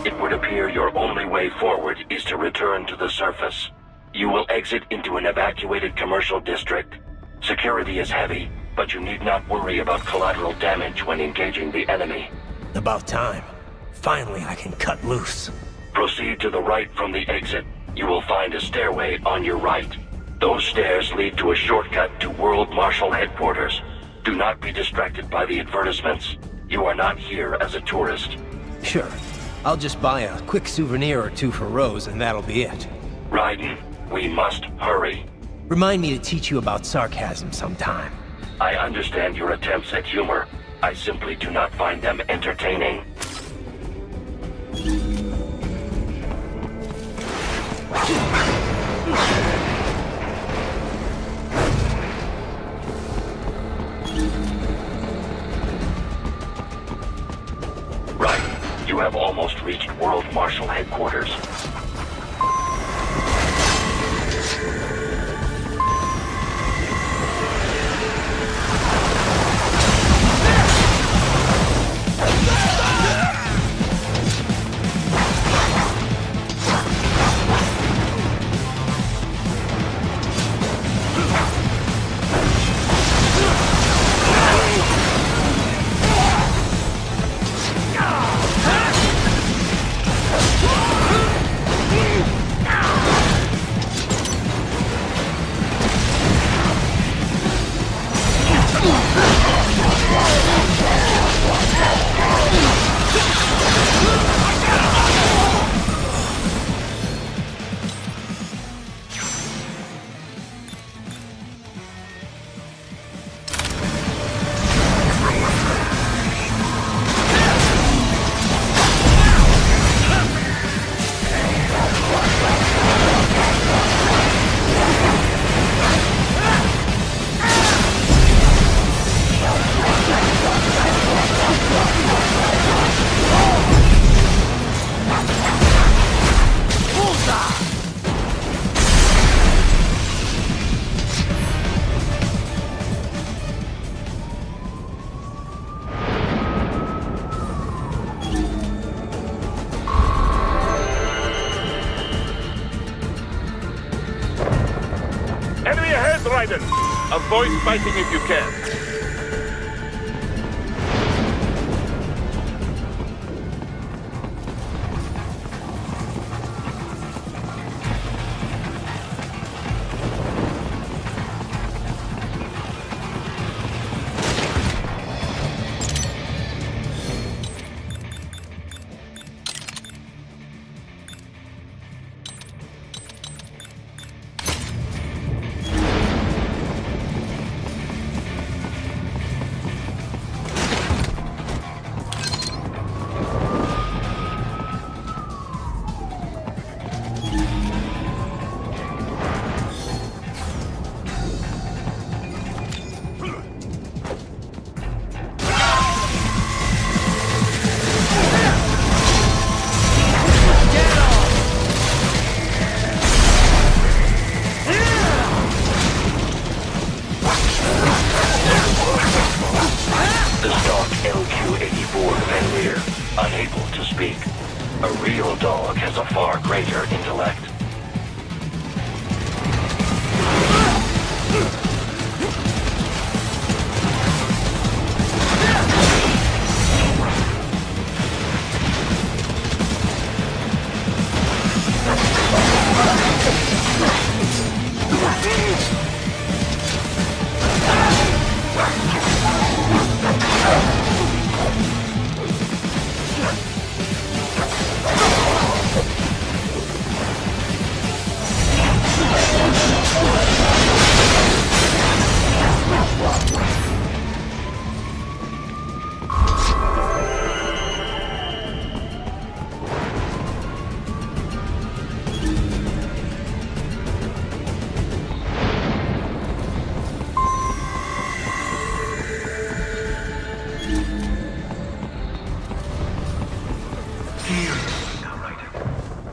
[SPEAKER 6] It would appear your only way forward is to return to the surface. You will exit into an evacuated commercial district. Security is heavy, but you need not worry about collateral damage when engaging the enemy.
[SPEAKER 3] About time. Finally, I can cut loose.
[SPEAKER 6] Proceed to the right from the exit. You will find a stairway on your right. Those stairs lead to a shortcut to World Marshal Headquarters. Do not be distracted by the advertisements. You are not here as a tourist.
[SPEAKER 3] Sure. I'll just buy a quick souvenir or two for Rose, and that'll be it.
[SPEAKER 6] Raiden, we must hurry.
[SPEAKER 3] Remind me to teach you about sarcasm sometime.
[SPEAKER 6] I understand your attempts at humor. I simply do not find them entertaining. Right. You have almost reached World Marshal Headquarters.
[SPEAKER 5] Enemy ahead, Raiden! Avoid fighting if you can.
[SPEAKER 6] able to speak. A real dog has a far greater intellect.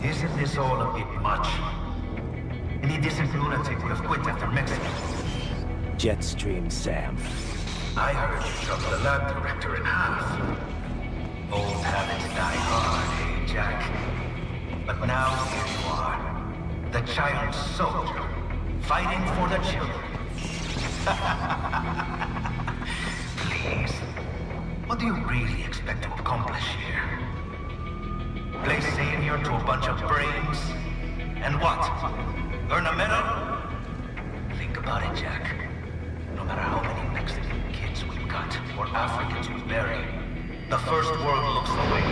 [SPEAKER 7] Isn't this all a bit much? Any decent lunatic would have quit after Mexico.
[SPEAKER 3] Jetstream, Sam.
[SPEAKER 7] I heard you chopped the lab director in half. Old habits die hard, eh, Jack? But now here you are. The child soldier, fighting for the children. Please. What do you really expect to accomplish here? Play savior to a bunch of brains? And what? Earn a medal? Think about it, Jack. No matter how many Mexican kids we've got, or Africans we bury, the first world looks away.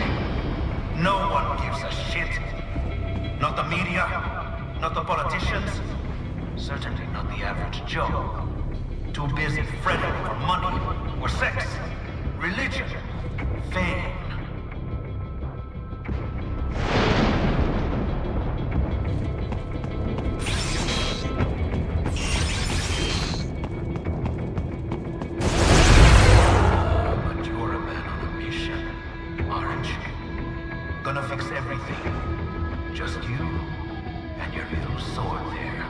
[SPEAKER 7] No one gives a shit. Not the media, not the politicians, certainly not the average Joe. Too busy fretting for money, or sex, religion, fame. Gonna fix everything. Just you and your little sword there.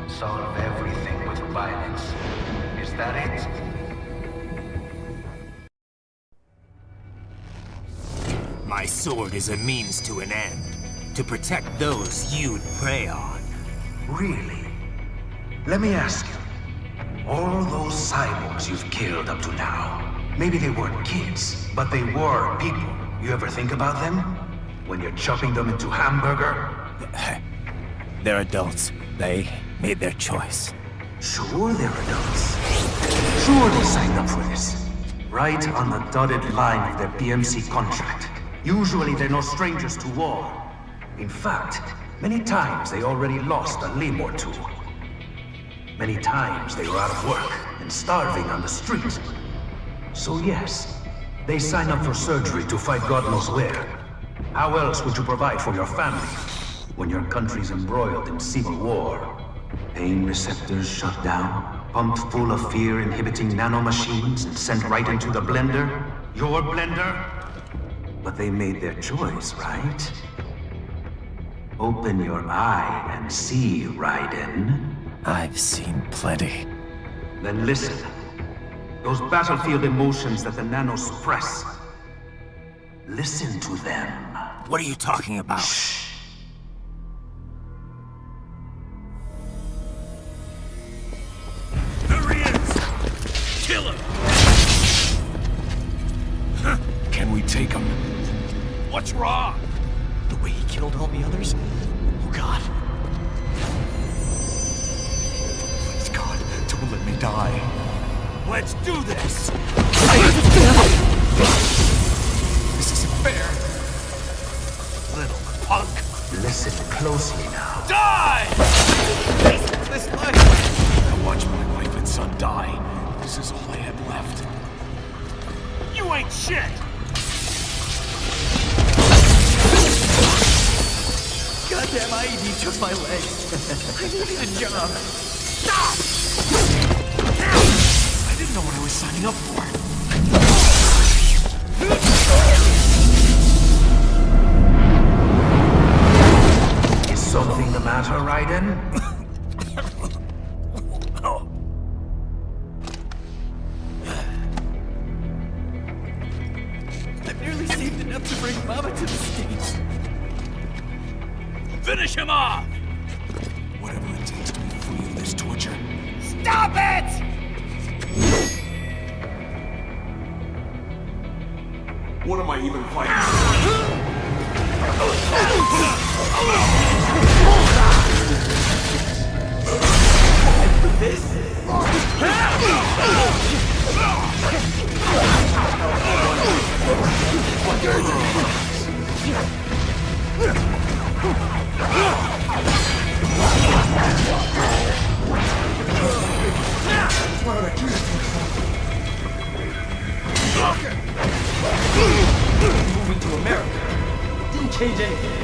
[SPEAKER 7] Solve everything with violence. Is that it?
[SPEAKER 3] My sword is a means to an end. To protect those you'd prey on.
[SPEAKER 7] Really? Let me ask you. All those cyborgs you've killed up to now, maybe they weren't kids, but they were people. You ever think about them? When you're chopping them into hamburger?
[SPEAKER 3] They're adults. They made their choice.
[SPEAKER 7] Sure they're adults. Sure they signed up for this. Right on the dotted line of their PMC contract. Usually they're no strangers to war. In fact, many times they already lost a limb or two. Many times they were out of work and starving on the street. So yes, they sign up for surgery to fight God knows where. How else would you provide for your family when your country's embroiled in civil war? Pain receptors shut down, pumped full of fear-inhibiting nanomachines and sent right into the blender? Your blender? But they made their choice, right? Open your eye and see, Raiden.
[SPEAKER 3] I've seen plenty.
[SPEAKER 7] Then listen. Those battlefield emotions that the nanos suppress. Listen to them.
[SPEAKER 3] What are you talking about?
[SPEAKER 7] Shh.
[SPEAKER 2] There he is! Kill him! Can we take him? What's wrong?
[SPEAKER 8] The way he killed all the others? Oh God. Please God, don't let me die.
[SPEAKER 2] Let's do this!
[SPEAKER 8] This isn't fair.
[SPEAKER 2] Little punk!
[SPEAKER 7] Listen closely now.
[SPEAKER 2] Die!
[SPEAKER 8] This life!
[SPEAKER 2] I watched my wife and son die. This is all I had left. You ain't shit!
[SPEAKER 8] Goddamn IED took my leg. I needed a job.
[SPEAKER 2] Stop! I didn't know what I was signing up for.
[SPEAKER 7] Is something the matter, Raiden?
[SPEAKER 8] I barely saved enough Mama to the States.
[SPEAKER 2] Finish him off!
[SPEAKER 8] Whatever it takes to be free of this torture.
[SPEAKER 18] Stop it!
[SPEAKER 16] What am I even fighting?
[SPEAKER 15] Moving to America didn't change anything.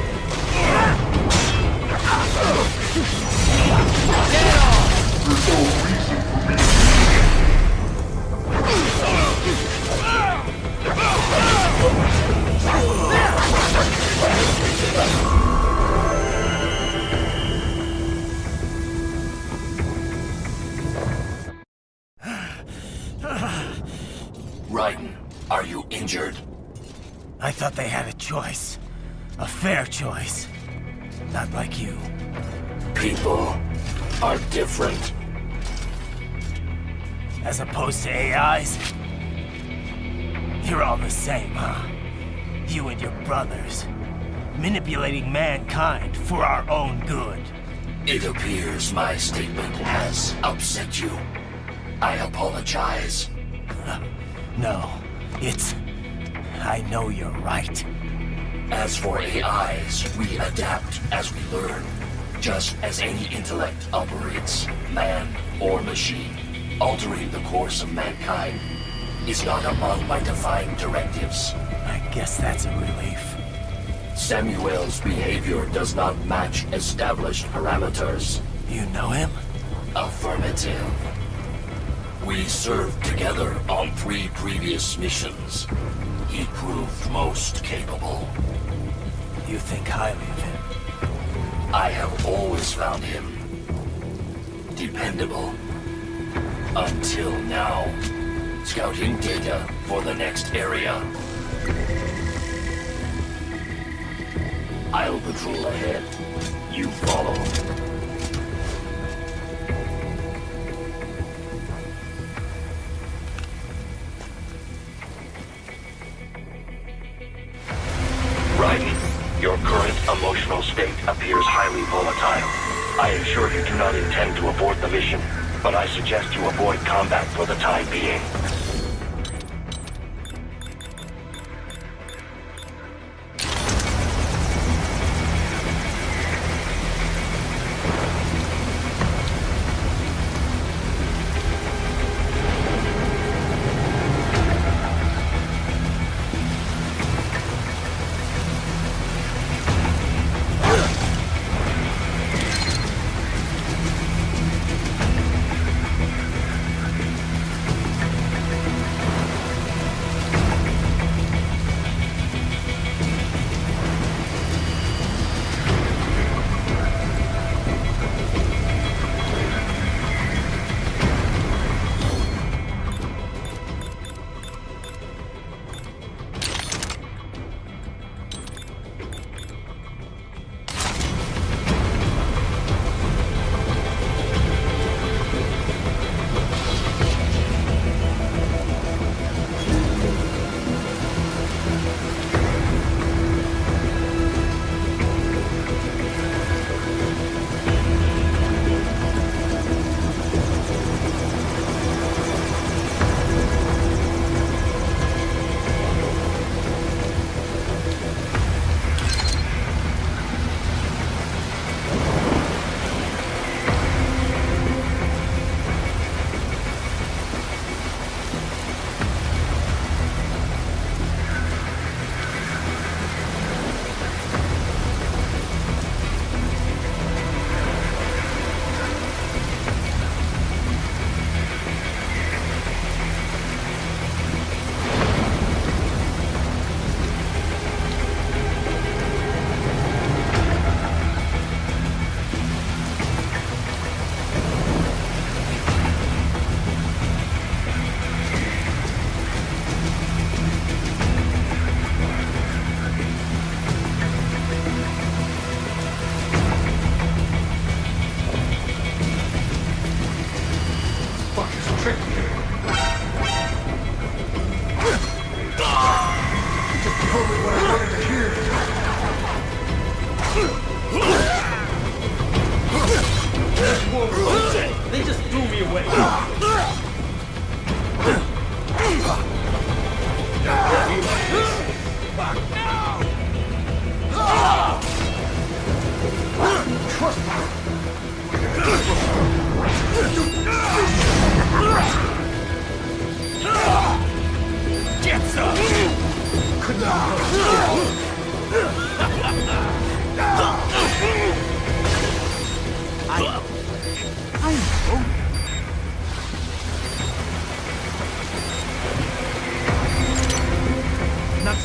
[SPEAKER 6] Raiden, are you injured?
[SPEAKER 3] I thought they had a choice. A fair choice. Not like you.
[SPEAKER 6] People are different.
[SPEAKER 3] As opposed to AIs? You're all the same, huh? You and your brothers. Manipulating mankind for our own good.
[SPEAKER 6] It appears my statement has upset you. I apologize.
[SPEAKER 3] No, it's... I know you're right.
[SPEAKER 6] As for AIs, we adapt as we learn. Just as any intellect operates, man or machine. Altering the course of mankind is not among my defined directives.
[SPEAKER 3] I guess that's a relief.
[SPEAKER 6] Samuel's behavior does not match established parameters.
[SPEAKER 3] You know him?
[SPEAKER 6] Affirmative. We served together on 3 previous missions. He proved most capable.
[SPEAKER 3] You think highly of him?
[SPEAKER 6] I have always found him dependable. Until now. Scouting data for the next area. I'll patrol ahead. You follow. Raiden, your current emotional state appears highly volatile. I am sure you do not intend to abort the mission, but I suggest you avoid combat for the time being.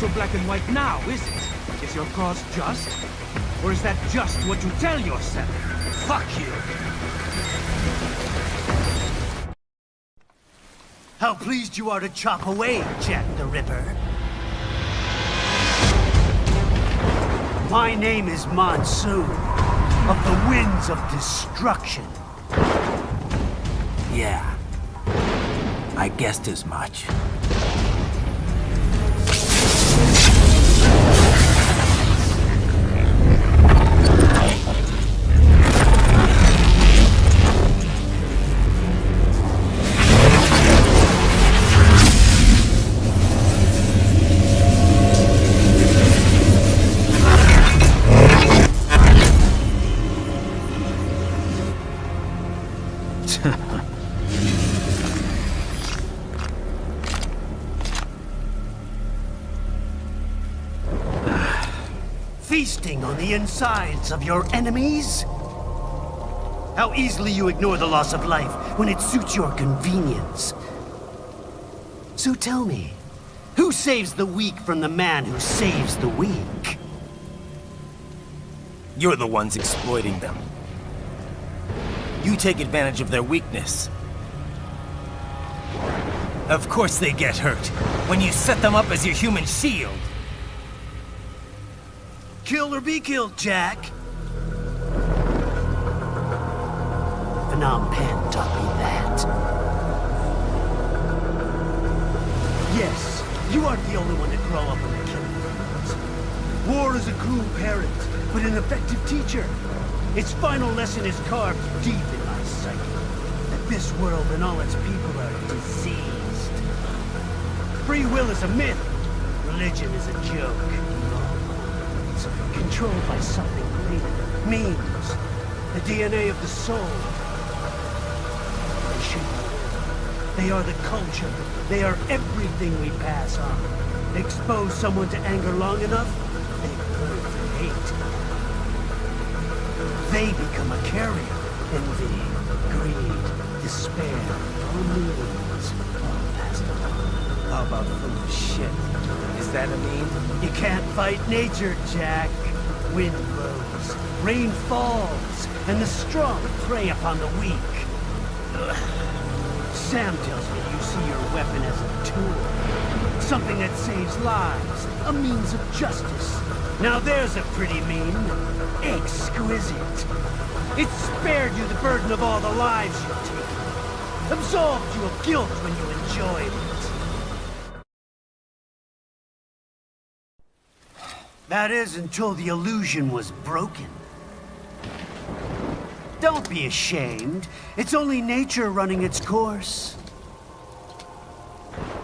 [SPEAKER 8] so black and white now, is it? Is your cause just? Or is that just what you tell yourself? Fuck you!
[SPEAKER 9] How pleased you are to chop away, Jack the Ripper. My name is Monsoon, of the Winds of Destruction. Yeah, I guessed as much. Feasting on the insides of your enemies? How easily you ignore the loss of life when it suits your convenience. So tell me, who saves the weak from the man who saves the weak?
[SPEAKER 3] You're the ones exploiting them. You take advantage of their weakness. Of course they get hurt when you set them up as your human shield.
[SPEAKER 9] Kill or be killed, Jack. Phnom Penh taught me that. Yes, you aren't the only one to grow up in the killing fields. War is a cruel parent, but an effective teacher. Its final lesson is carved deep in my psyche. That this world and all its people are diseased. Free will is a myth. Religion is a joke. Controlled by something greater. Memes. The DNA of the soul. They shape the world. They are the culture. They are everything we pass on. Expose someone to anger long enough, they burn to hate. They become a carrier. Envy, greed, despair, all meanings, all passed along.
[SPEAKER 3] How about full of shit? Is that a meme?
[SPEAKER 9] You can't fight nature, Jack. Wind blows, rain falls, and the strong prey upon the weak. Sam tells me you see your weapon as a tool. Something that saves lives, a means of justice. Now there's a pretty meme. Exquisite. It spared you the burden of all the lives you've taken. Absolved you of guilt when you enjoyed it. That is, until the illusion was broken. Don't be ashamed. It's only nature running its course.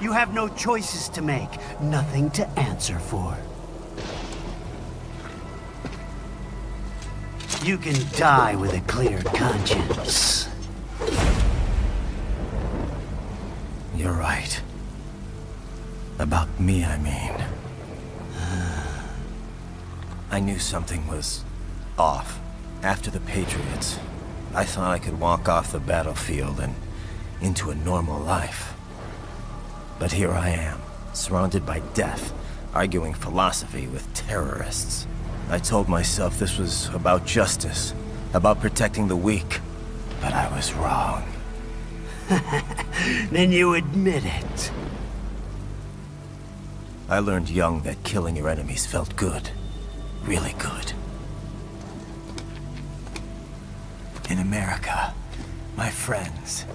[SPEAKER 9] You have no choices to make, nothing to answer for. You can die with a clear conscience.
[SPEAKER 3] You're right. About me, I mean. I knew something was off. After the Patriots, I thought I could walk off the battlefield and into a normal life. But here I am, surrounded by death, arguing philosophy with terrorists. I told myself this was about justice, about protecting the weak, but I was wrong.
[SPEAKER 9] Then you admit it.
[SPEAKER 3] I learned young that killing your enemies felt good. Really good. In America, my friends,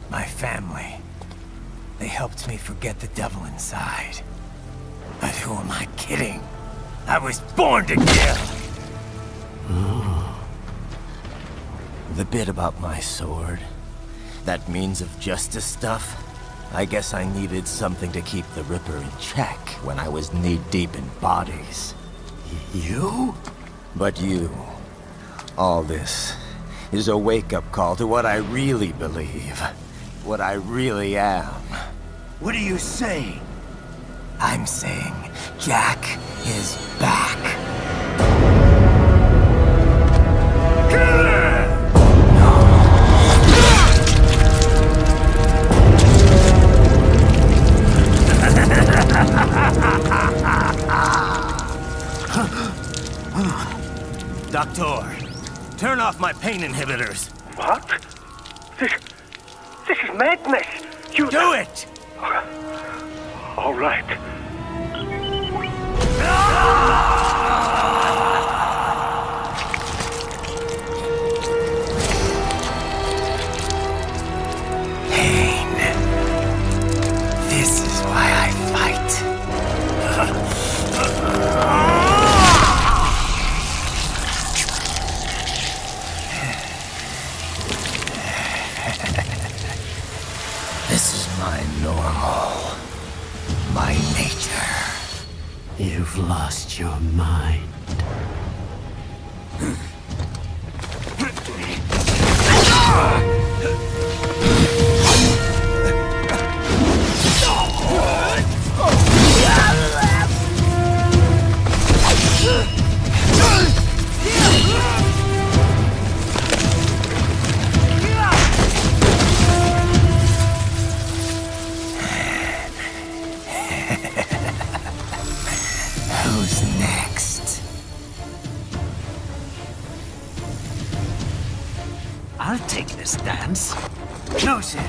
[SPEAKER 3] my family, they helped me forget the devil inside. But who am I kidding? I was born to kill! The bit about my sword, that means of justice stuff, I guess I needed something to keep the Ripper in check when I was knee-deep in bodies.
[SPEAKER 9] You?
[SPEAKER 3] But you, all this, is a wake-up call to what I really believe. What I really am.
[SPEAKER 9] What are you saying?
[SPEAKER 3] I'm saying Jack is back. Doctor! Turn off my pain inhibitors.
[SPEAKER 12] What? This is madness! You...
[SPEAKER 3] Do it!
[SPEAKER 12] All right.
[SPEAKER 3] Pain. This is why I fight. This is my normal. My nature.
[SPEAKER 13] You've lost your mind.
[SPEAKER 3] Who's next?
[SPEAKER 13] I'll take this dance. Closer.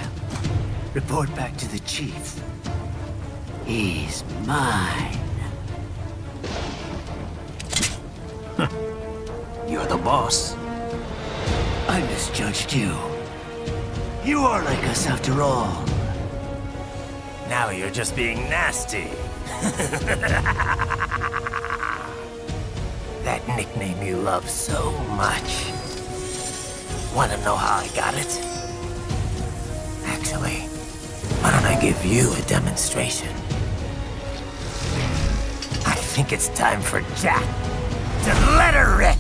[SPEAKER 13] Report back to the chief. He's mine. You're the boss. I misjudged you. You are like us after all.
[SPEAKER 3] Now you're just being nasty. That nickname you love so much. Wanna know how I got it? Actually, why don't I give you a demonstration? I think it's time for Jack to let her rip.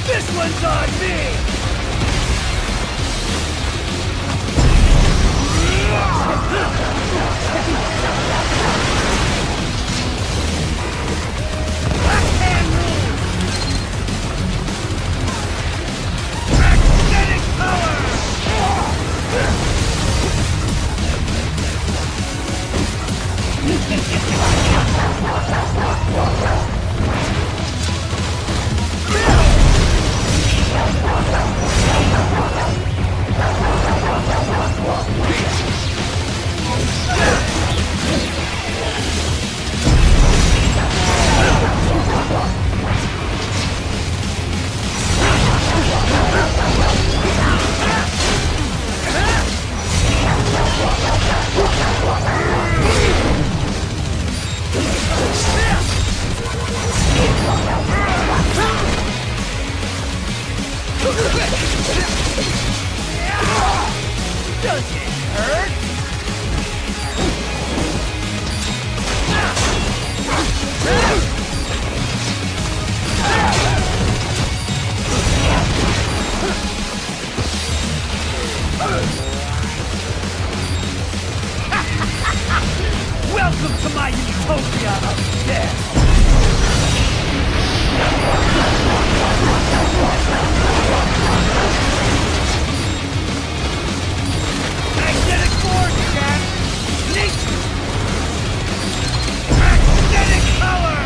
[SPEAKER 9] This one's on me! Does it hurt? Welcome to my utopia of death! Magnetic force, Jack! Nature! Magnetic power!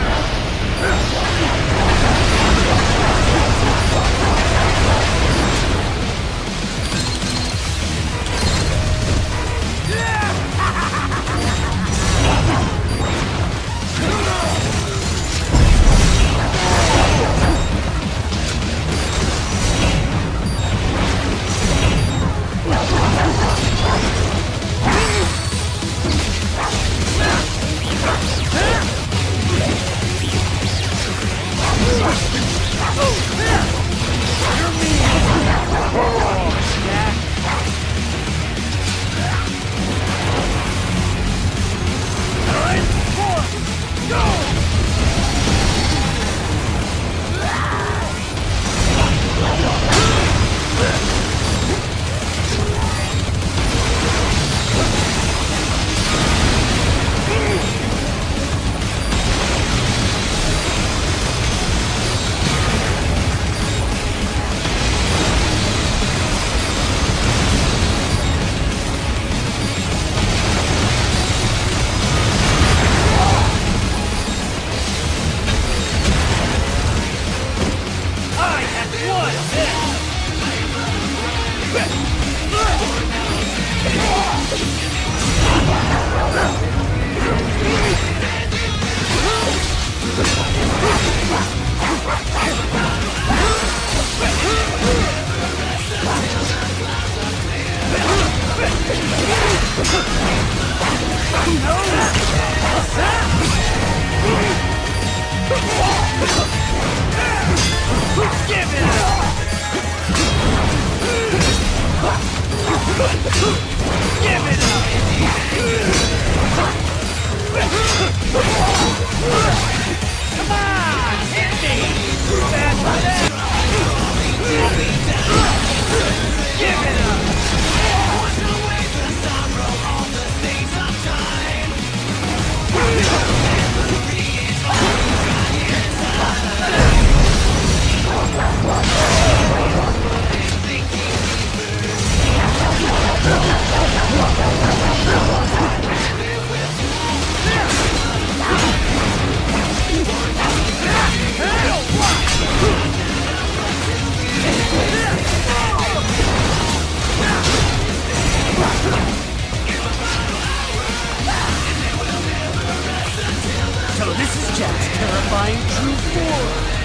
[SPEAKER 9] So this is Jack's terrifying true form.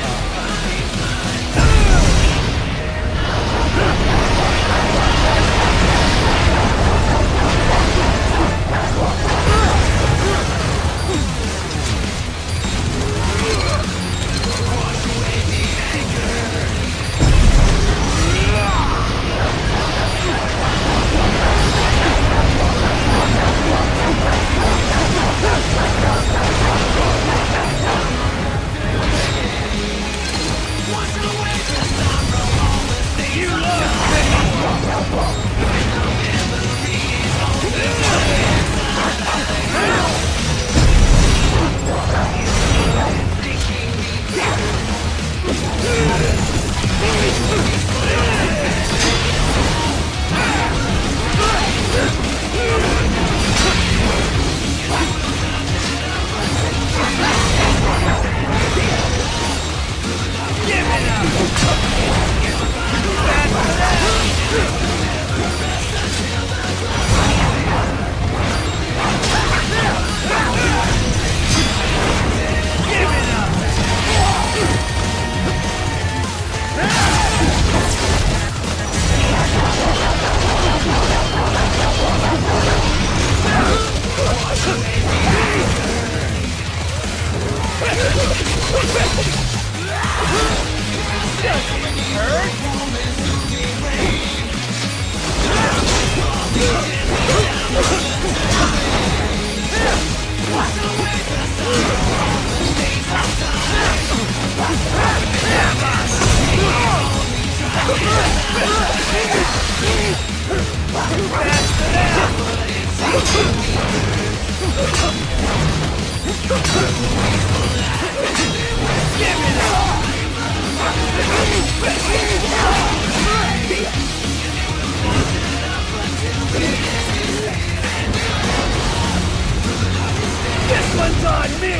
[SPEAKER 9] This one's on me!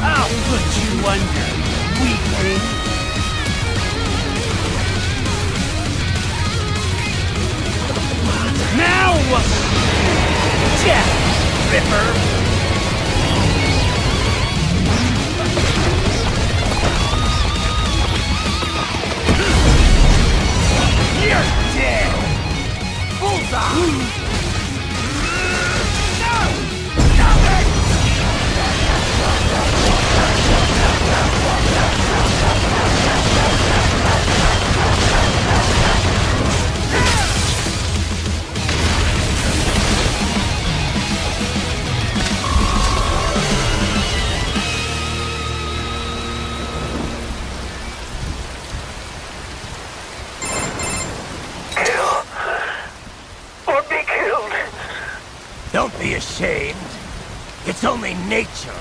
[SPEAKER 9] I'll put you under, weakling. Now what? Death, Ripper! You're dead! Bullseye!
[SPEAKER 13] Don't be ashamed. It's only nature.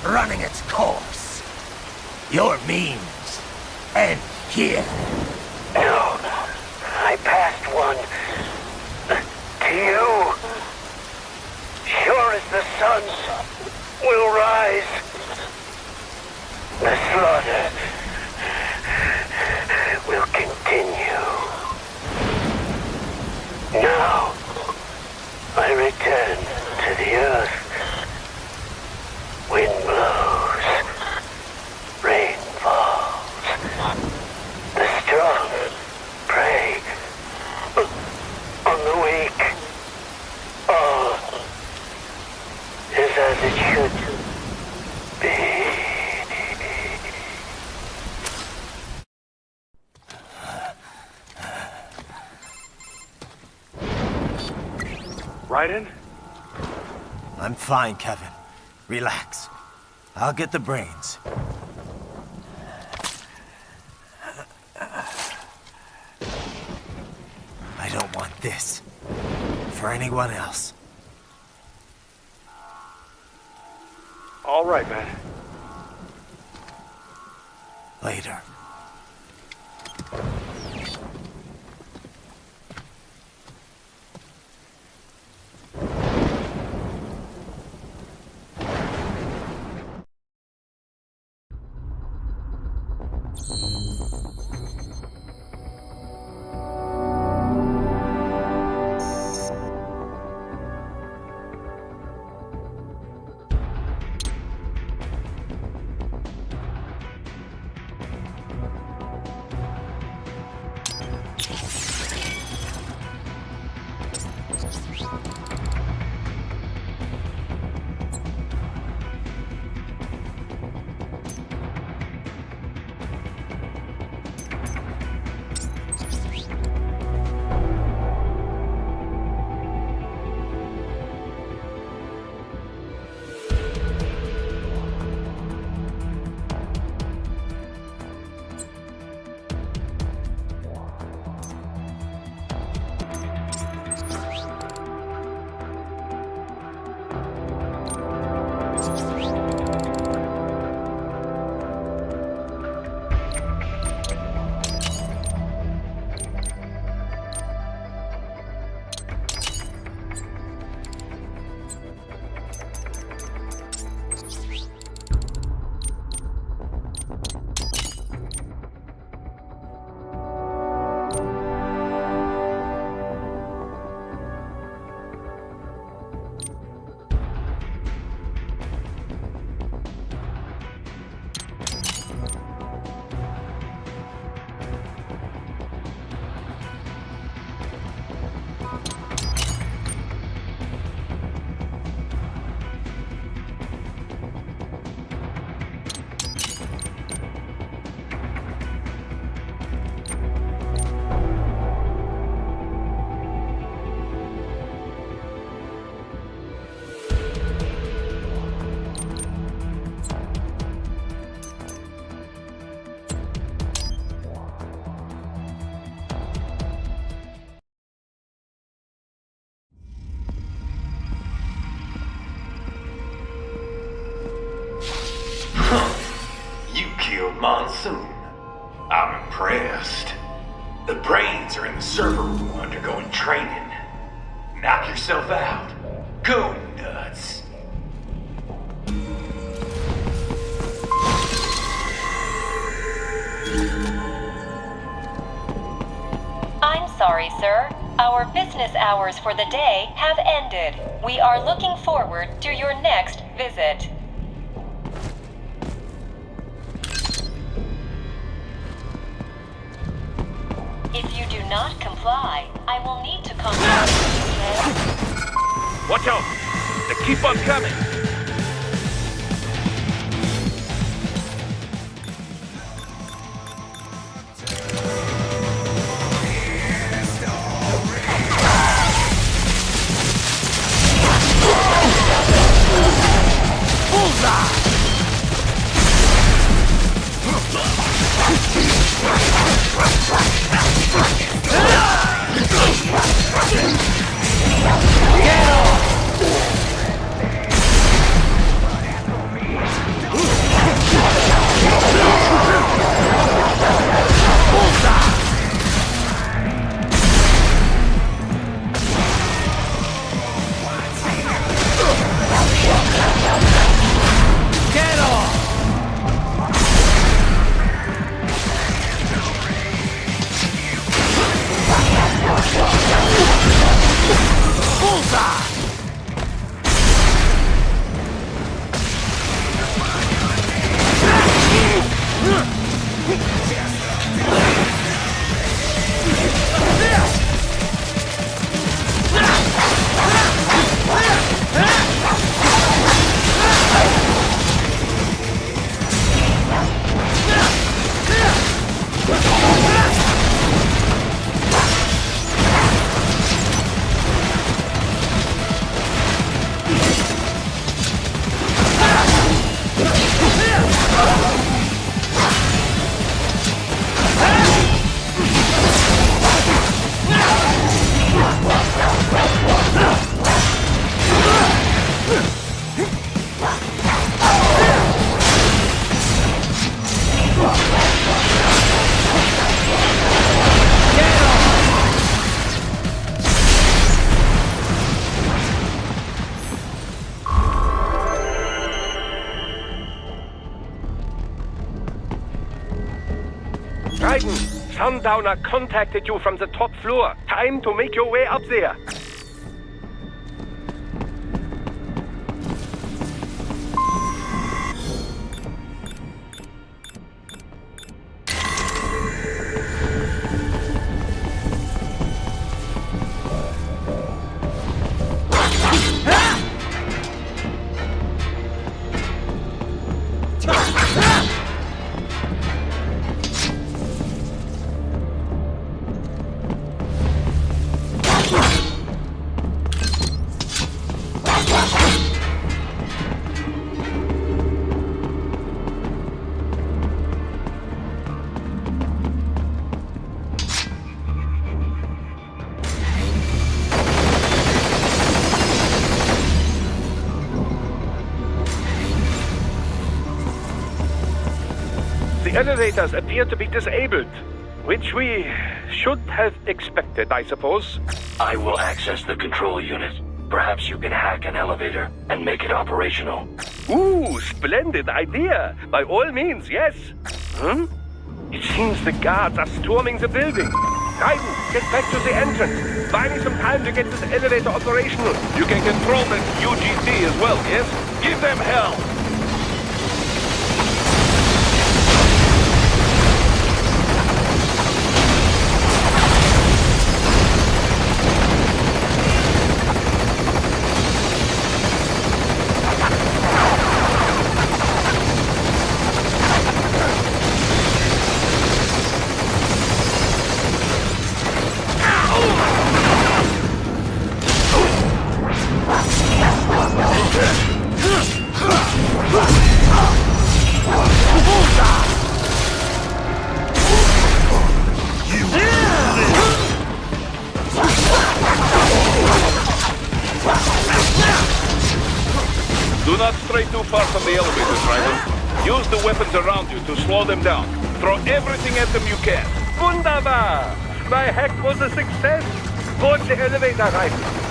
[SPEAKER 13] running its course. Your means end here.
[SPEAKER 14] No, I passed one to you. Sure as the sun will rise, the slaughter will continue. Now, I return to the earth. Wind blows, rain falls. The strong prey on the weak. All is as it should be.
[SPEAKER 11] Raiden?
[SPEAKER 3] I'm fine, Kevin. Relax. I'll get the brains. I don't want this for anyone else.
[SPEAKER 11] All right, man.
[SPEAKER 3] Later.
[SPEAKER 16] Monsoon. I'm impressed. The brains are in the server room undergoing training. Knock yourself out. Go nuts.
[SPEAKER 21] I'm sorry, sir. Our business hours for the day have ended. We are looking forward to your next visit. If you do not comply, I will need to contact you.
[SPEAKER 5] Watch out! They keep on coming!
[SPEAKER 14] Get off!
[SPEAKER 12] Raiden, Sundowner contacted you from the top floor. Time to make your way up there. The elevators appear to be disabled, which we should have expected, I suppose.
[SPEAKER 6] I will access the control unit. Perhaps you can hack an elevator and make it operational.
[SPEAKER 12] Ooh, splendid idea. By all means, yes. It seems the guards are storming the building. Raiden, get back to the entrance. Buy me some time to get this elevator operational.
[SPEAKER 5] You can control that UGC as well, yes? Give them hell! Do not stray too far from the elevators, Raiden. Use the weapons around you to slow them down. Throw everything at them you can.
[SPEAKER 12] Wunderbar! My hack was a success. Board the elevator, Raiden.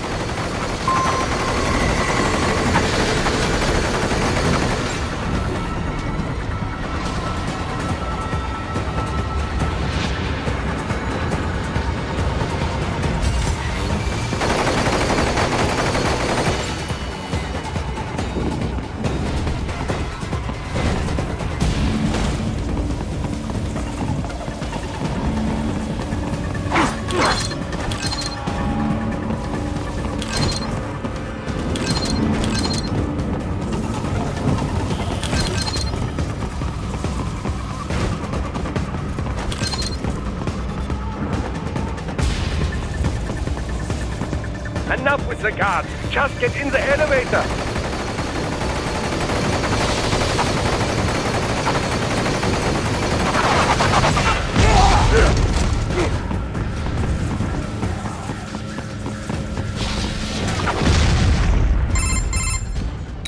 [SPEAKER 12] Enough with the guards. Just get in the elevator.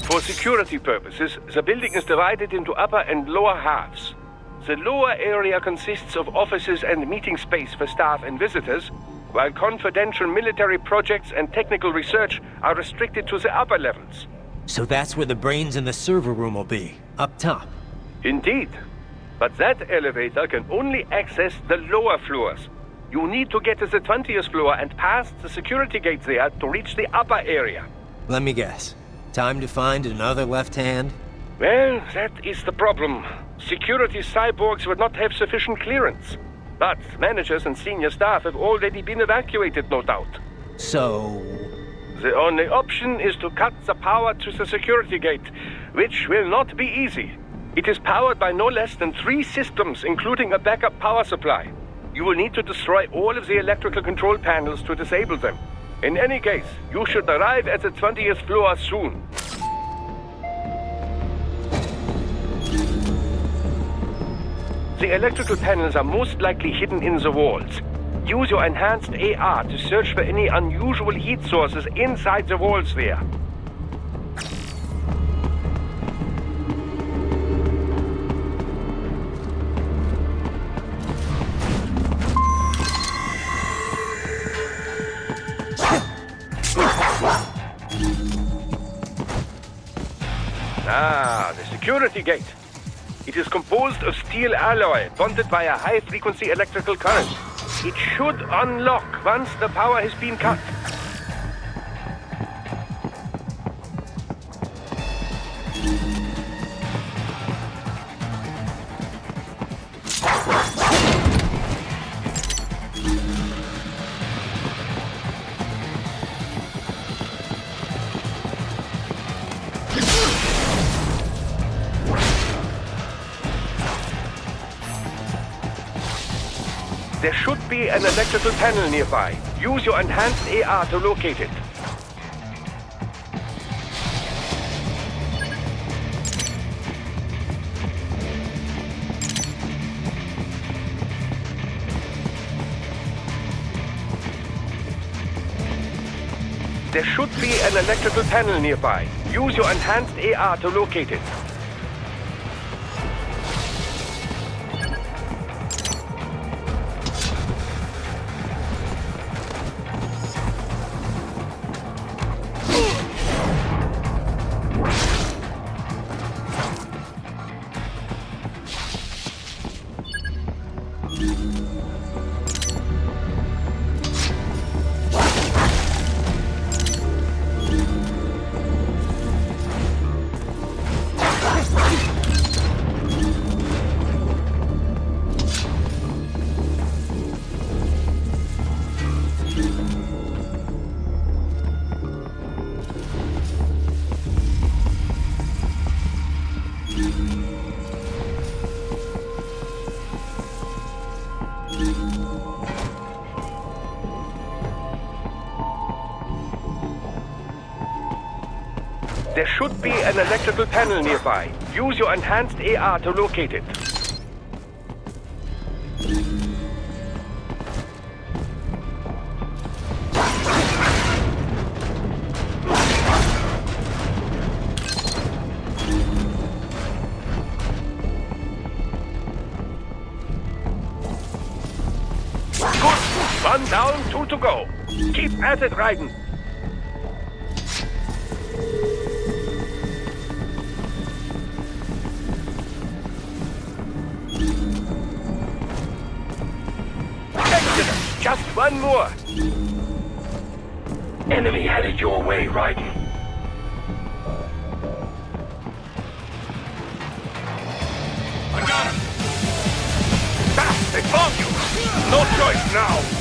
[SPEAKER 12] For security purposes, the building is divided into upper and lower halves. The lower area consists of offices and meeting space for staff and visitors, while confidential military projects and technical research are restricted to the upper levels.
[SPEAKER 3] So that's where the brains in the server room will be, up top.
[SPEAKER 12] Indeed. But that elevator can only access the lower floors. You need to get to the 20th floor and pass the security gates there to reach the upper area.
[SPEAKER 3] Let me guess. Time to find another left hand?
[SPEAKER 12] Well, that is the problem. Security cyborgs would not have sufficient clearance. But managers and senior staff have already been evacuated, no doubt.
[SPEAKER 3] So...
[SPEAKER 12] The only option is to cut the power to the security gate, which will not be easy. It is powered by no less than 3 systems, including a backup power supply. You will need to destroy all of the electrical control panels to disable them. In any case, you should arrive at the 20th floor soon. The electrical panels are most likely hidden in the walls. Use your enhanced AR to search for any unusual heat sources inside the walls there. Ah, the security gate. It is composed of steel alloy bonded by a high-frequency electrical current. It should unlock once the power has been cut. There should be an electrical panel nearby. Use your enhanced AR to locate it. There should be an electrical panel nearby. Use your enhanced AR to locate it. There should be an electrical panel nearby. Use your enhanced AR to locate it. Good. One down, 2 to go. Keep at it, Raiden. Just one more.
[SPEAKER 6] Enemy headed your way, Raiden.
[SPEAKER 12] I got him. Ah, they found you. No choice now.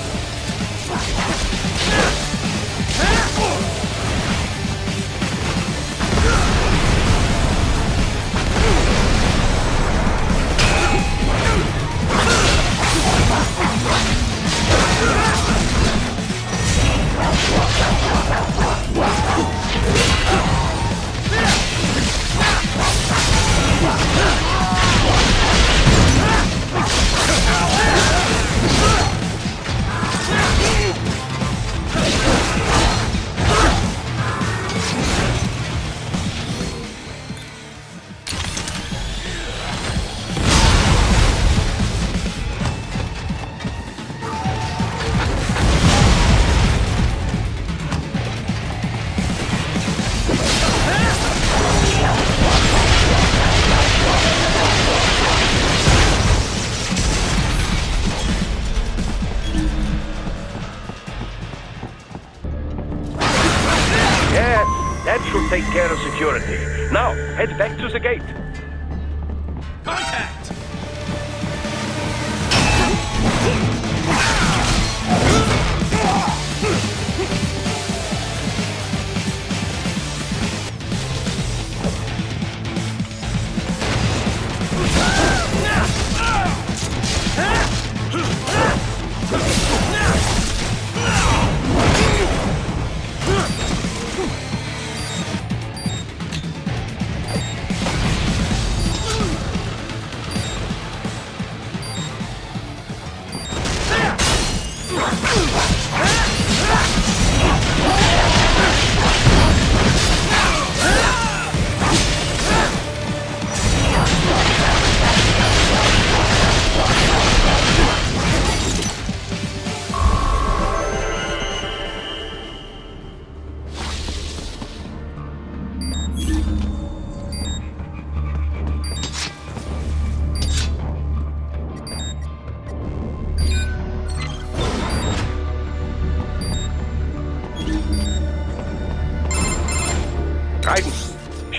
[SPEAKER 12] That should take care of security. Now, head back to the gate.
[SPEAKER 2] Contact!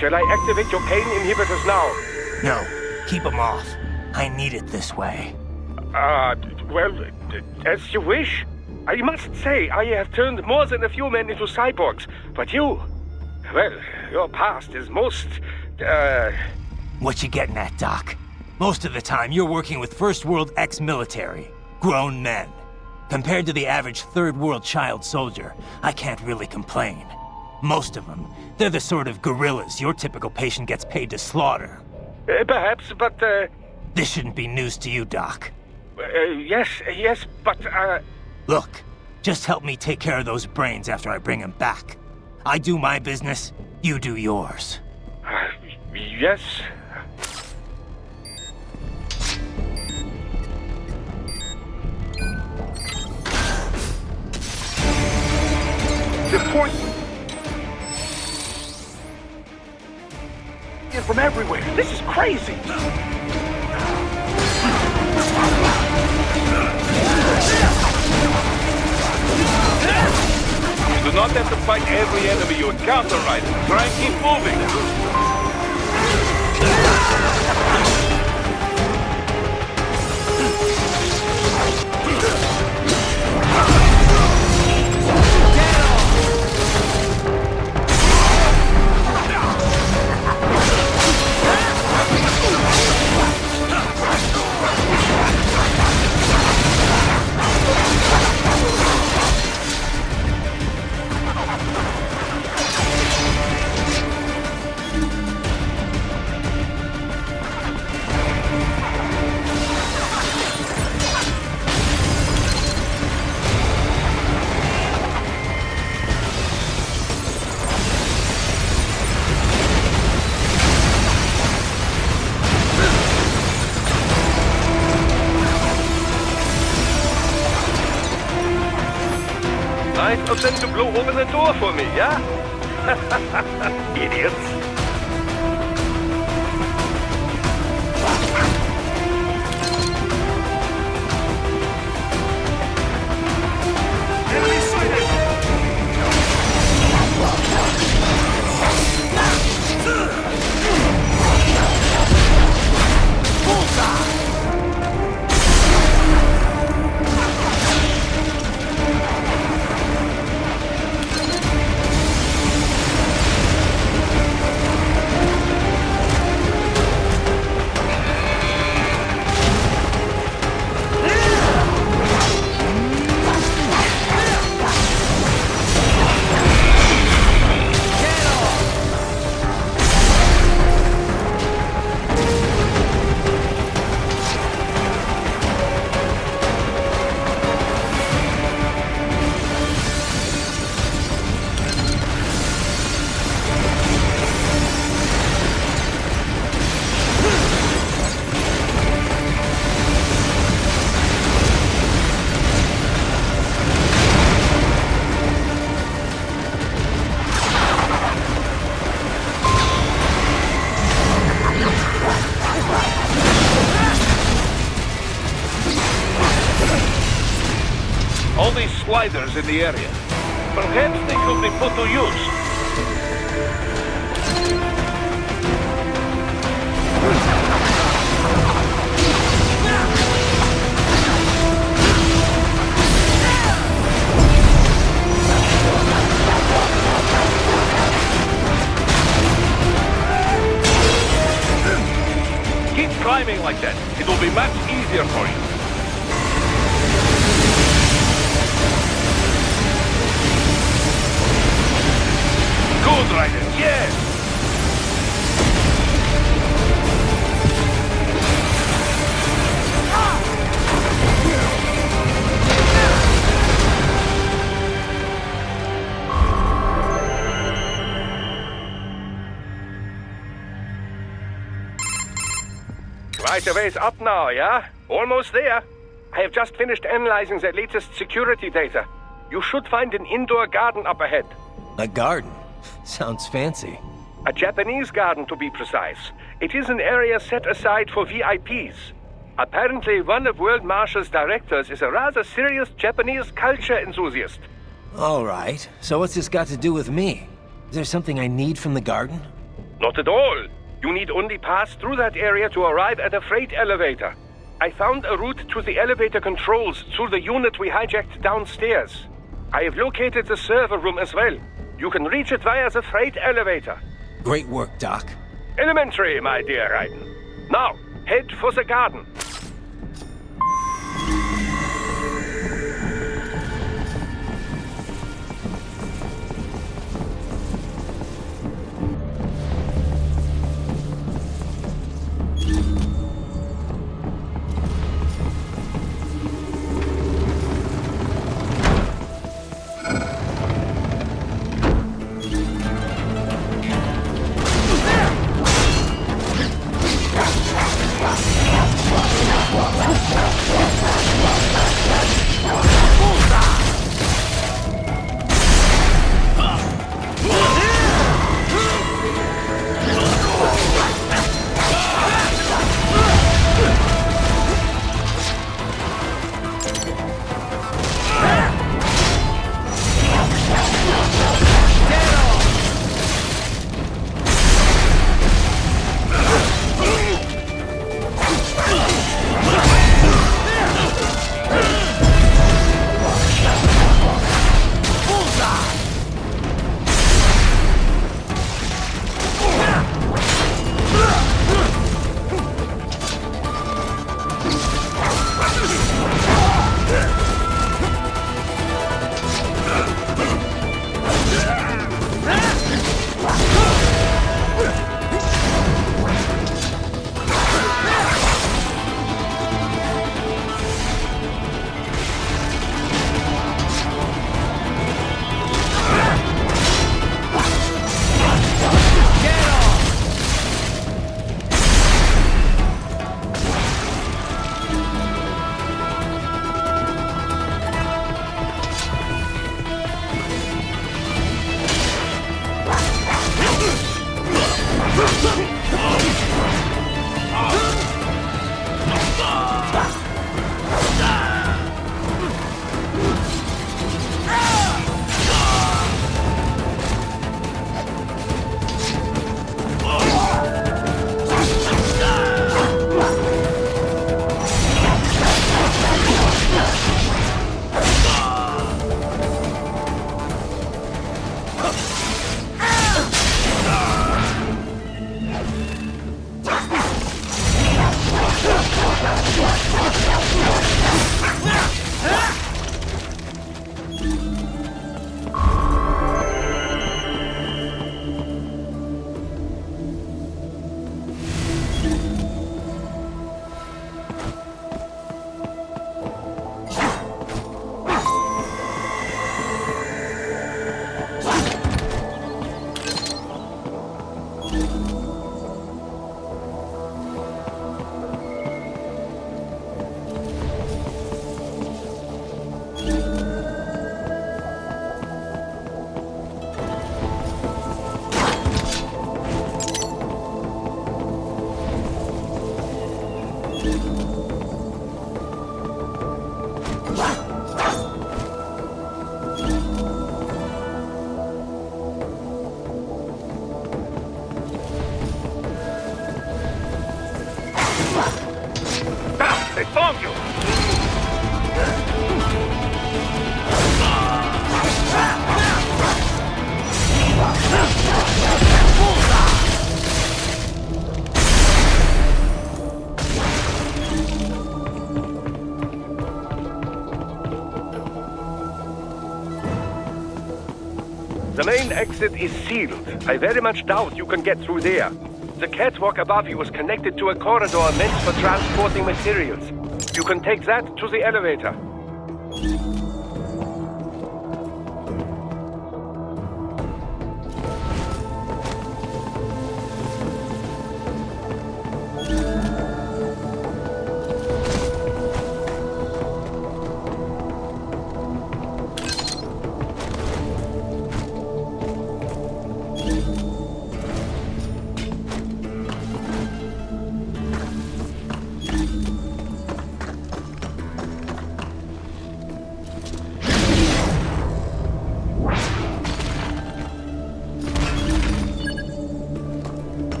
[SPEAKER 12] shall I activate your pain inhibitors now?
[SPEAKER 18] No, keep them off. I need it this way.
[SPEAKER 12] Well, as you wish. I must say, I have turned more than a few men into cyborgs, but you... Well, your past is most,
[SPEAKER 18] What you getting at, Doc? Most of the time, you're working with First World ex-military. Grown men. Compared to the average Third World child soldier, I can't really complain. Most of them, they're the sort of gorillas your typical patient gets paid to slaughter.
[SPEAKER 12] Perhaps, but,
[SPEAKER 18] This shouldn't be news to you, Doc.
[SPEAKER 12] Yes, but,
[SPEAKER 18] Look, just help me take care of those brains after I bring them back. I do my business, you do yours.
[SPEAKER 12] Yes. The point is from everywhere. This is crazy.
[SPEAKER 5] You do not have to fight every enemy you encounter, right? Try and keep moving. Nice of them to blow open the door for me, yeah? Idiots.
[SPEAKER 12] Enemy sighted! Bullseye!
[SPEAKER 5] All these sliders in the area. Perhaps they could be put to use. Keep climbing like that. It will be much easier for you. Good, Ryder, yes!
[SPEAKER 12] Right away's up now, yeah? Almost there. I have just finished analyzing the latest security data. You should find an indoor garden up ahead.
[SPEAKER 3] A garden? Sounds fancy.
[SPEAKER 12] A Japanese garden, to be precise. It is an area set aside for VIPs. Apparently, one of World Marshall's directors is a rather serious Japanese culture enthusiast.
[SPEAKER 3] All right. So what's this got to do with me? Is there something I need from the garden?
[SPEAKER 12] Not at all. You need only pass through that area to arrive at a freight elevator. I found a route to the elevator controls through the unit we hijacked downstairs. I have located the server room as well. You can reach it via the freight elevator.
[SPEAKER 3] Great work, Doc.
[SPEAKER 12] Elementary, my dear Raiden. Now, head for the garden. They found you! The main exit is sealed. I very much doubt you can get through there. The catwalk above you is connected to a corridor meant for transporting materials. You can take that to the elevator.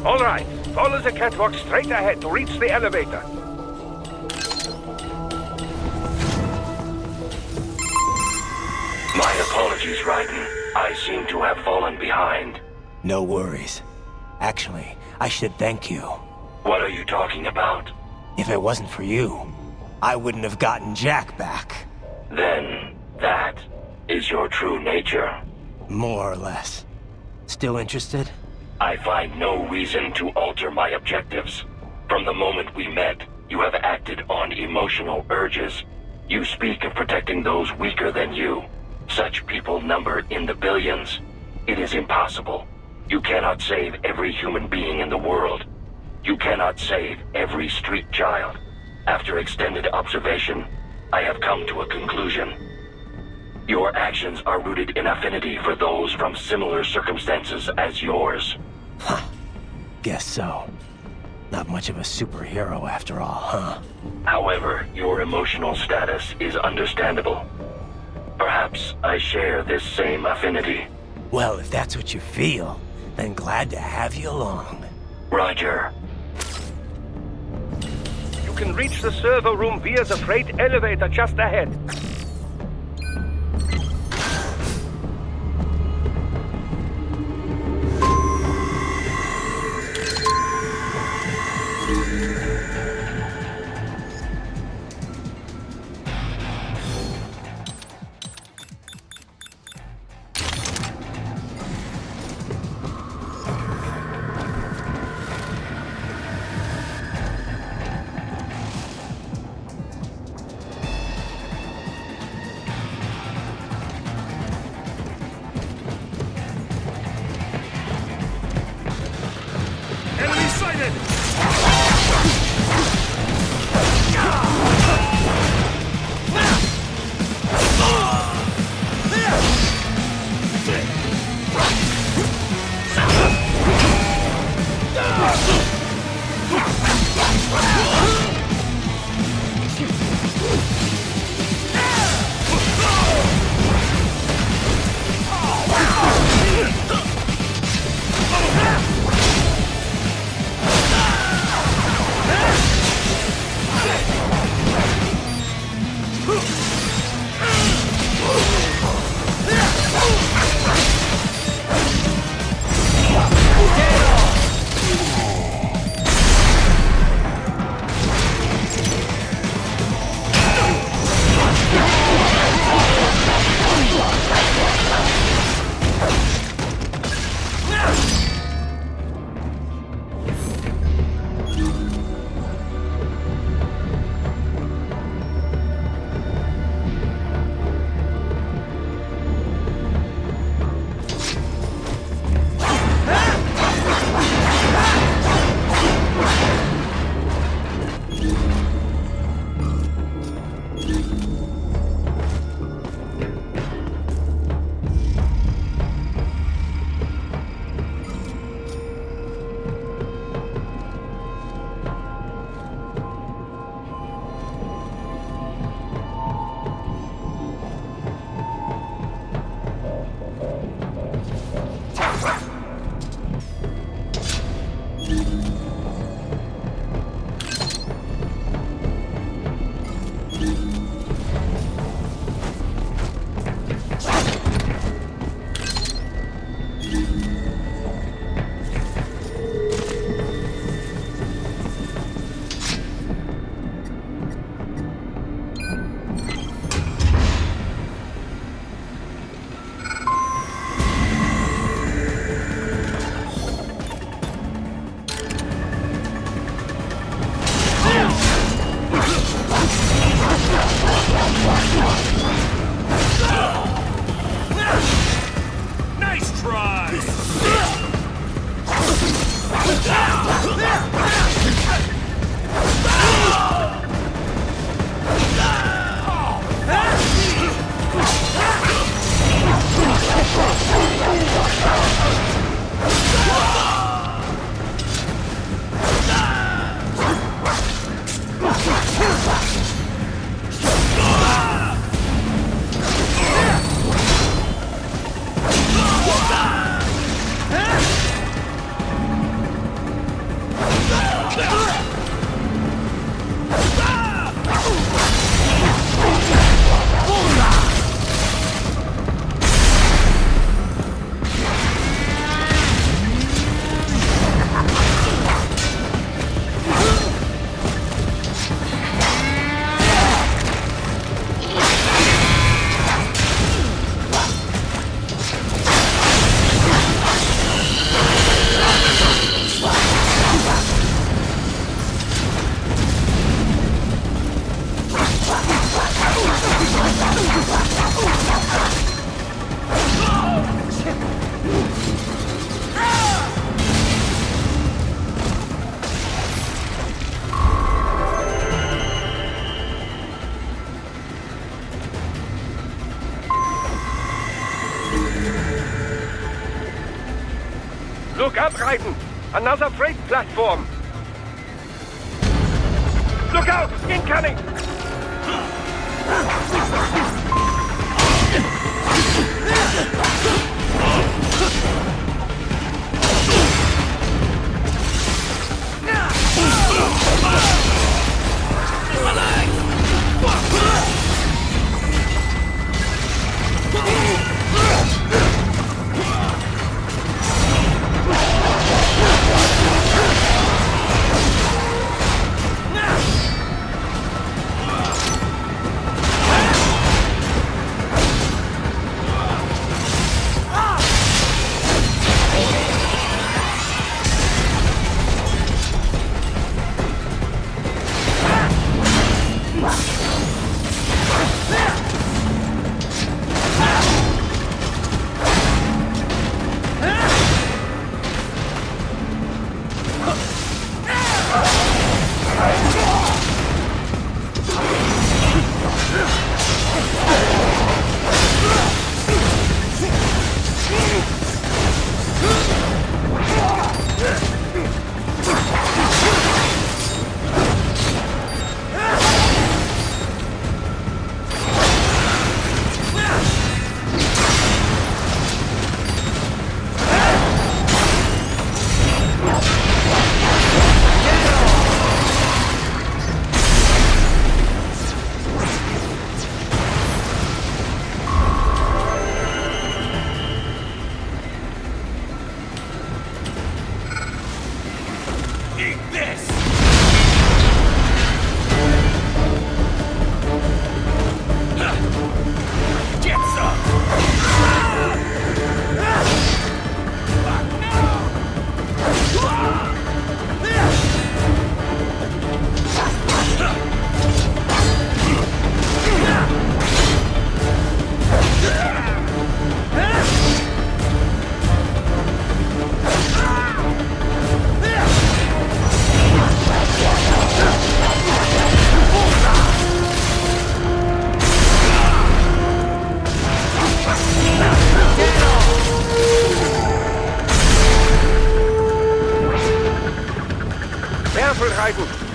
[SPEAKER 12] All right, follow the catwalk straight ahead to reach the elevator.
[SPEAKER 6] My apologies, Raiden. I seem to have fallen behind.
[SPEAKER 3] No worries. Actually, I should thank you.
[SPEAKER 6] What are you talking about?
[SPEAKER 3] If it wasn't for you, I wouldn't have gotten Jack back.
[SPEAKER 6] Then, that is your true nature.
[SPEAKER 3] More or less. Still interested?
[SPEAKER 6] I find no reason to alter my objectives. From the moment we met, you have acted on emotional urges. You speak of protecting those weaker than you. Such people number in the billions. It is impossible. You cannot save every human being in the world. You cannot save every street child. After extended observation, I have come to a conclusion. Your actions are rooted in affinity for those from similar circumstances as yours.
[SPEAKER 3] Huh. Guess so. Not much of a superhero after all, huh?
[SPEAKER 6] However, your emotional status is understandable. Perhaps I share this same affinity.
[SPEAKER 3] Well, if that's what you feel, then glad to have you along.
[SPEAKER 6] Roger.
[SPEAKER 12] You can reach the server room via the freight elevator just ahead. Look up, Raiden! Another freight platform! Look out! Incoming!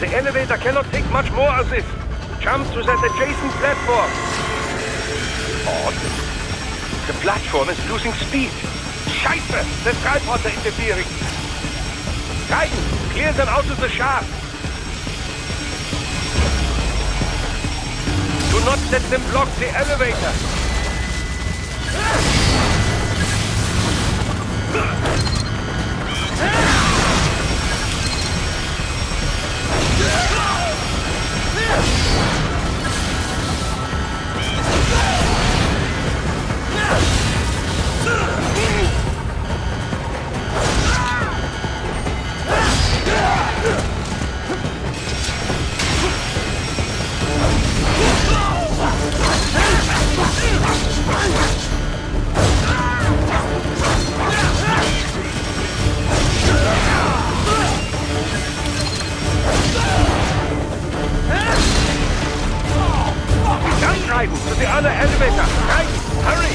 [SPEAKER 12] The elevator cannot take much more of this. Jump to that adjacent platform. Odd. The platform is losing speed. Scheiße! The tripods are interfering. Raiden, clear them out of the shaft. Do not let them block the elevator. To the other elevator! Right! Hurry!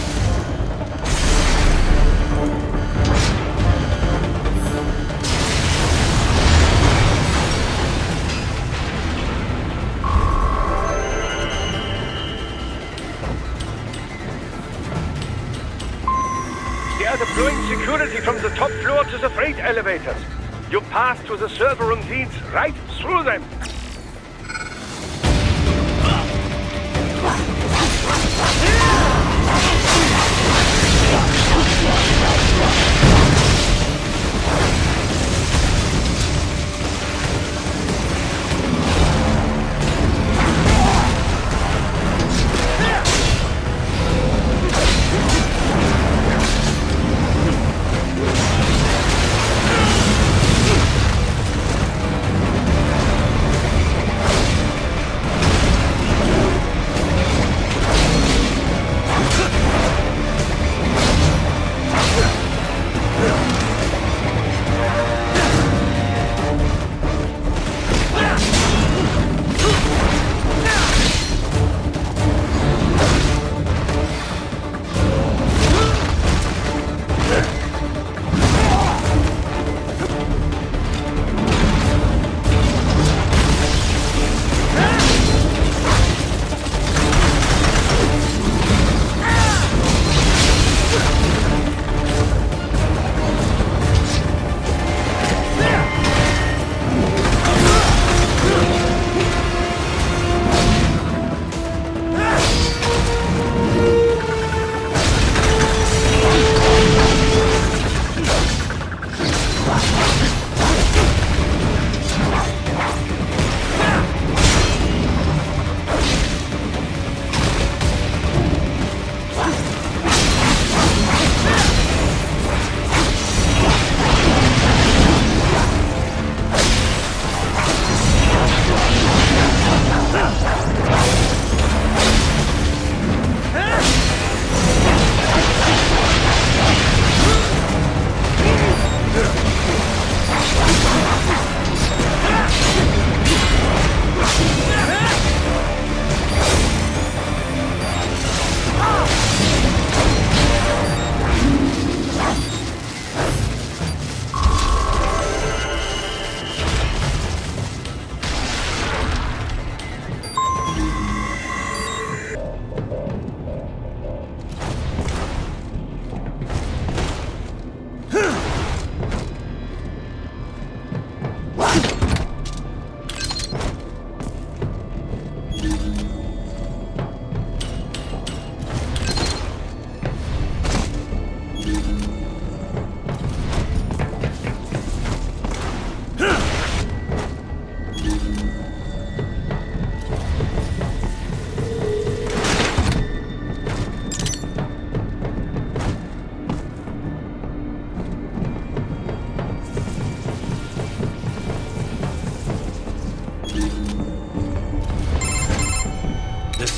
[SPEAKER 12] They are deploying security from the top floor to the freight elevators. You pass to the server room feeds right through them.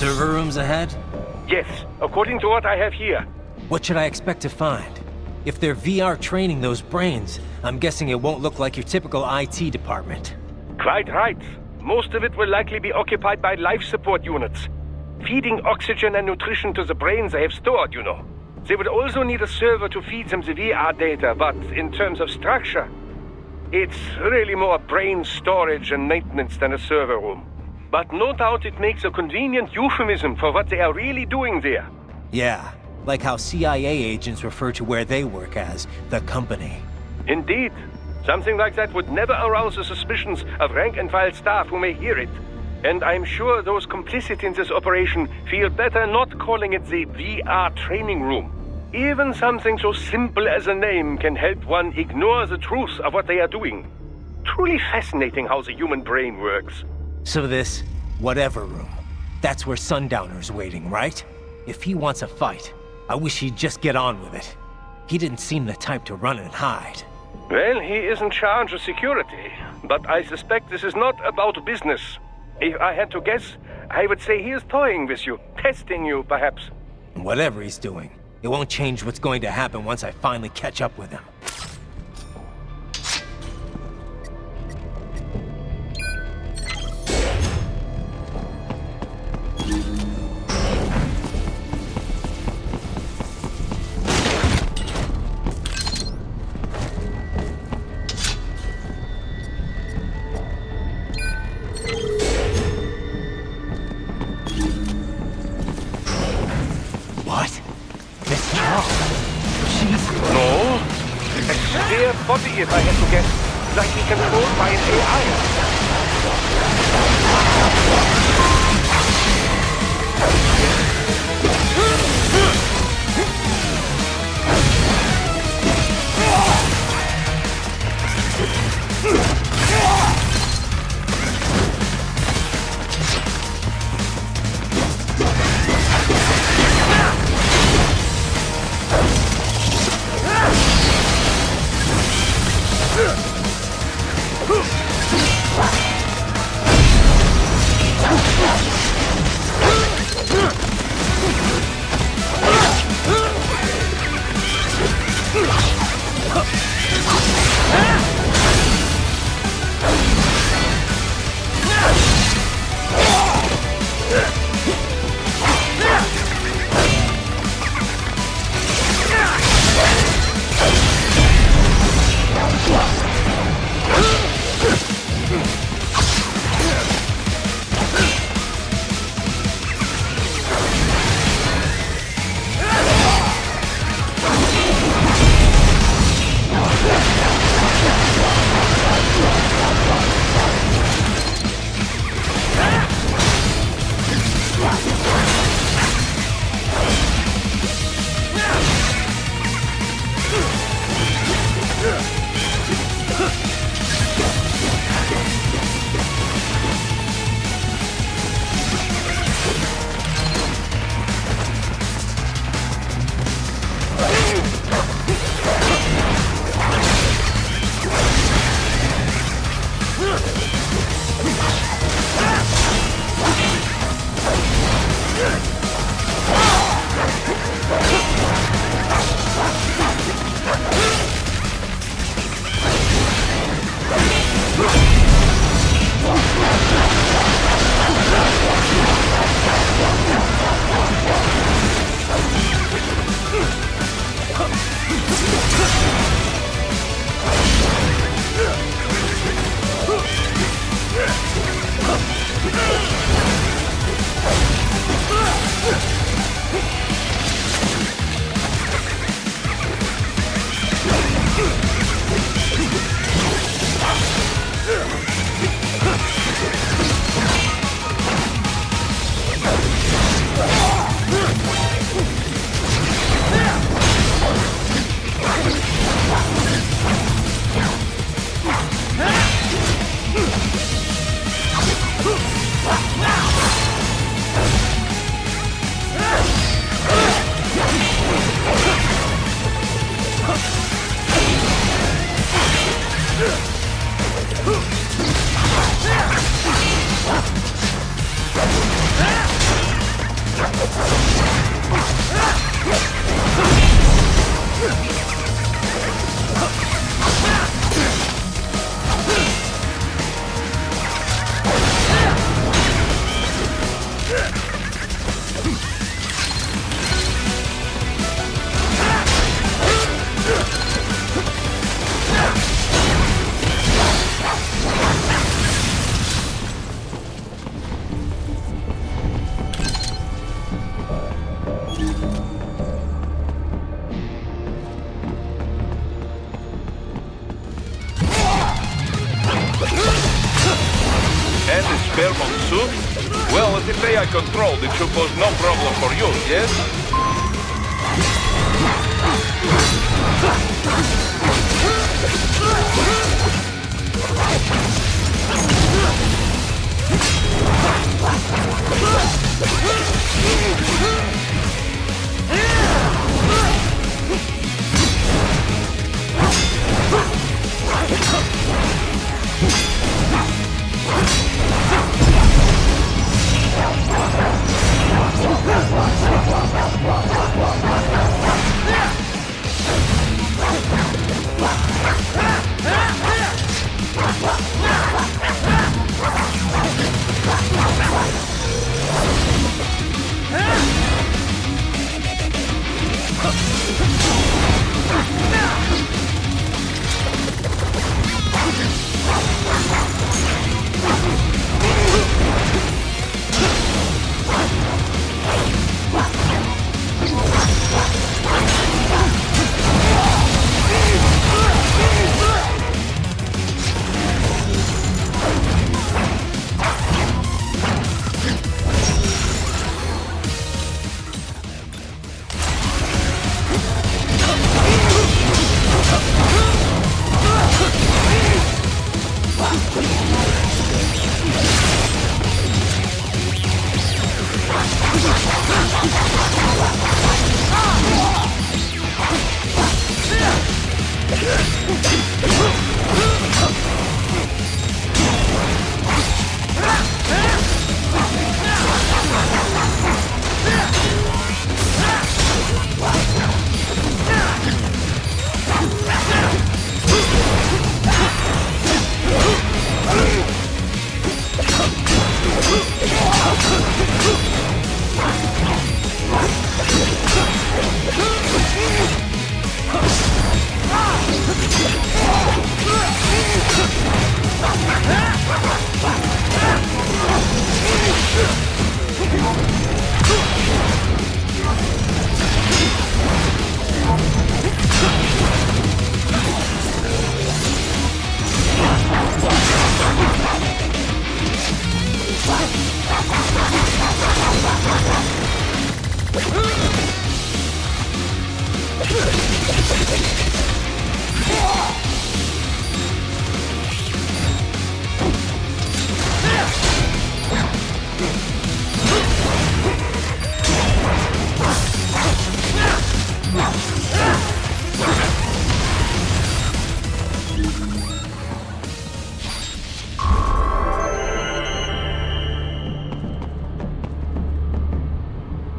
[SPEAKER 3] Server rooms ahead?
[SPEAKER 12] Yes, according to what I have here.
[SPEAKER 3] What should I expect to find? If they're VR training those brains, I'm guessing it won't look like your typical IT department.
[SPEAKER 12] Quite right. Most of it will likely be occupied by life support units. Feeding oxygen and nutrition to the brains they have stored, you know. They would also need a server to feed them the VR data, but in terms of structure, it's really more brain storage and maintenance than a server room. But no doubt it makes a convenient euphemism for what they are really doing there.
[SPEAKER 3] Yeah, like how CIA agents refer to where they work as the company.
[SPEAKER 12] Indeed. Something like that would never arouse the suspicions of rank-and-file staff who may hear it. And I'm sure those complicit in this operation feel better not calling it the VR training room. Even something so simple as a name can help one ignore the truth of what they are doing. Truly fascinating how the human brain works.
[SPEAKER 3] So this whatever room, that's where Sundowner's waiting, right? If he wants a fight, I wish he'd just get on with it. He didn't seem the type to run and hide.
[SPEAKER 12] Well, he is in charge of security, but I suspect this is not about business. If I had to guess, I would say he is toying with you, testing you, perhaps.
[SPEAKER 3] Whatever he's doing, it won't change what's going to happen once I finally catch up with him.
[SPEAKER 12] Body, if I had to guess, like he controlled by an
[SPEAKER 5] bare-bones suit? Well, as if AI controlled, it should pose no problem for you, yes?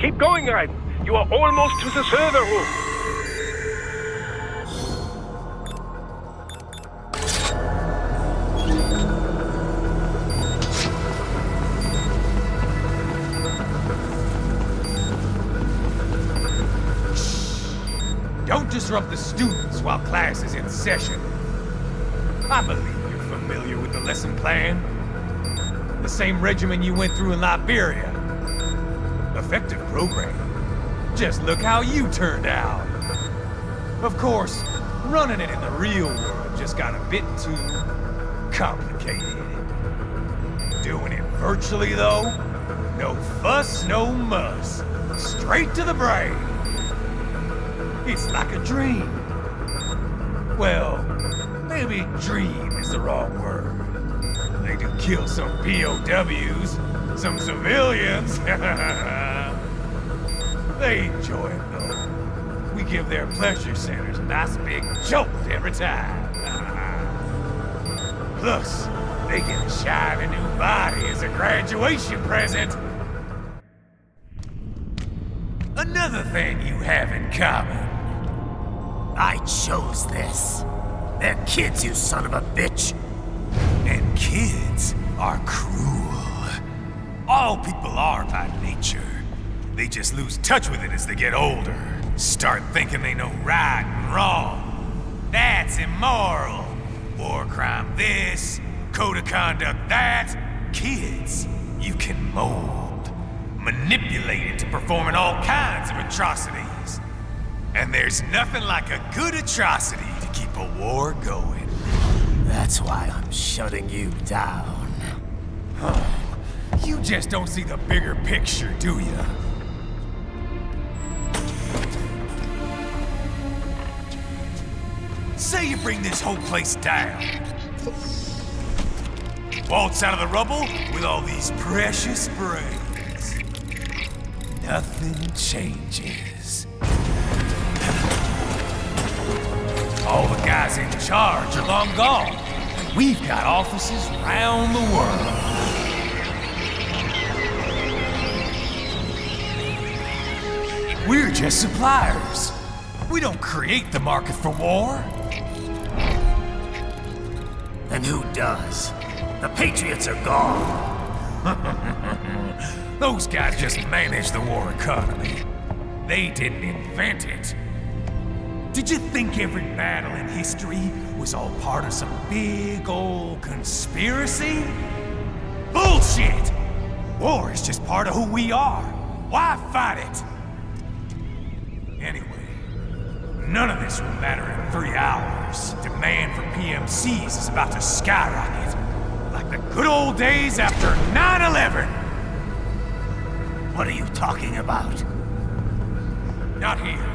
[SPEAKER 12] Keep going, Raiden. You are almost to the server room.
[SPEAKER 2] Don't disrupt the students while class is in session. I believe you're familiar with the lesson plan. The same regimen you went through in Liberia. Effective program. Just look how you turned out. Of course, running it in the real world just got a bit too complicated. Doing it virtually, though, no fuss, no muss. Straight to the brain. It's like a dream. Well, maybe dream is the wrong word. They do kill some POWs, some civilians. They enjoy it, though. We give their pleasure centers a nice big jolt every time. Plus, they get a shiny new body as a graduation present. Another thing you have in common. I chose this. They're kids, you son of a bitch. And kids are cruel. All people are by nature. They just lose touch with it as they get older. Start thinking they know right and wrong. That's immoral. War crime this, code of conduct that. Kids, you can mold, manipulate into performing all kinds of atrocities. And there's nothing like a good atrocity to keep a war going.
[SPEAKER 3] That's why I'm shutting you down.
[SPEAKER 2] You just don't see the bigger picture, do you? Say you bring this whole place down. Waltz out of the rubble with all these precious brains. Nothing changes. All the guys in charge are long gone. We've got offices around the world. We're just suppliers. We don't create the market for war.
[SPEAKER 13] And who does? The Patriots are gone.
[SPEAKER 2] Those guys just manage the war economy. They didn't invent it. Did you think every battle in history was all part of some big old conspiracy? Bullshit! War is just part of who we are. Why fight it? Anyway, none of this will matter in 3 hours. Demand for PMCs is about to skyrocket. Like the good old days after 9/11.
[SPEAKER 13] What are you talking about?
[SPEAKER 2] Not here.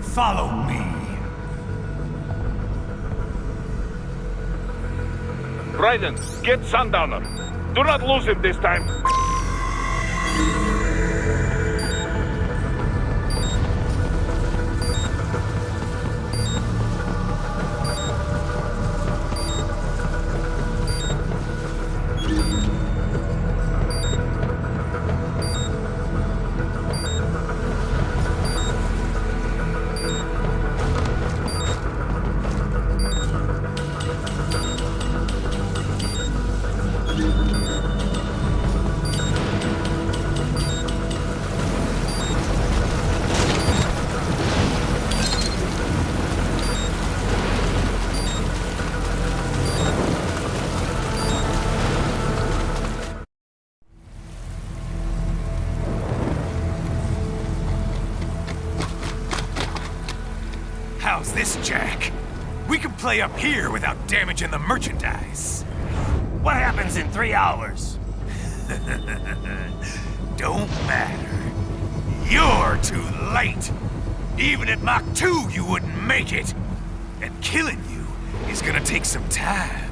[SPEAKER 2] Follow me.
[SPEAKER 12] Raiden, get Sundowner. Do not lose him this time.
[SPEAKER 2] How's this, Jack? We can play up here without damaging the merchandise.
[SPEAKER 13] What happens in 3 hours?
[SPEAKER 2] Don't matter. You're too late. Even at Mach 2, you wouldn't make it. And killing you is gonna take some time.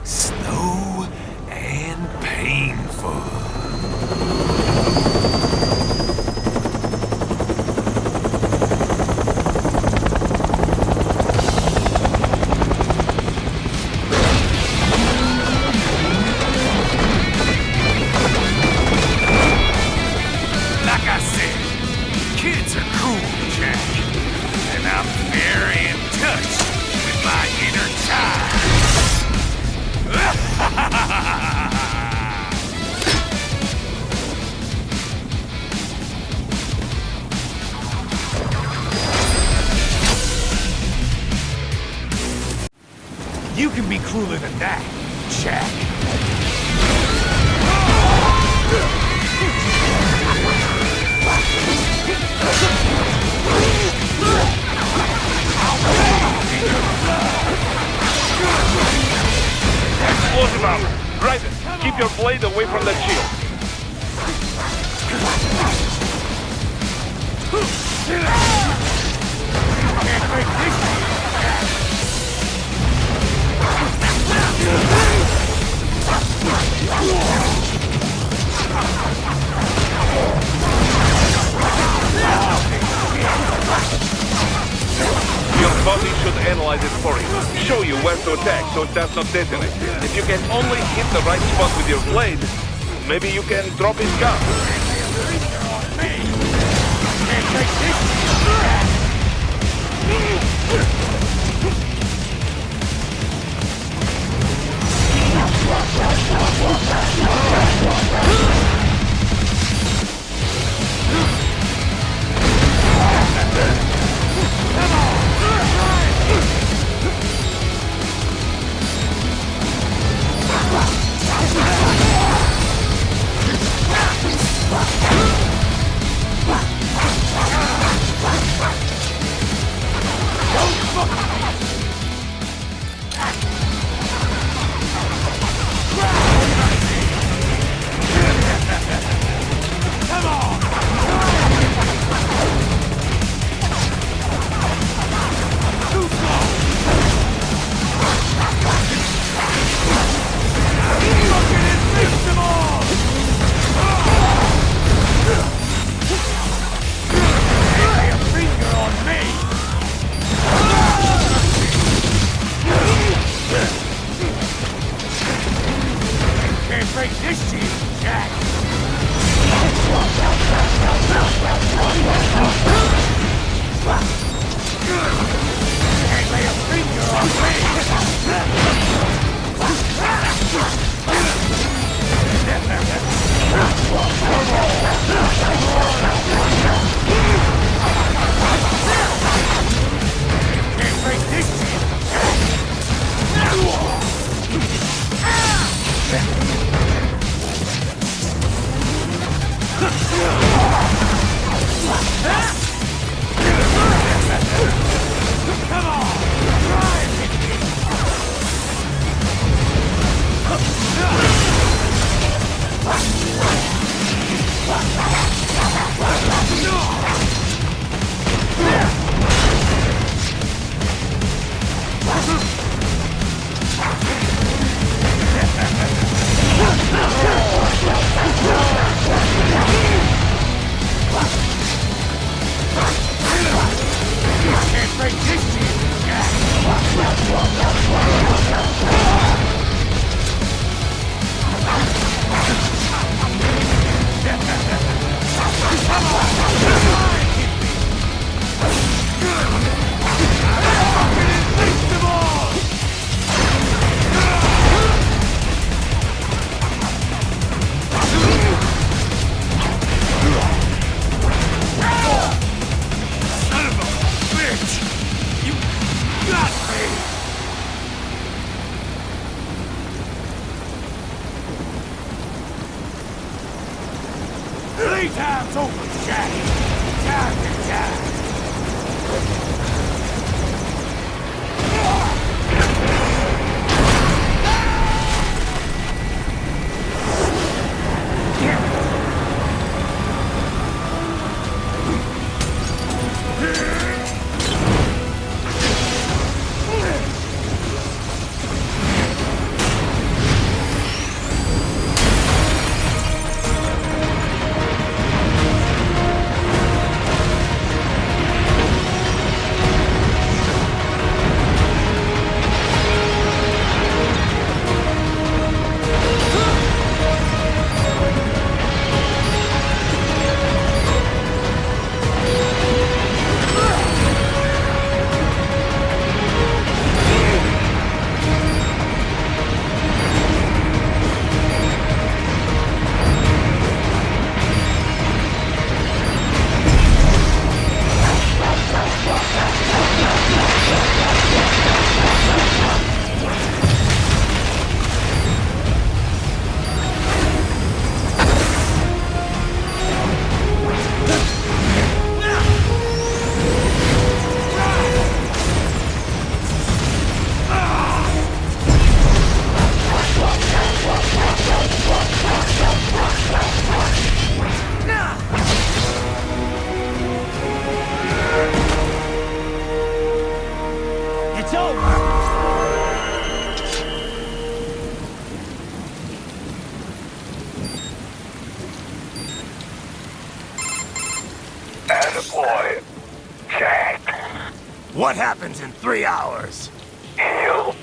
[SPEAKER 2] Slow and painful. You can be crueler than that, Jack.
[SPEAKER 12] Explosive armor. Raiden, keep your blade away from that shield.
[SPEAKER 5] Your body should analyze it for you. Show you where to attack so it does not detonate. If you can only hit the right spot with your blade, maybe you can drop his gun.
[SPEAKER 8] It's over!
[SPEAKER 14] Attaboy, Jack.
[SPEAKER 10] What happens in 3 hours?
[SPEAKER 14] He'll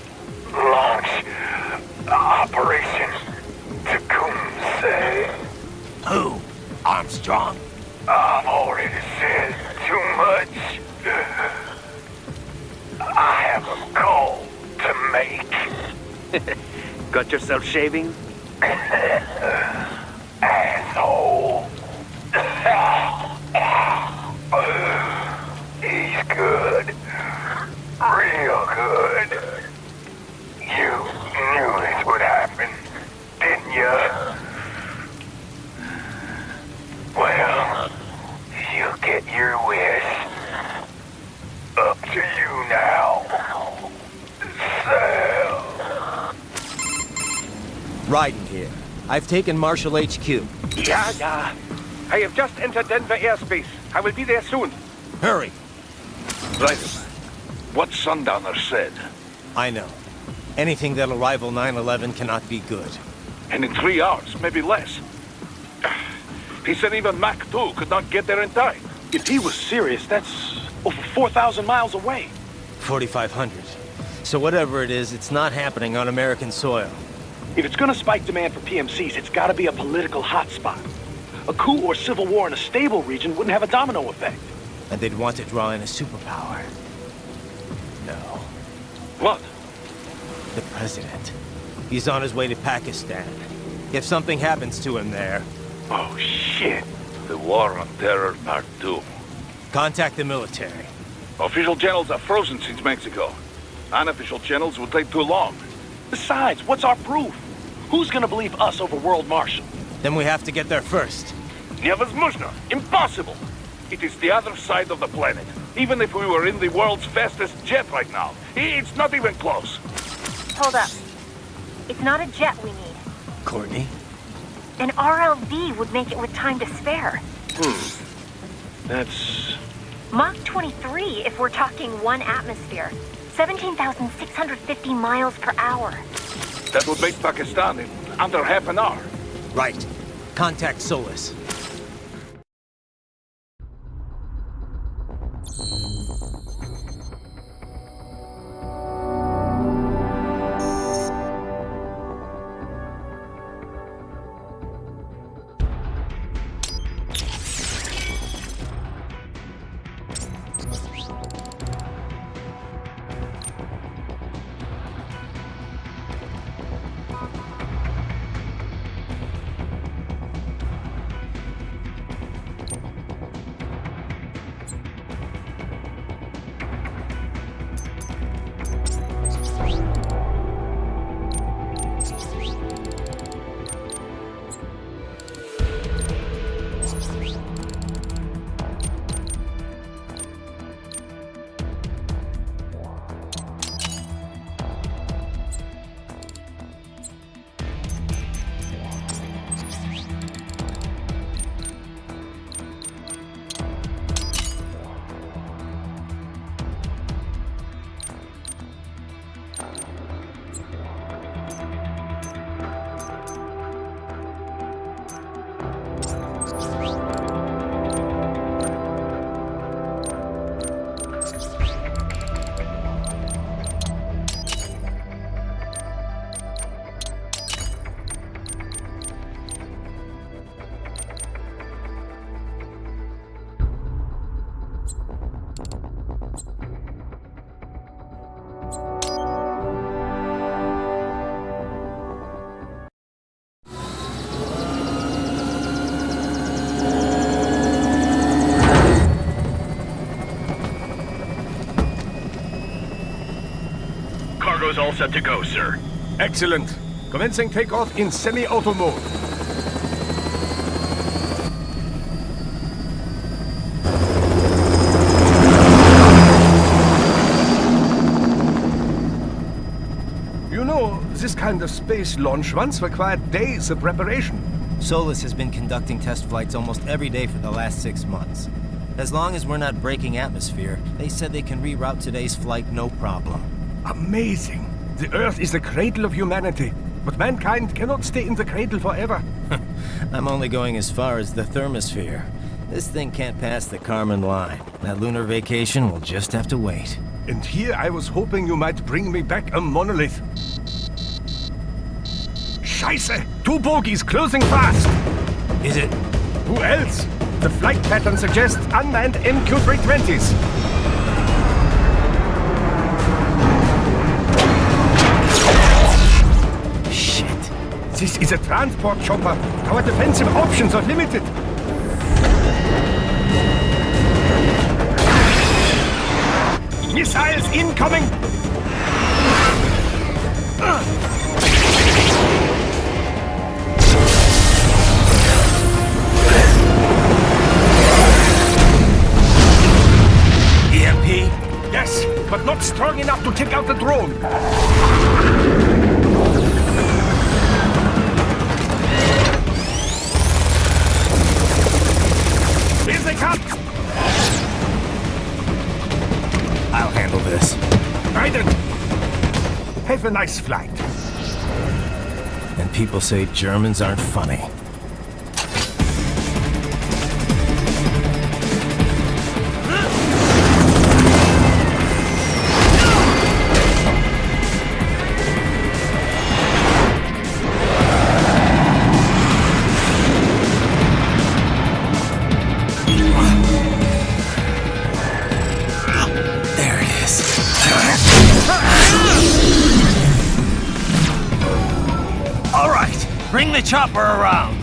[SPEAKER 14] launch Operation Tecumseh.
[SPEAKER 10] Who? Armstrong?
[SPEAKER 14] I've already said too much. I have a call to make.
[SPEAKER 12] Got yourself shaving?
[SPEAKER 14] Asshole. He's good. Real good. You knew this would happen, didn't you? Well, you'll get your wish. Up to you now. Sal.
[SPEAKER 8] Raiden here. I've taken Marshall HQ.
[SPEAKER 12] Yeah. I have just entered Denver airspace. I will be there soon.
[SPEAKER 10] Hurry.
[SPEAKER 5] Right. What Sundowner said.
[SPEAKER 3] I know. Anything that'll rival 9/11 cannot be good.
[SPEAKER 5] And in 3 hours, maybe less. He said even Mach 2 could not get there in time.
[SPEAKER 11] If he was serious, that's over 4,000 miles away.
[SPEAKER 3] 4,500. So whatever it is, it's not happening on American soil.
[SPEAKER 11] If it's gonna spike demand for PMCs, it's gotta be a political hotspot. A coup or civil war in a stable region wouldn't have a domino effect.
[SPEAKER 3] And they'd want to draw in a superpower. No.
[SPEAKER 5] What?
[SPEAKER 3] The president. He's on his way to Pakistan. If something happens to him there...
[SPEAKER 5] Oh, shit. The War on Terror Part 2.
[SPEAKER 3] Contact the military.
[SPEAKER 5] Official channels are frozen since Mexico. Unofficial channels would take too long.
[SPEAKER 11] Besides, what's our proof? Who's gonna believe us over World Marshal?
[SPEAKER 3] Then we have to get there first.
[SPEAKER 5] Невозможно. Impossible. It is the other side of the planet. Even if we were in the world's fastest jet right now, it's not even close.
[SPEAKER 4] Hold up. It's not a jet we need.
[SPEAKER 3] Courtney?
[SPEAKER 4] An RLV would make it with time to spare.
[SPEAKER 11] That's...
[SPEAKER 4] Mach 23 if we're talking 1 atmosphere. 17,650 miles per hour.
[SPEAKER 5] That would make Pakistan in under half an hour.
[SPEAKER 3] Right. Contact Solus.
[SPEAKER 12] Cargo's all set to go, sir.
[SPEAKER 16] Excellent. Commencing takeoff in semi-auto mode. You know, this kind of space launch once required days of preparation.
[SPEAKER 3] Solus has been conducting test flights almost every day for the last 6 months. As long as we're not breaking atmosphere, they said they can reroute today's flight no problem.
[SPEAKER 10] Amazing. The Earth is the cradle of humanity, but mankind cannot stay in the cradle forever.
[SPEAKER 3] I'm only going as far as the thermosphere. This thing can't pass the Kármán line. That lunar vacation will just have to wait.
[SPEAKER 10] And here I was hoping you might bring me back a monolith. Scheiße! 2 bogies closing fast!
[SPEAKER 3] Is it?
[SPEAKER 10] Who else? The flight pattern suggests unmanned MQ-320s.
[SPEAKER 3] Shit.
[SPEAKER 10] This is a transport chopper. Our defensive options are limited. Missiles incoming!
[SPEAKER 3] EMP?
[SPEAKER 10] Yes, but not strong enough to take out the drone. Here they come!
[SPEAKER 3] I'll handle this.
[SPEAKER 10] Raiden! Have a nice flight.
[SPEAKER 3] And people say Germans aren't funny.
[SPEAKER 10] Bring the chopper around.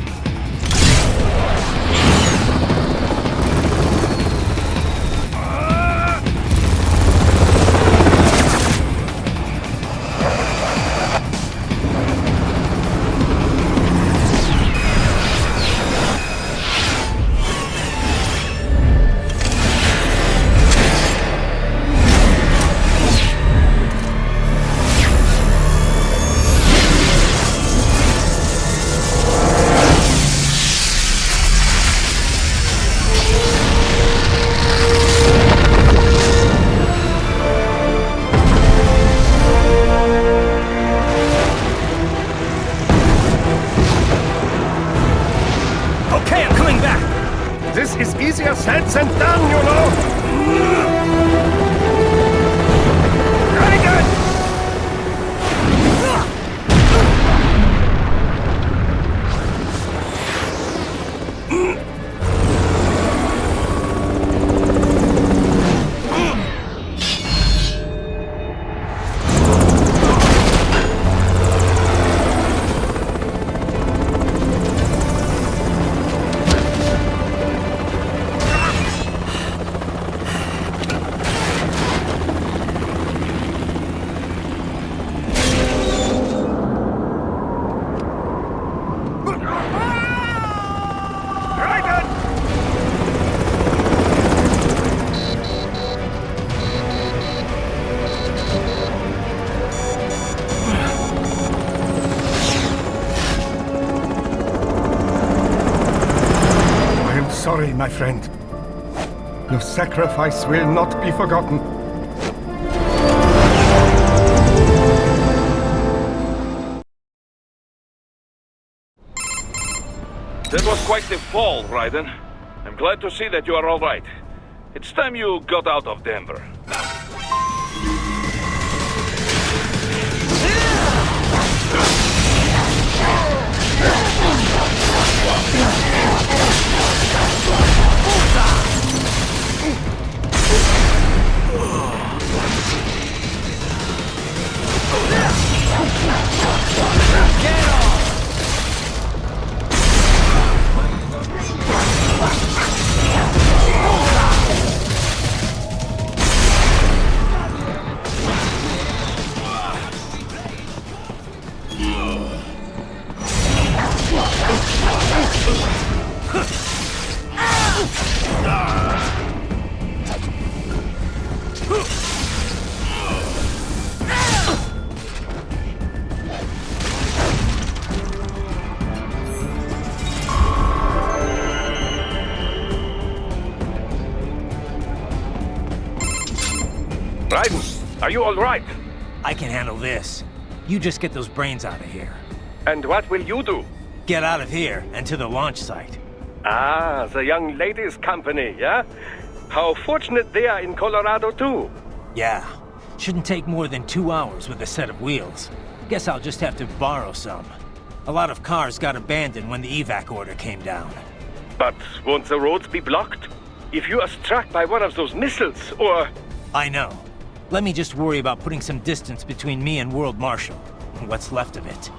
[SPEAKER 10] Easier said than done, you know! Very good! Sorry, my friend. Your sacrifice will not be forgotten.
[SPEAKER 5] That was quite the fall, Raiden. I'm glad to see that you are all right. It's time you got out of Denver.
[SPEAKER 12] Raiden, are you all right?
[SPEAKER 3] I can handle this. You just get those brains out of here.
[SPEAKER 12] And what will you do?
[SPEAKER 3] Get out of here and to the launch site.
[SPEAKER 12] Ah, the young ladies' company, yeah? How fortunate they are in Colorado, too.
[SPEAKER 3] Yeah. Shouldn't take more than 2 hours with a set of wheels. Guess I'll just have to borrow some. A lot of cars got abandoned when the evac order came down.
[SPEAKER 12] But won't the roads be blocked? If you are struck by one of those missiles, or...
[SPEAKER 3] I know. Let me just worry about putting some distance between me and World Marshal. What's left of it.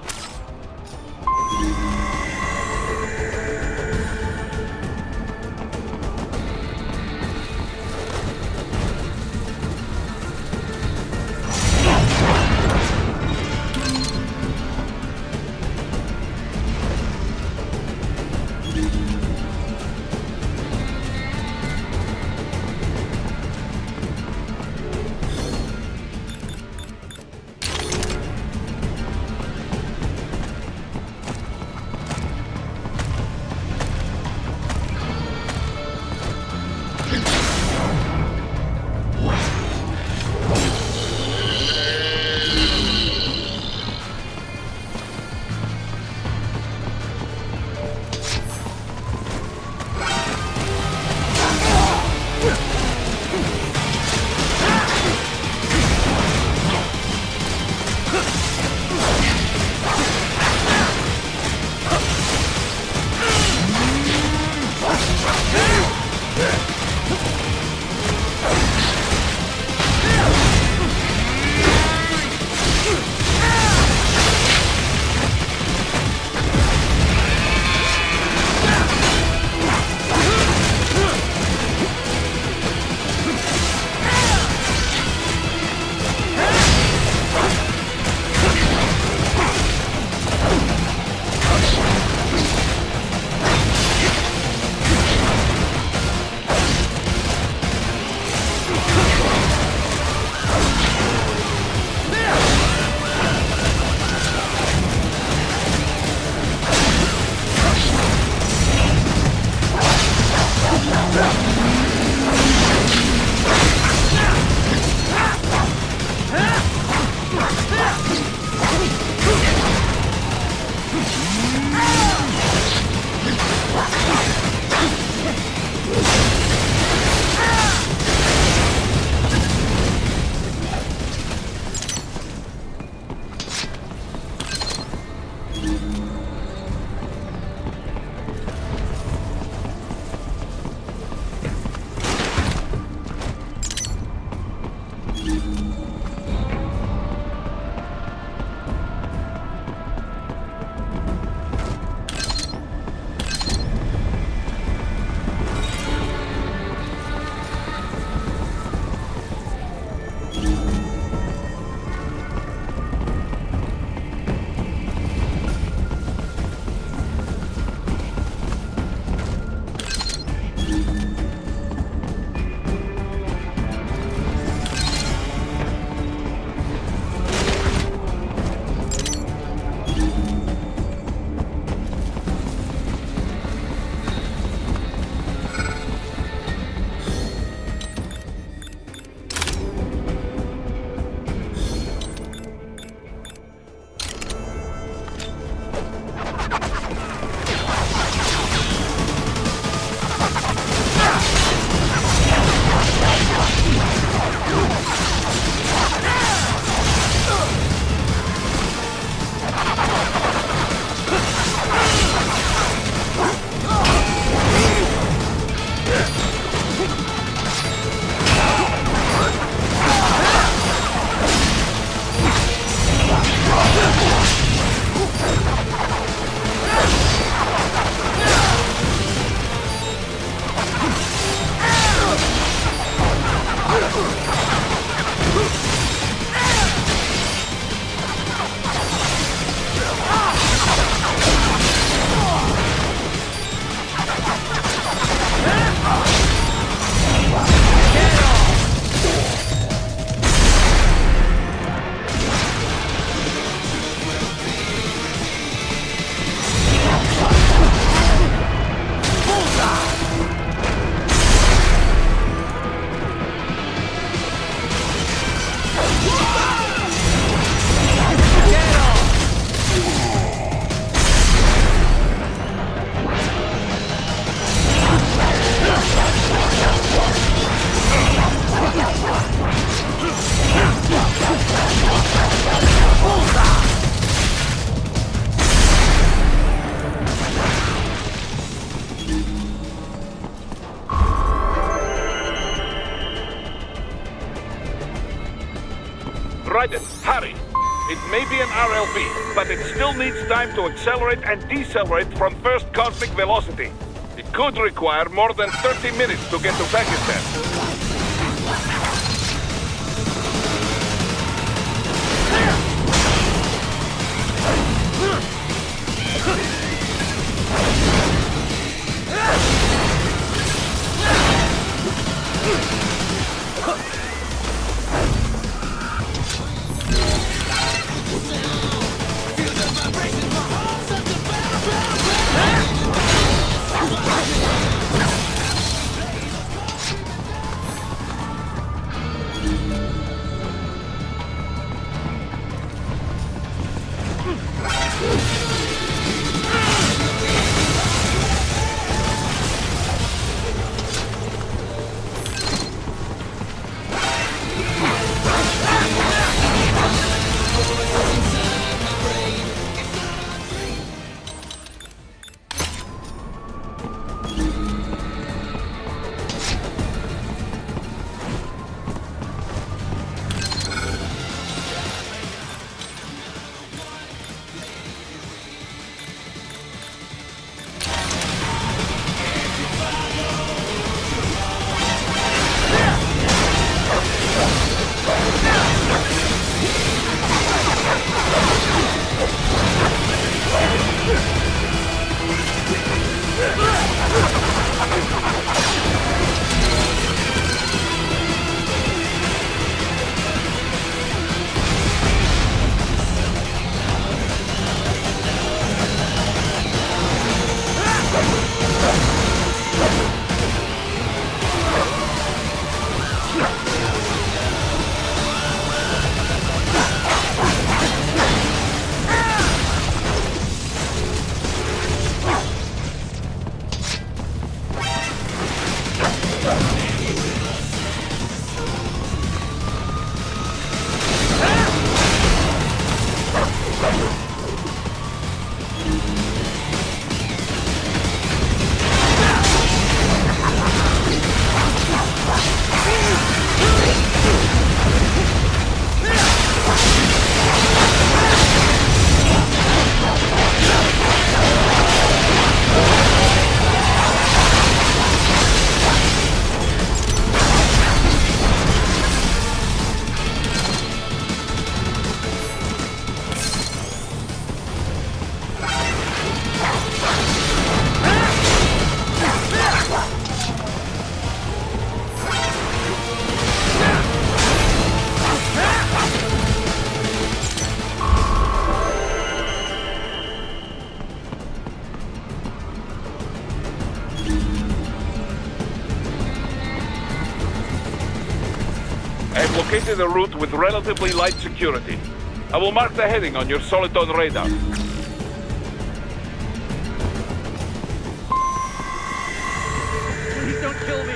[SPEAKER 5] Raiden, hurry! It may be an RLB, but it still needs time to accelerate and decelerate from first cosmic velocity. It could require more than 30 minutes to get to Pakistan. I've located a route with relatively light security. I will mark the heading on your Soliton radar.
[SPEAKER 8] Please don't kill me!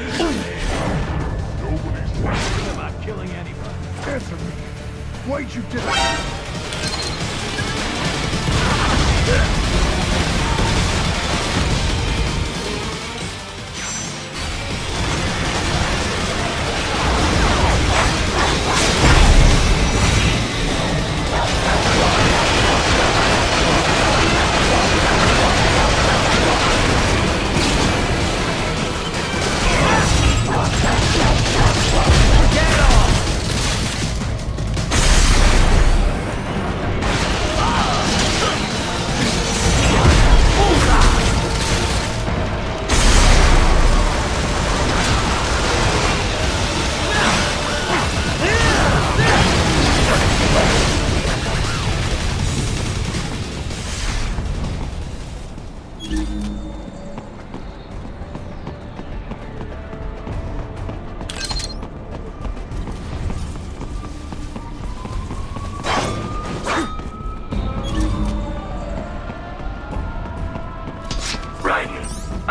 [SPEAKER 10] Nobody's
[SPEAKER 8] I'm not killing anybody.
[SPEAKER 10] Answer me. Why'd you do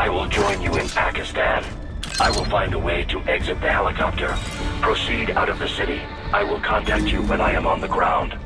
[SPEAKER 6] I will join you in Pakistan. I will find a way to exit the helicopter. Proceed out of the city. I will contact you when I am on the ground.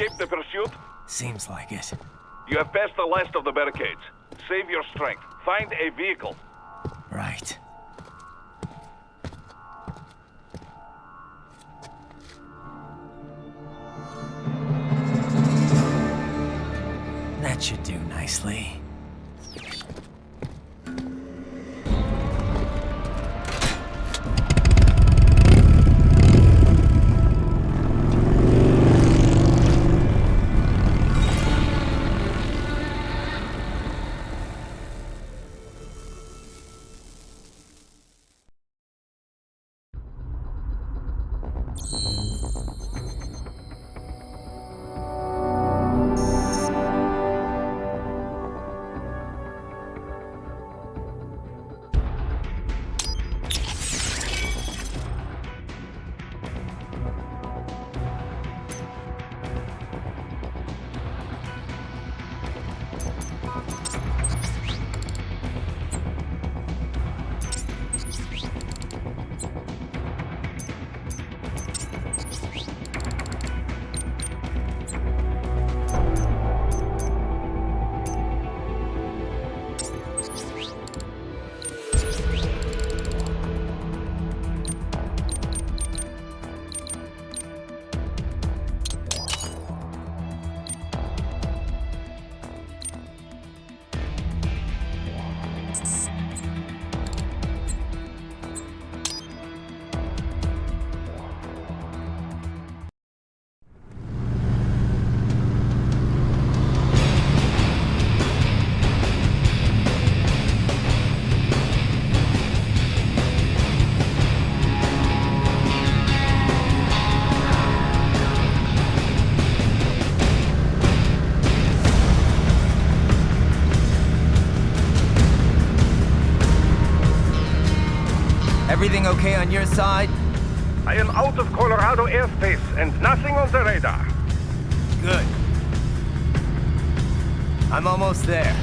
[SPEAKER 5] escape the pursuit?
[SPEAKER 3] Seems like it.
[SPEAKER 5] You have passed the last of the barricades. Save your strength. Find a vehicle.
[SPEAKER 3] Right. That should do nicely. Everything okay on your side?
[SPEAKER 14] I am out of Colorado airspace and nothing on the radar.
[SPEAKER 3] Good. I'm almost there.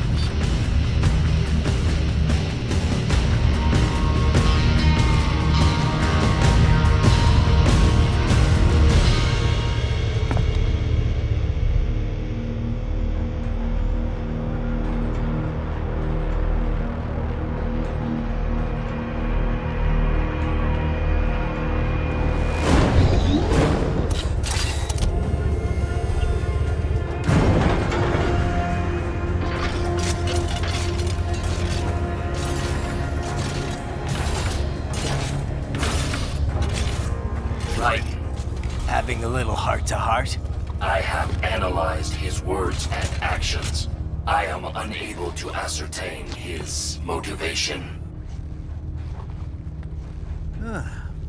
[SPEAKER 3] Having a little heart-to-heart?
[SPEAKER 6] I have analyzed his words and actions. I am unable to ascertain his motivation.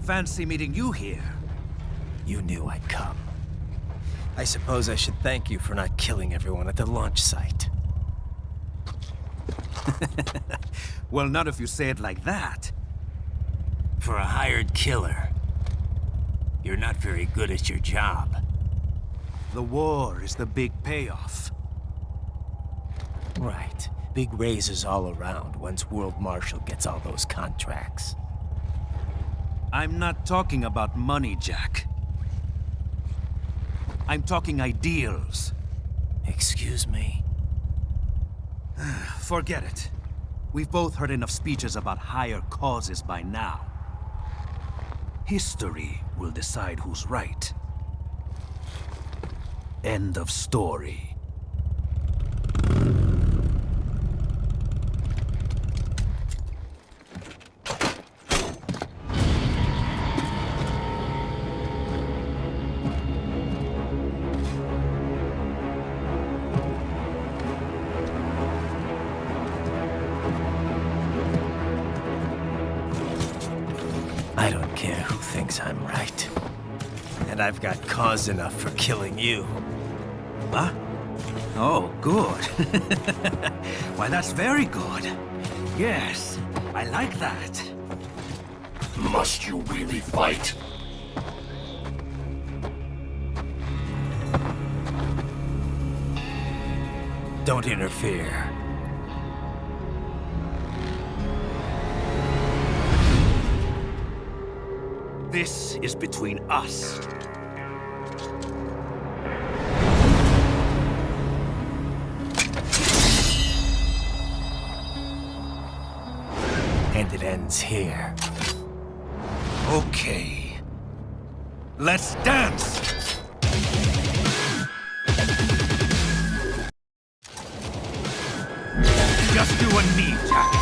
[SPEAKER 8] Fancy meeting you here.
[SPEAKER 3] You knew I'd come. I suppose I should thank you for not killing everyone at the launch site.
[SPEAKER 8] Well, not if you say it like that.
[SPEAKER 3] For a hired killer, you're not very good at your job.
[SPEAKER 8] The war is the big payoff.
[SPEAKER 3] Right. Big raises all around once World Marshal gets all those contracts.
[SPEAKER 8] I'm not talking about money, Jack. I'm talking ideals.
[SPEAKER 3] Excuse me?
[SPEAKER 8] Forget it. We've both heard enough speeches about higher causes by now. History will decide who's right. End of story.
[SPEAKER 3] I don't care who thinks I'm right. And I've got cause enough for killing you.
[SPEAKER 8] Huh? Oh, good. Why, that's very good. Yes, I like that.
[SPEAKER 6] Must you really fight?
[SPEAKER 3] Don't interfere.
[SPEAKER 8] This is between us.
[SPEAKER 3] ends here.
[SPEAKER 10] Okay. Let's dance! Just do a knee, Jack.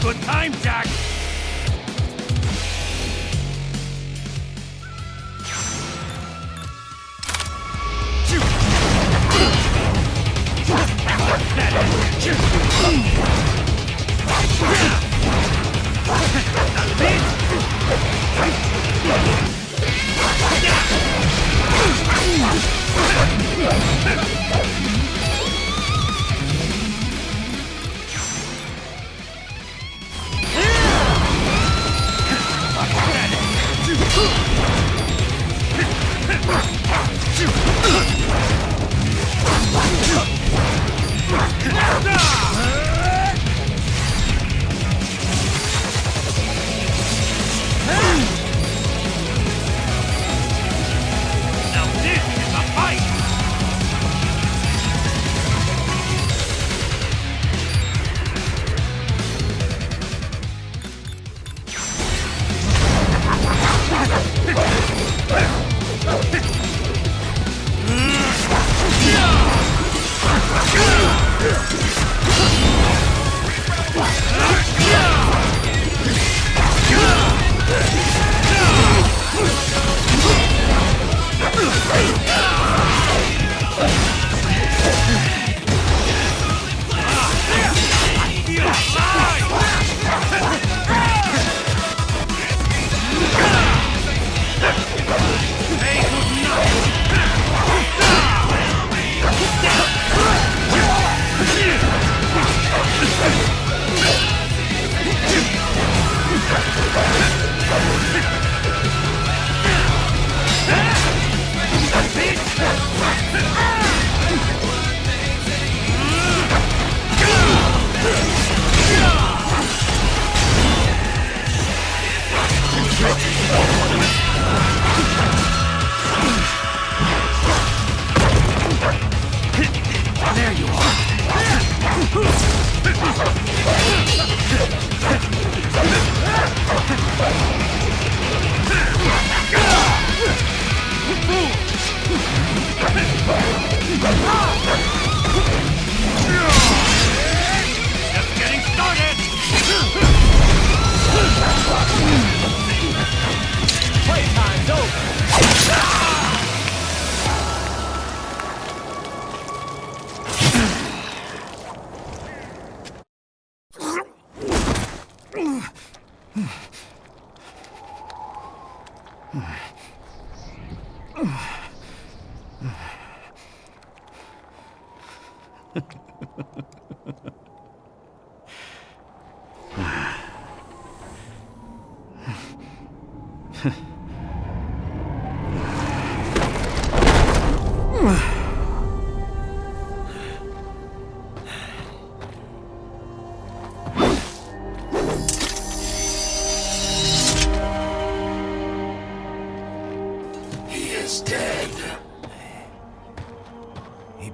[SPEAKER 10] Good time, Jack!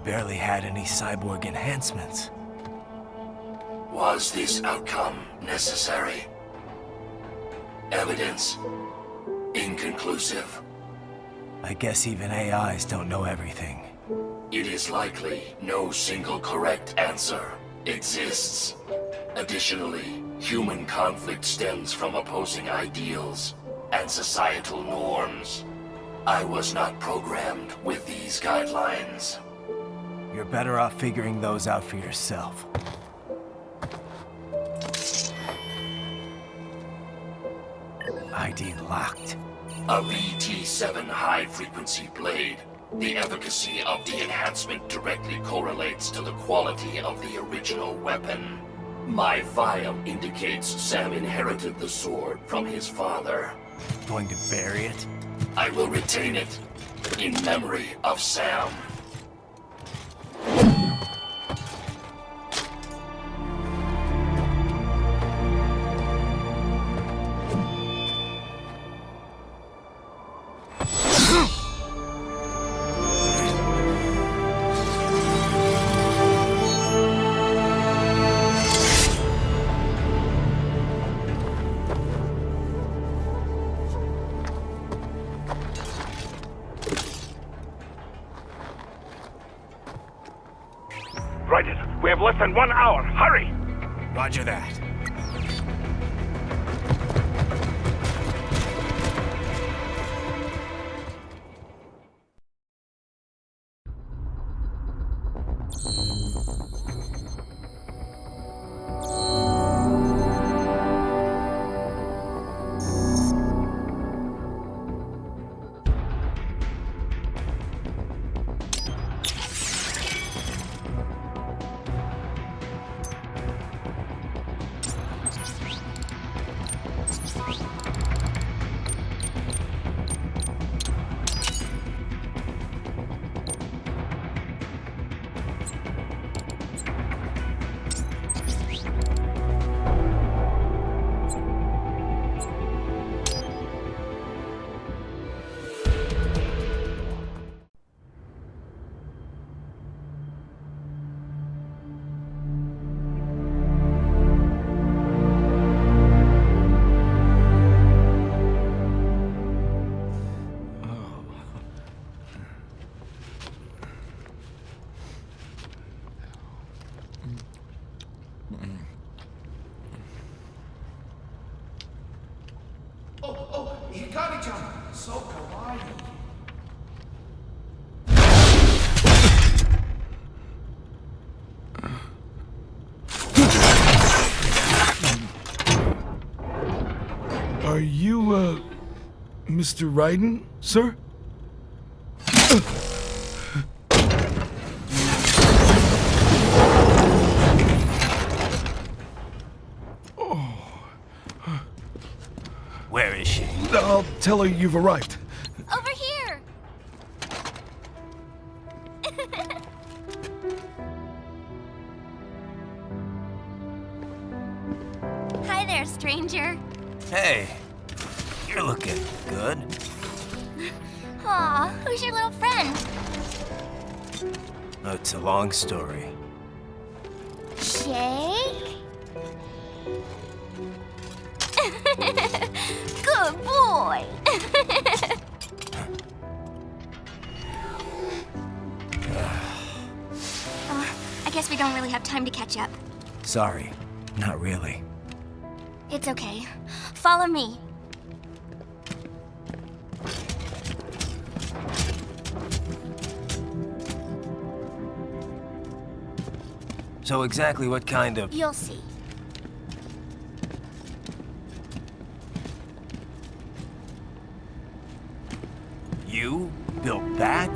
[SPEAKER 3] Barely had any cyborg enhancements.
[SPEAKER 6] Was this outcome necessary? Evidence Inconclusive.
[SPEAKER 3] I guess even AIs don't know everything.
[SPEAKER 6] It is likely no single correct answer exists. Additionally, human conflict stems from opposing ideals and societal norms. I was not programmed with these guidelines.
[SPEAKER 3] You're better off figuring those out for yourself. ID locked.
[SPEAKER 6] A VT7 high-frequency blade. The efficacy of the enhancement directly correlates to the quality of the original weapon. My file indicates Sam inherited the sword from his father.
[SPEAKER 3] Going to bury it?
[SPEAKER 6] I will retain it in memory of Sam.
[SPEAKER 14] Right it. We have less than 1 hour. Hurry!
[SPEAKER 3] Roger that.
[SPEAKER 17] Hikari-chan, so kawaii.
[SPEAKER 10] Are you, Mr. Raiden, sir?
[SPEAKER 3] Where is she?
[SPEAKER 10] I'll tell her you've arrived.
[SPEAKER 4] Over here! Hi there, stranger.
[SPEAKER 3] Hey, you're looking good.
[SPEAKER 4] Aw, who's your little friend?
[SPEAKER 3] Oh, it's a long story.
[SPEAKER 4] Shake? Good boy! I guess we don't really have time to catch up.
[SPEAKER 3] Sorry, not really.
[SPEAKER 4] It's okay. Follow me.
[SPEAKER 3] So exactly what kind of...
[SPEAKER 4] You'll see.
[SPEAKER 3] You built that?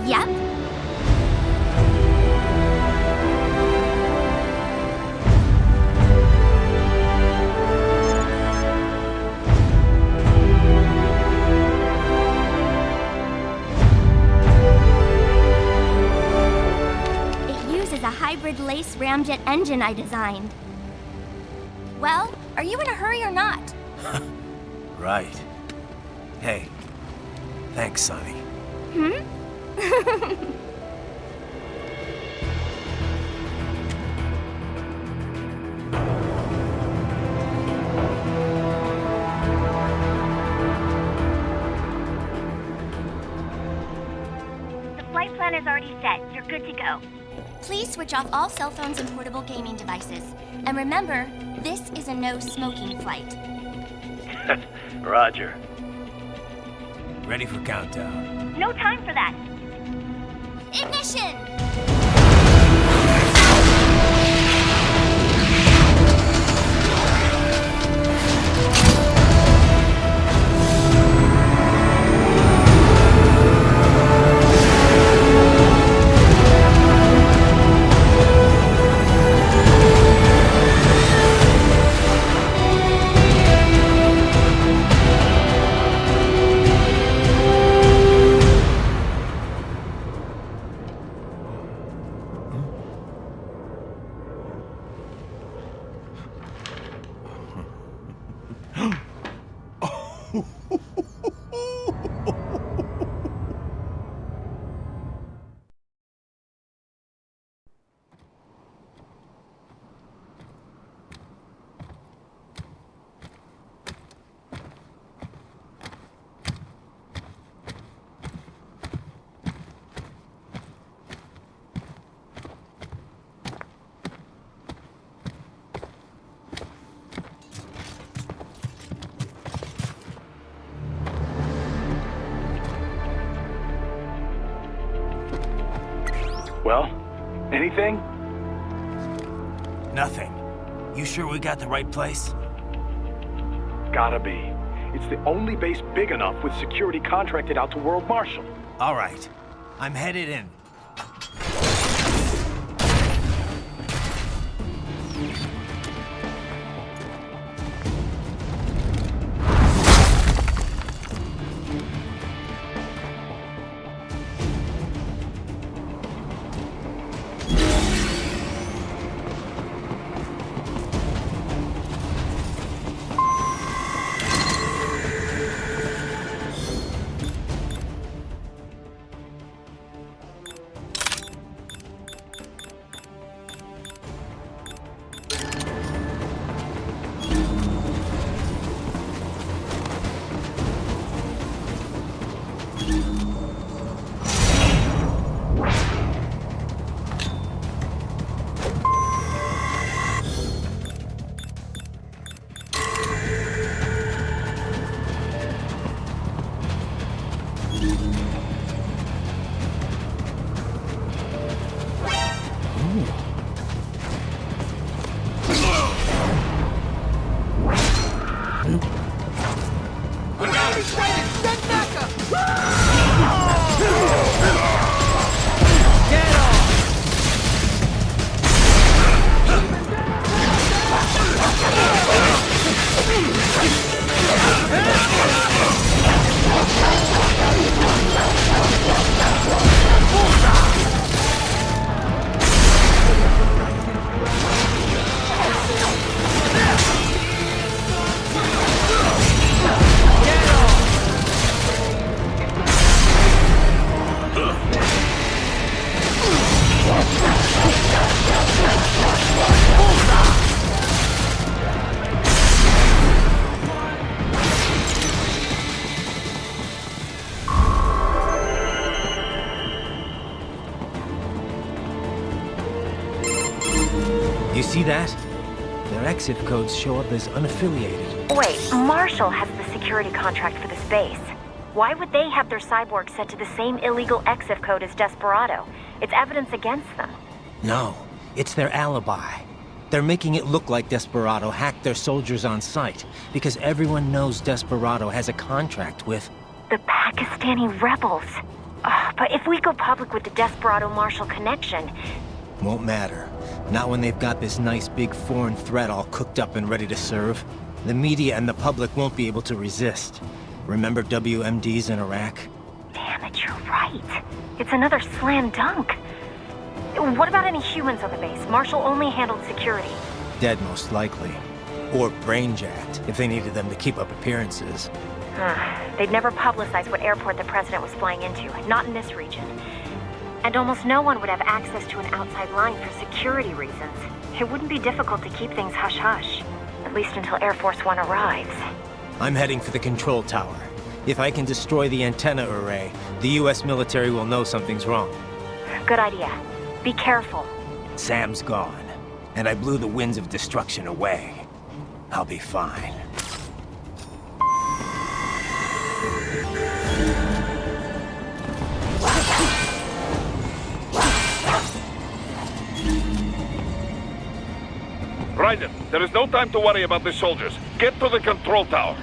[SPEAKER 4] Yep. It uses a hybrid lace ramjet engine I designed. Well, are you in a hurry or not?
[SPEAKER 3] Right. Hey, thanks, Sonny.
[SPEAKER 4] Hmm?
[SPEAKER 20] antenna's already set. You're good to go.
[SPEAKER 22] Please switch off all cell phones and portable gaming devices. And remember, this is a no-smoking flight.
[SPEAKER 11] Roger.
[SPEAKER 3] Ready for countdown.
[SPEAKER 20] No time for that.
[SPEAKER 22] Ignition!
[SPEAKER 11] Well, anything?
[SPEAKER 3] Nothing. You sure we got the right place?
[SPEAKER 11] Gotta be. It's the only base big enough with security contracted out to World Marshal.
[SPEAKER 3] All right. I'm headed in. You see that? Their exif codes show up as unaffiliated.
[SPEAKER 21] Wait, Marshall has the security contract for this base. Why would they have their cyborg set to the same illegal exif code as Desperado? It's evidence against them.
[SPEAKER 3] No, it's their alibi. They're making it look like Desperado hacked their soldiers on sight, because everyone knows Desperado has a contract with...
[SPEAKER 21] The Pakistani rebels. But if we go public with the Desperado-Marshall connection...
[SPEAKER 3] Won't matter. Not when they've got this nice big foreign threat all cooked up and ready to serve. The media and the public won't be able to resist. Remember WMDs in Iraq?
[SPEAKER 21] Damn it, you're right. It's another slam dunk. What about any humans on the base? Marshall only handled security.
[SPEAKER 3] Dead, most likely. Or brain-jacked, if they needed them to keep up appearances.
[SPEAKER 21] They'd never publicize what airport the president was flying into, not in this region. And almost no one would have access to an outside line for security reasons. It wouldn't be difficult to keep things hush-hush, at least until Air Force One arrives.
[SPEAKER 3] I'm heading for the control tower. If I can destroy the antenna array, the US military will know something's wrong.
[SPEAKER 4] Good idea. Be careful.
[SPEAKER 3] Sam's gone, and I blew the winds of destruction away. I'll be fine.
[SPEAKER 5] Raiden, there is no time to worry about the soldiers. Get to the control tower.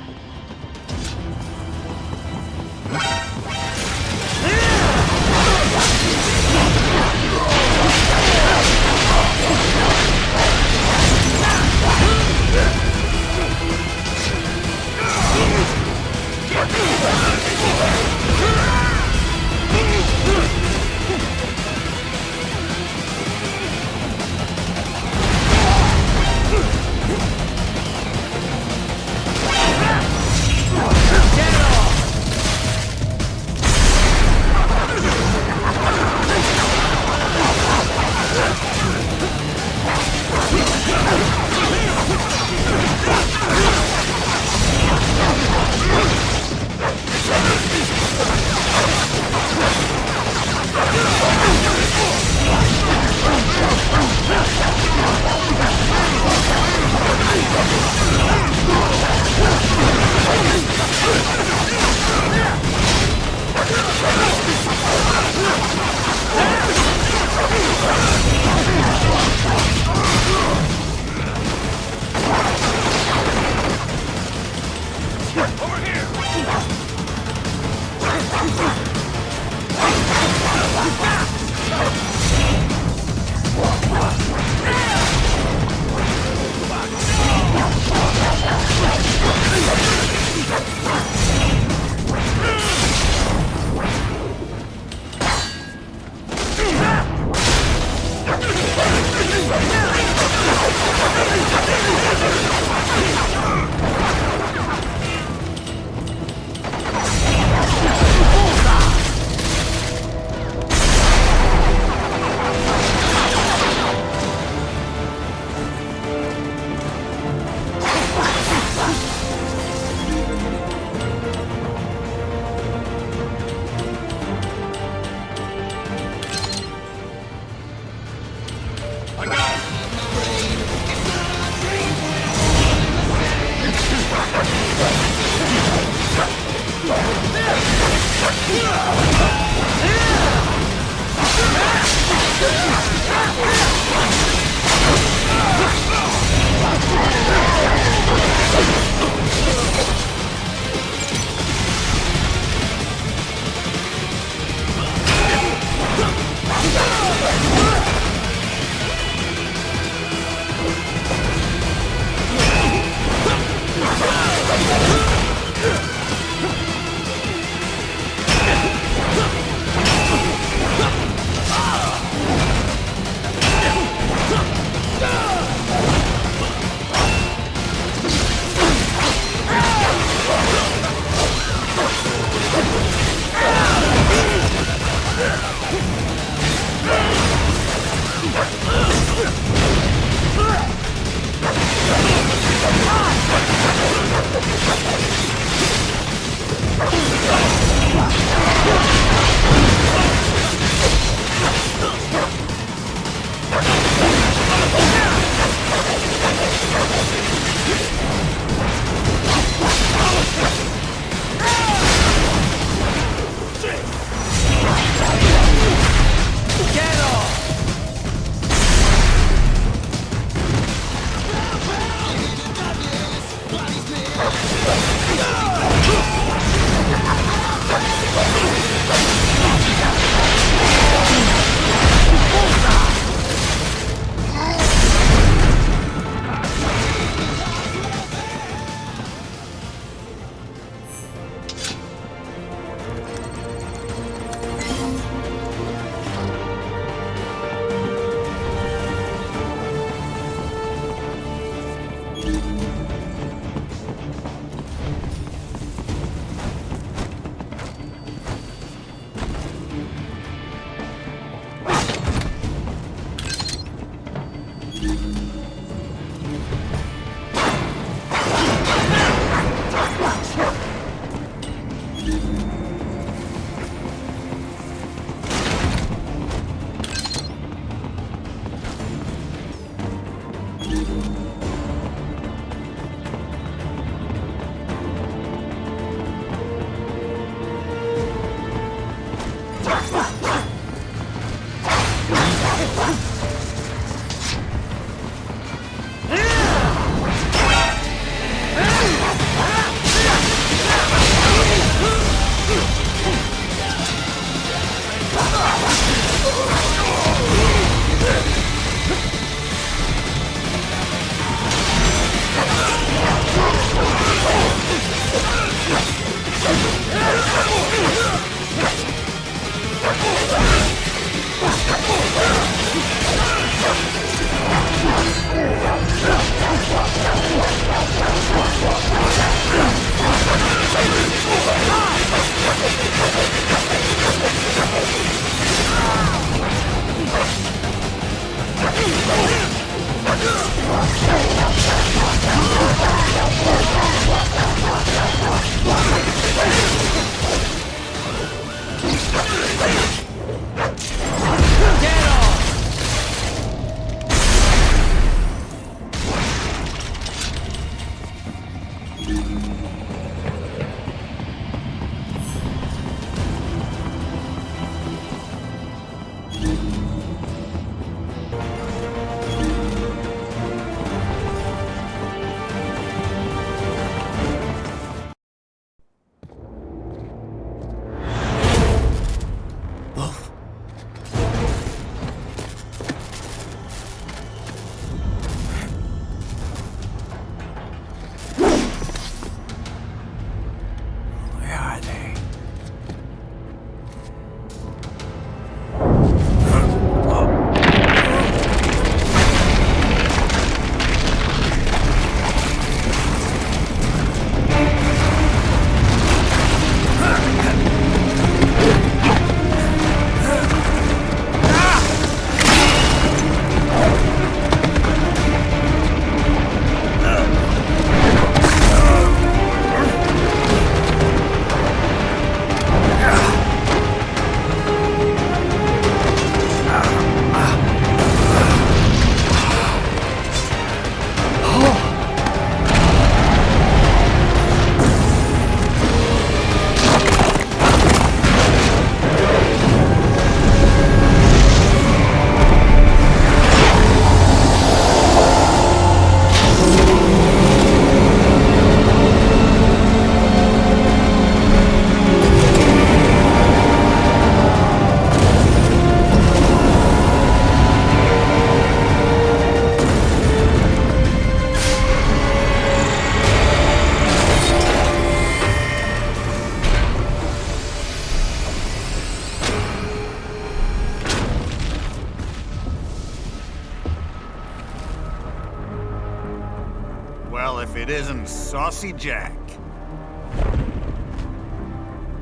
[SPEAKER 1] Well, if it isn't Saucy Jack.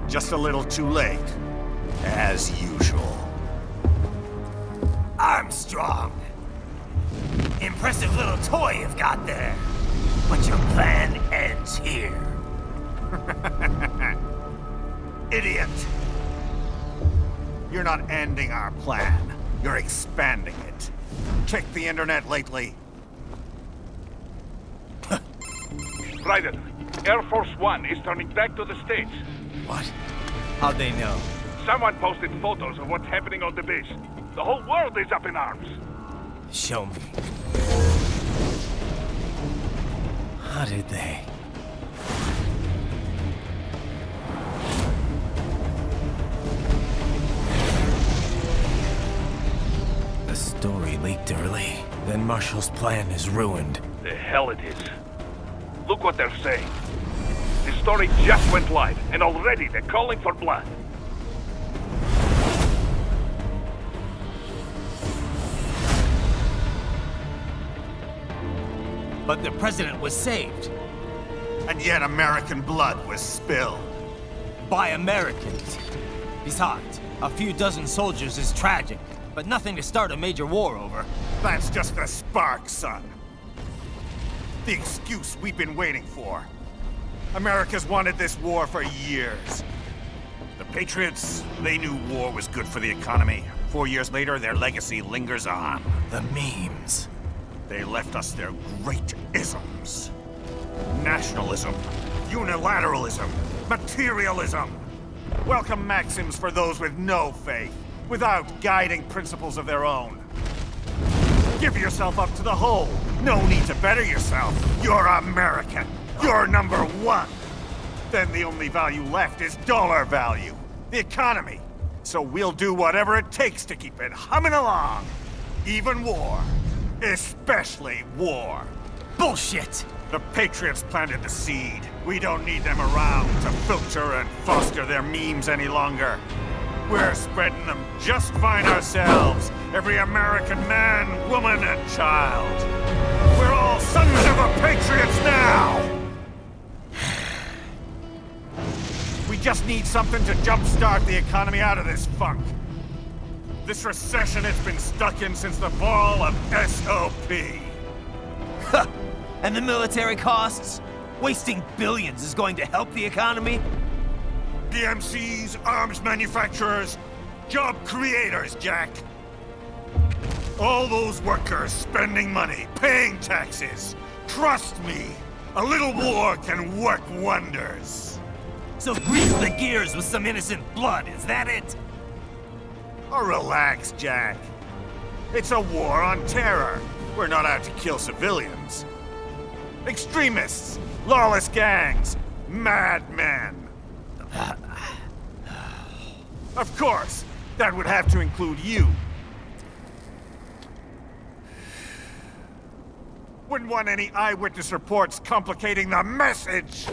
[SPEAKER 1] Just a little too late, as usual.
[SPEAKER 13] Armstrong. Impressive little toy you've got there. But your plan ends here.
[SPEAKER 1] Idiot! You're not ending our plan. You're expanding it. Check the internet lately.
[SPEAKER 5] Ryder, Air Force One is turning back to the States.
[SPEAKER 3] What? How'd they know?
[SPEAKER 5] Someone posted photos of what's happening on the base. The whole world is up in arms.
[SPEAKER 3] Show me. How did they? The story leaked early. Then Marshall's plan is ruined.
[SPEAKER 5] The hell it is. Look what they're saying. The story just went live, and already they're calling for blood.
[SPEAKER 3] But the president was saved.
[SPEAKER 1] And yet American blood was spilled.
[SPEAKER 3] By Americans. Besides, a few dozen soldiers is tragic, but nothing to start a major war over.
[SPEAKER 1] That's just the spark, son. The excuse we've been waiting for. America's wanted this war for years. The Patriots, they knew war was good for the economy. 4 years later, their legacy lingers on.
[SPEAKER 3] The memes.
[SPEAKER 1] They left us their great isms. Nationalism, unilateralism, materialism. Welcome maxims for those with no faith, without guiding principles of their own. Give yourself up to the whole. No need to better yourself. You're American. You're number one. Then the only value left is dollar value. The economy. So we'll do whatever it takes to keep it humming along. Even war. Especially war.
[SPEAKER 13] Bullshit!
[SPEAKER 1] The Patriots planted the seed. We don't need them around to filter and foster their memes any longer. We're spreading them just fine ourselves. Every American man, woman, and child. We're all sons of the Patriots now! We just need something to jumpstart the economy out of this funk. This recession it's been stuck in since the fall of SOP.
[SPEAKER 13] And the military costs? Wasting billions is going to help the economy?
[SPEAKER 1] DMCs, arms manufacturers, job creators, Jack. All those workers spending money, paying taxes. Trust me, a little war can work wonders.
[SPEAKER 13] So grease the gears with some innocent blood, is that it?
[SPEAKER 1] Oh, relax, Jack. It's a war on terror. We're not out to kill civilians. Extremists, lawless gangs, madmen. Of course, that would have to include you. Wouldn't want any eyewitness reports complicating the message.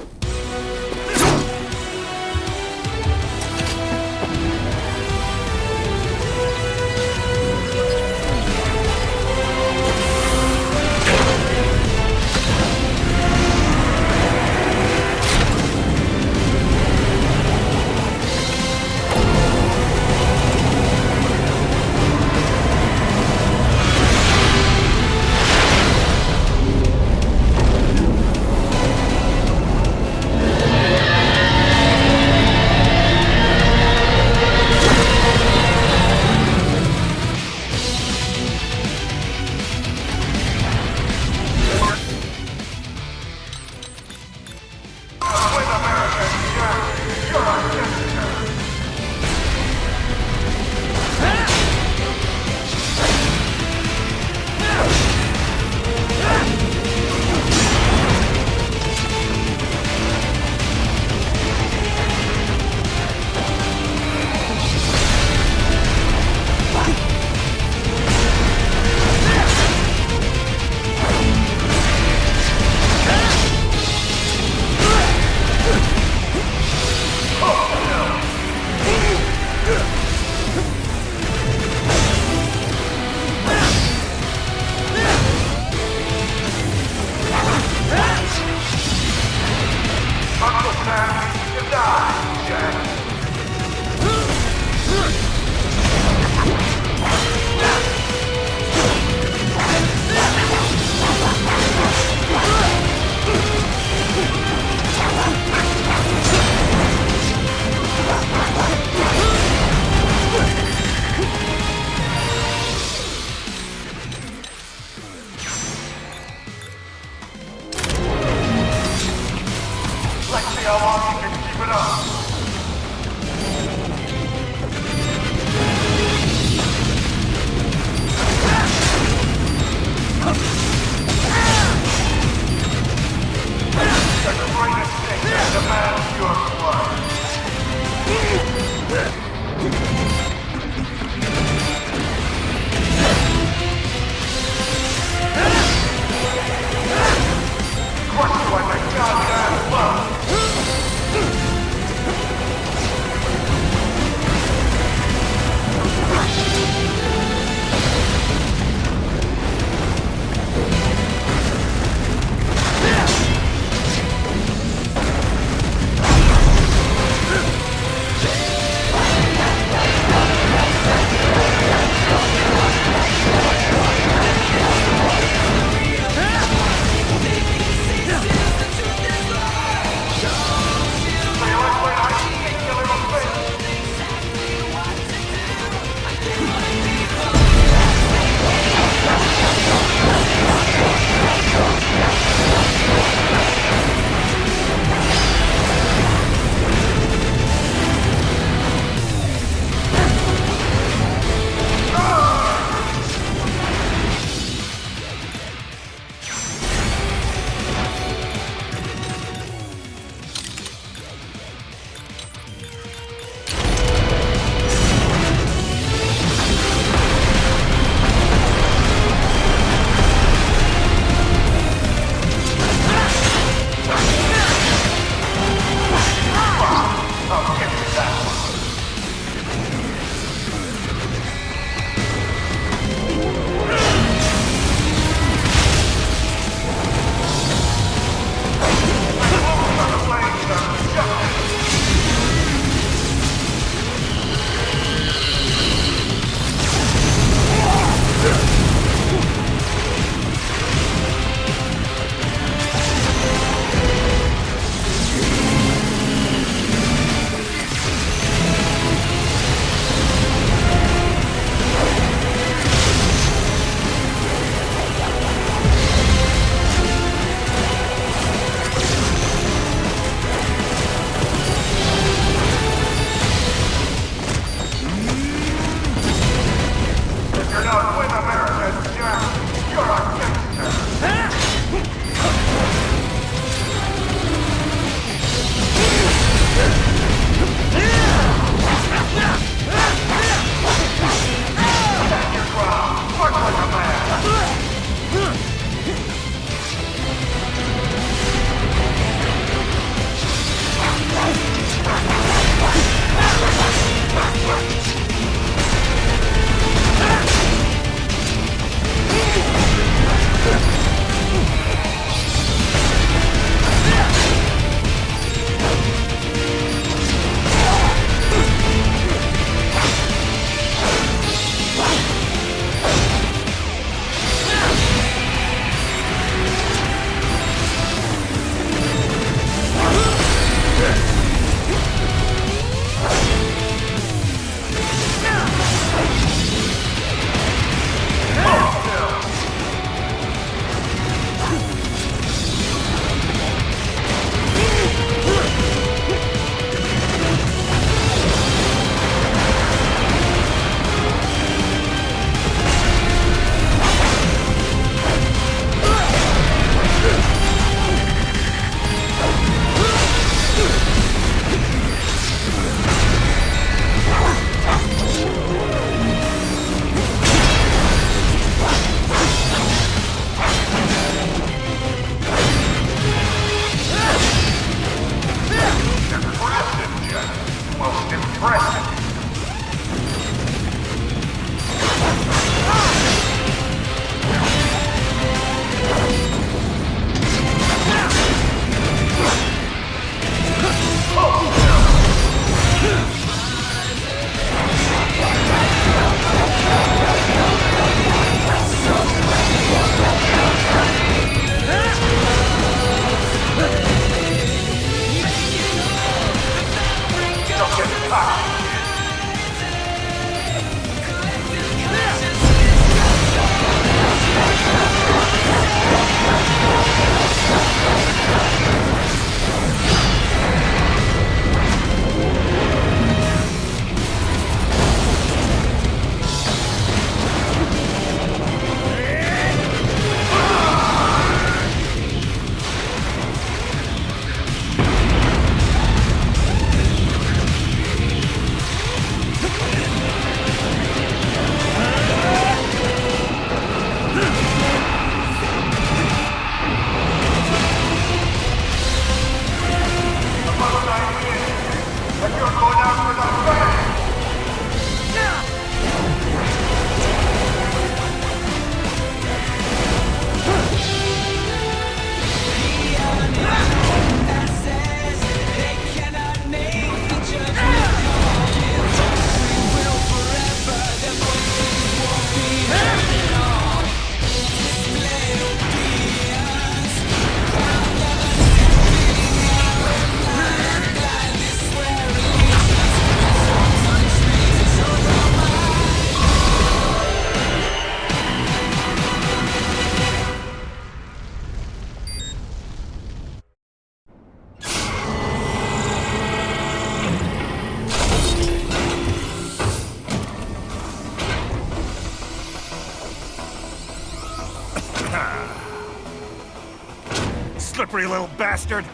[SPEAKER 1] slippery little bastard!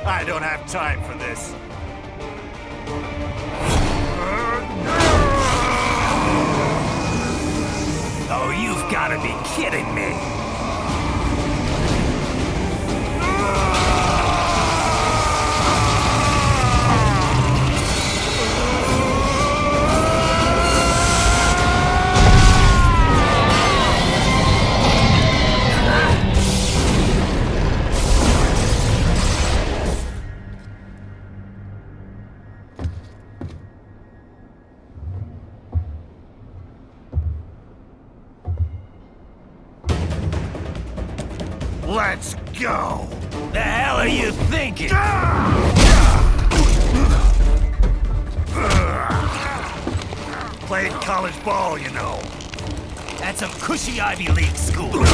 [SPEAKER 1] I don't have time for this.
[SPEAKER 13] Oh, you've gotta be kidding me!
[SPEAKER 1] Let's go!
[SPEAKER 13] The hell are you thinking?
[SPEAKER 1] Played college ball, you know.
[SPEAKER 13] That's some cushy Ivy League school.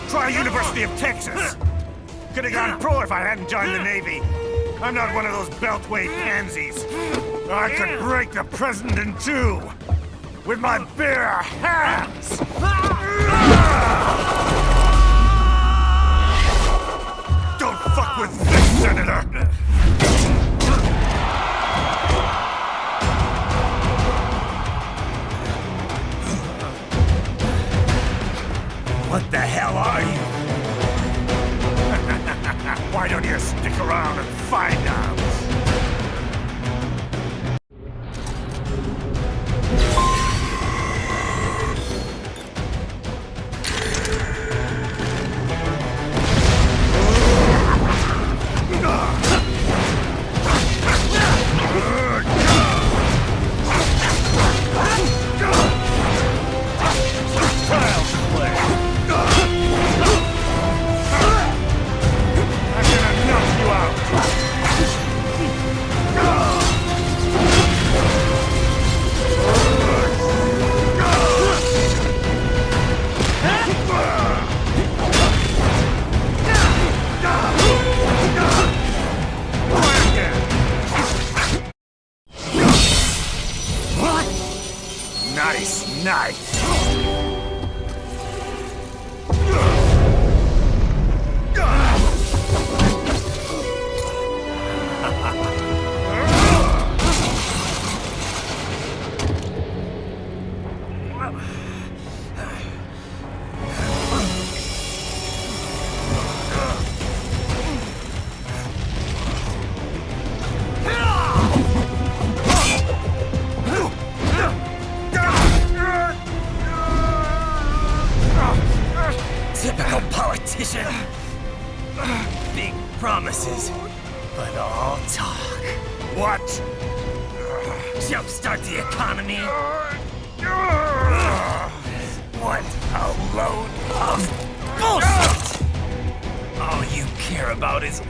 [SPEAKER 1] Try University of Texas. Could have gone pro if I hadn't joined the Navy. I'm not one of those beltway pansies. I could break the president in two with my bare hands. Don't fuck with this, Senator.
[SPEAKER 13] What the hell are you?
[SPEAKER 1] Why don't you stick around and find out? Nice.
[SPEAKER 13] Typical politician. Big promises, but all talk.
[SPEAKER 1] What?
[SPEAKER 13] Jumpstart the economy. What a load of bullshit! All you care about is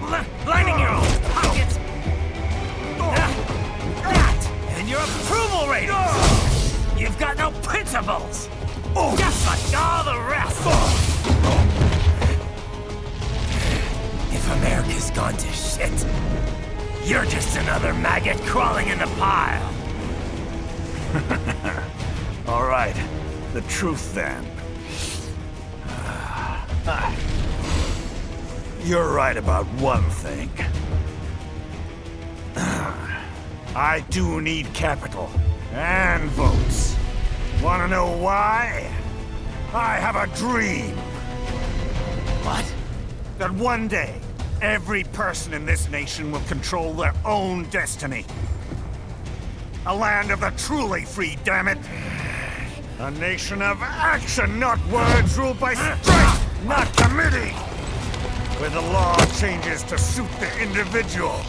[SPEAKER 13] lining your own pockets. That and your approval ratings. You've got no principles. Just like all the rest. If America's gone to shit, you're just another maggot crawling in the pile.
[SPEAKER 1] All right, the truth then. You're right about one thing. I do need capital and votes. Wanna know why? I have a dream.
[SPEAKER 13] What?
[SPEAKER 1] That one day, every person in this nation will control their own destiny. A land of the truly free, damn it! A nation of action, not words, ruled by strength, not committee! Where the law changes to suit the individual,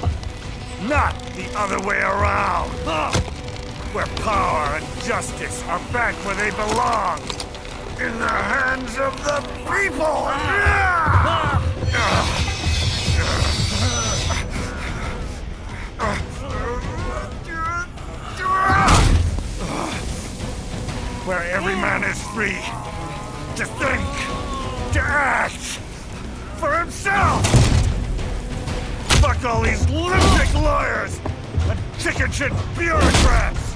[SPEAKER 1] not the other way around! Where power and justice are back where they belong! In the hands of the people! Where every man is free, to think, to act for himself! Fuck all these lunatic lawyers and chicken shit bureaucrats!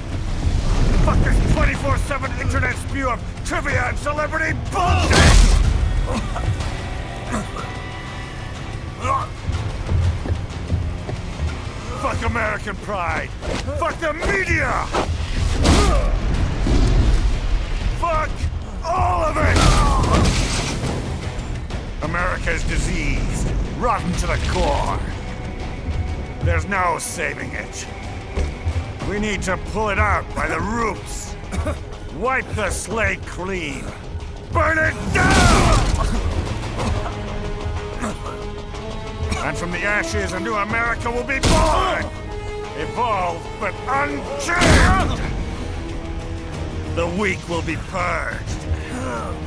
[SPEAKER 1] Fuck this 24/7 internet spew of trivia and celebrity bullshit! Fuck American pride! Fuck the media! Fuck all of it! America's diseased, rotten to the core. There's no saving it. We need to pull it out by the roots. Wipe the slate clean. Burn it down! And from the ashes, a new America will be born! Evolved, but unchained! The weak will be purged,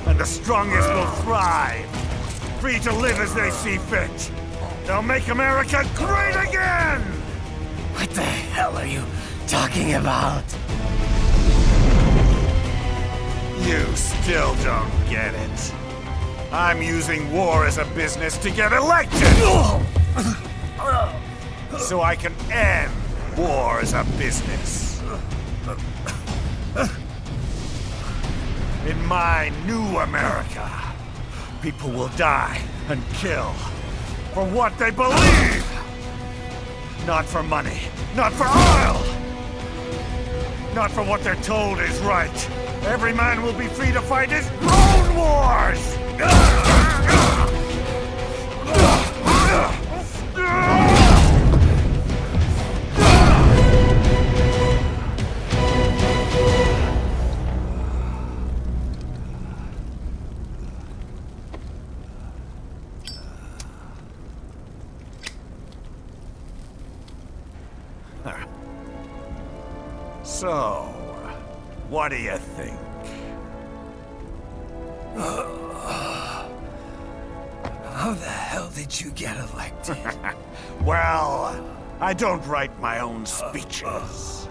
[SPEAKER 1] and the strongest will thrive, free to live as they see fit. They'll make America great again!
[SPEAKER 13] What the hell are you talking about?
[SPEAKER 1] You still don't get it. I'm using war as a business to get elected! So I can end war as a business. In my new America, people will die and kill for what they believe! Not for money, not for oil! Not for what they're told is right. Every man will be free to fight his own wars! So, what do you think?
[SPEAKER 13] How the hell did you get elected?
[SPEAKER 1] Well, I don't write my own speeches.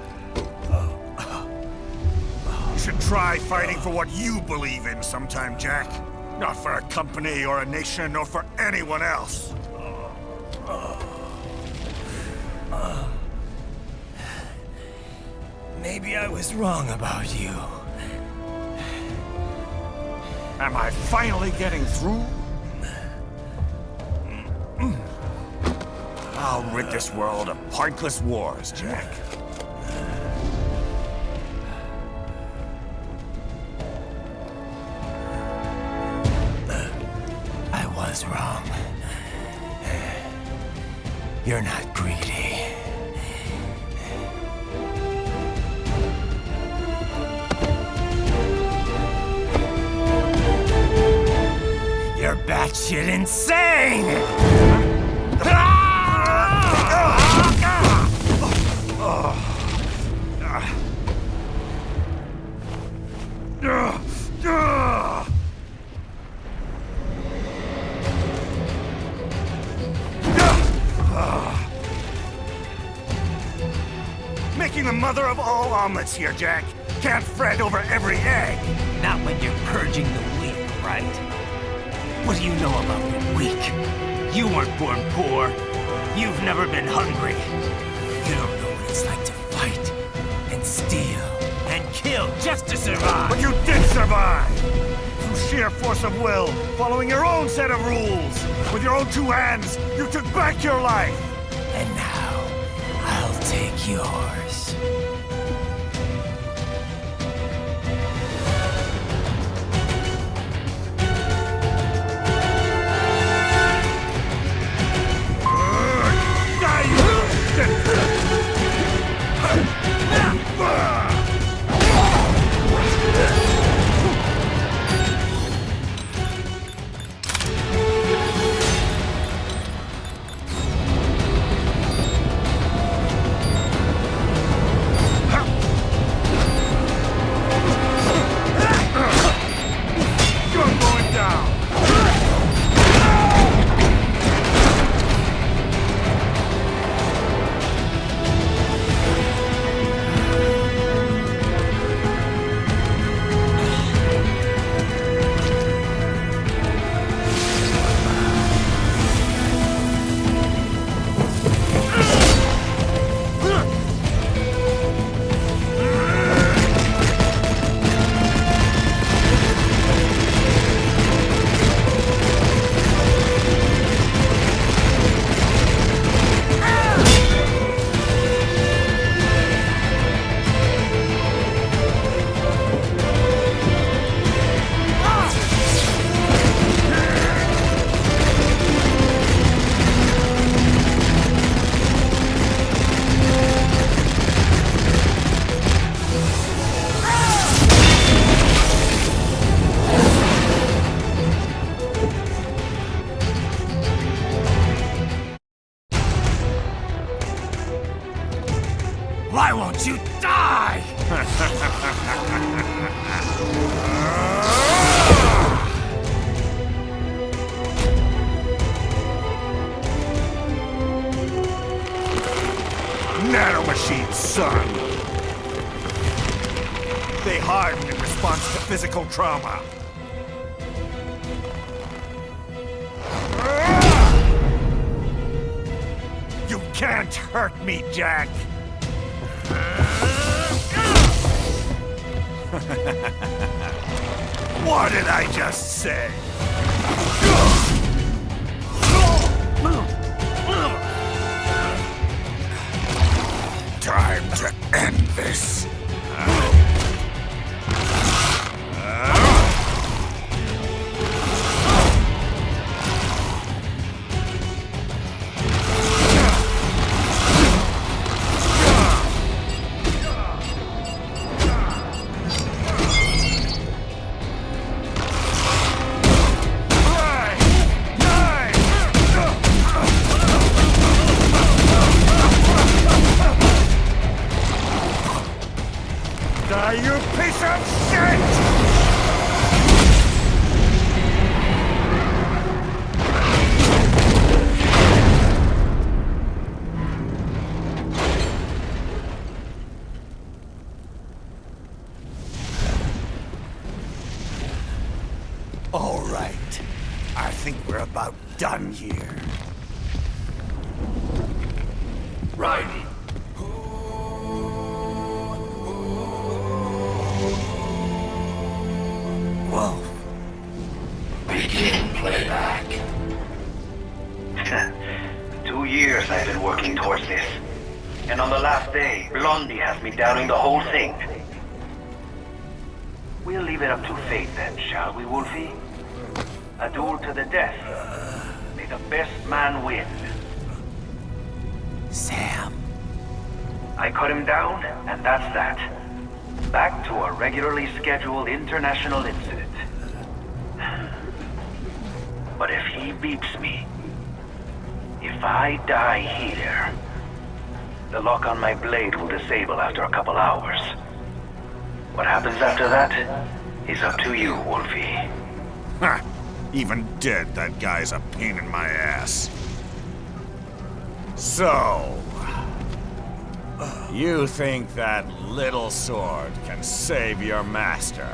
[SPEAKER 1] You should try fighting for what you believe in sometime, Jack. Not for a company or a nation or for anyone else.
[SPEAKER 13] Maybe I was wrong about you.
[SPEAKER 1] Am I finally getting through? I'll rid this world of pointless wars, Jack.
[SPEAKER 13] I was wrong. You're not greedy. You're batshit insane!
[SPEAKER 1] Making the mother of all omelets here, Jack. Can't fret over every egg.
[SPEAKER 13] Not when you're purging the weak, right? What do you know about the weak? You weren't born poor. You've never been hungry. You don't know what it's like to fight, and steal, and kill just to survive.
[SPEAKER 1] But you did survive! Through sheer force of will, following your own set of rules. With your own two hands, you took back your life.
[SPEAKER 13] And now, I'll take yours.
[SPEAKER 1] physical trauma. You can't hurt me, Jack! What did I just say? Time to end this. Die, you piece of shit! All right. I think we're about done here.
[SPEAKER 6] Right.
[SPEAKER 13] Wolf.
[SPEAKER 6] Begin playback.
[SPEAKER 7] 2 years I've been working towards this. And on the last day, Blondie has me downing the whole thing. We'll leave it up to fate then, shall we, Wolfie? A duel to the death. May the best man win.
[SPEAKER 13] Sam.
[SPEAKER 7] I cut him down, and that's that. Back to a regularly scheduled international incident. But if he beeps me, if I die here, the lock on my blade will disable after a couple hours. What happens after that is up to you, Wolfie.
[SPEAKER 1] Ha! Even dead, that guy's a pain in my ass. So... you think that little sword can save your master?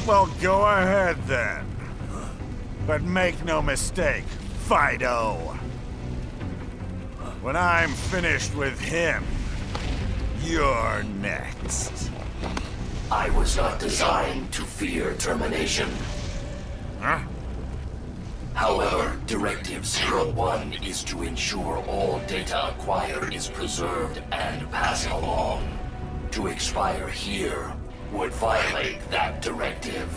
[SPEAKER 1] Well, go ahead then. But make no mistake, Fido. When I'm finished with him, you're next.
[SPEAKER 6] I was not designed to fear termination.
[SPEAKER 1] Huh?
[SPEAKER 6] However, Directive 01 is to ensure all data acquired is preserved and passed along. To expire here would violate that directive.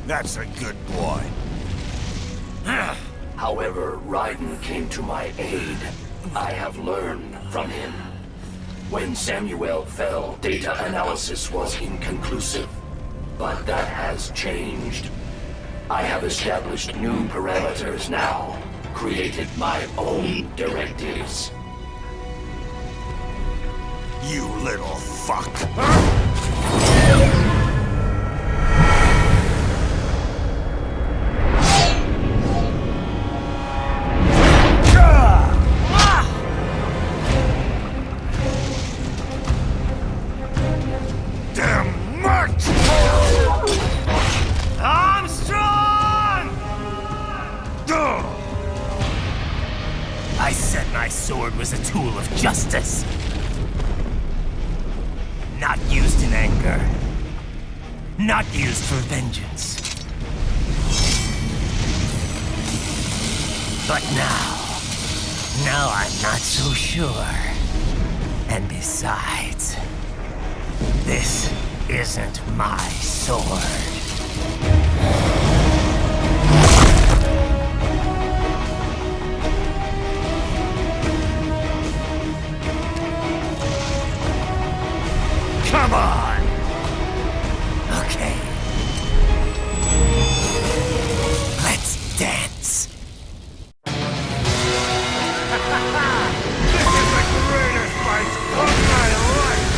[SPEAKER 1] That's a good boy.
[SPEAKER 6] However, Raiden came to my aid. I have learned from him. When Samuel fell, data analysis was inconclusive. But that has changed. I have established new parameters now, created my own directives.
[SPEAKER 1] You little fuck. Damn much!
[SPEAKER 13] Armstrong! I said my sword was a tool of justice. Not used in anger. Not used for vengeance. But now I'm not so sure. And besides, this isn't my sword.
[SPEAKER 1] Come on!
[SPEAKER 13] Okay. Let's dance.
[SPEAKER 1] This is the greatest fight of my life!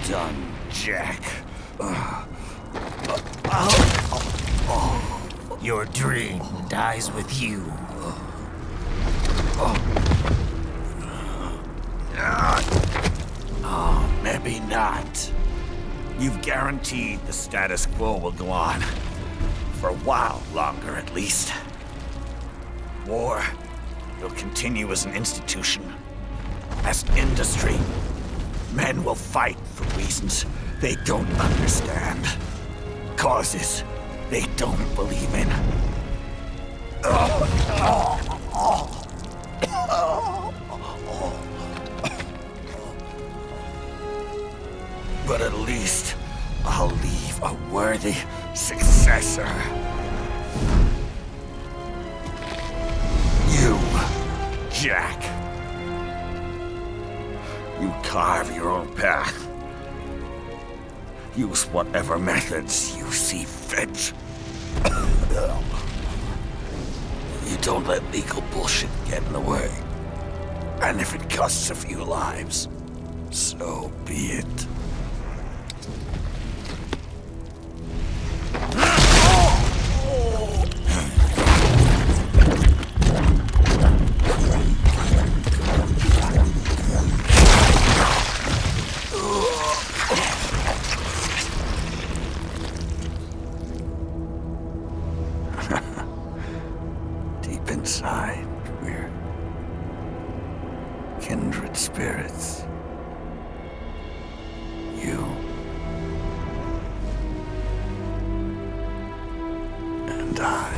[SPEAKER 1] done, Jack.
[SPEAKER 13] Your dream dies with you.
[SPEAKER 1] Oh, maybe not. You've guaranteed the status quo will go on. For a while longer, at least. War will continue as an institution, as an industry. Men will fight for reasons they don't understand. Causes they don't believe in. But at least I'll leave a worthy successor. You, Jack. You carve your own path. Use whatever methods you see fit. You don't let legal bullshit get in the way. And if it costs a few lives, so be it. Inside, we're kindred spirits. You and I.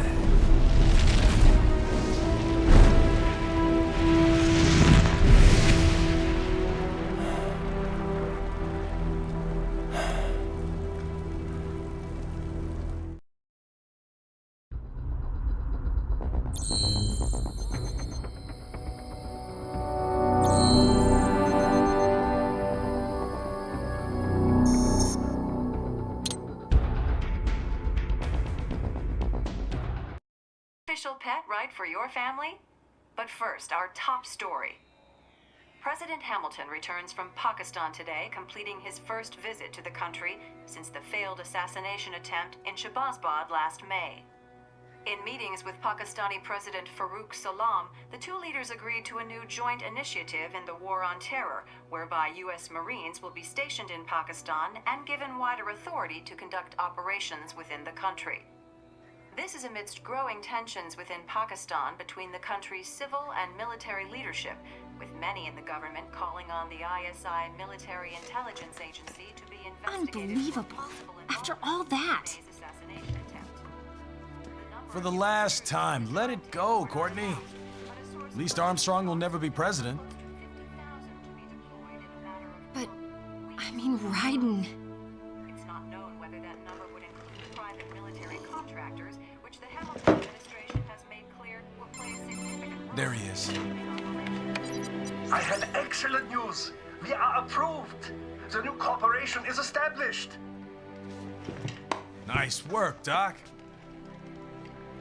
[SPEAKER 21] Official pet right for your family? But first, our top story. President Hamilton returns from Pakistan today, completing his first visit to the country since the failed assassination attempt in Shahbazbad last May. In meetings with Pakistani President Farooq Salam, the two leaders agreed to a new joint initiative in the war on terror, whereby U.S. Marines will be stationed in Pakistan and given wider authority to conduct operations within the country. This is amidst growing tensions within Pakistan between the country's civil and military leadership, with many in the government calling on the ISI Military Intelligence Agency to be investigated.
[SPEAKER 4] Unbelievable. After all that.
[SPEAKER 8] For the last time, let it go, Courtney. At least Armstrong will never be president.
[SPEAKER 4] But, I mean, Raiden.
[SPEAKER 21] It's not known whether that number would include private military contractors, which the Hamilton administration has made clear will play a significant role.
[SPEAKER 8] There he is.
[SPEAKER 14] I have excellent news. We are approved. The new corporation is established.
[SPEAKER 8] Nice work, Doc.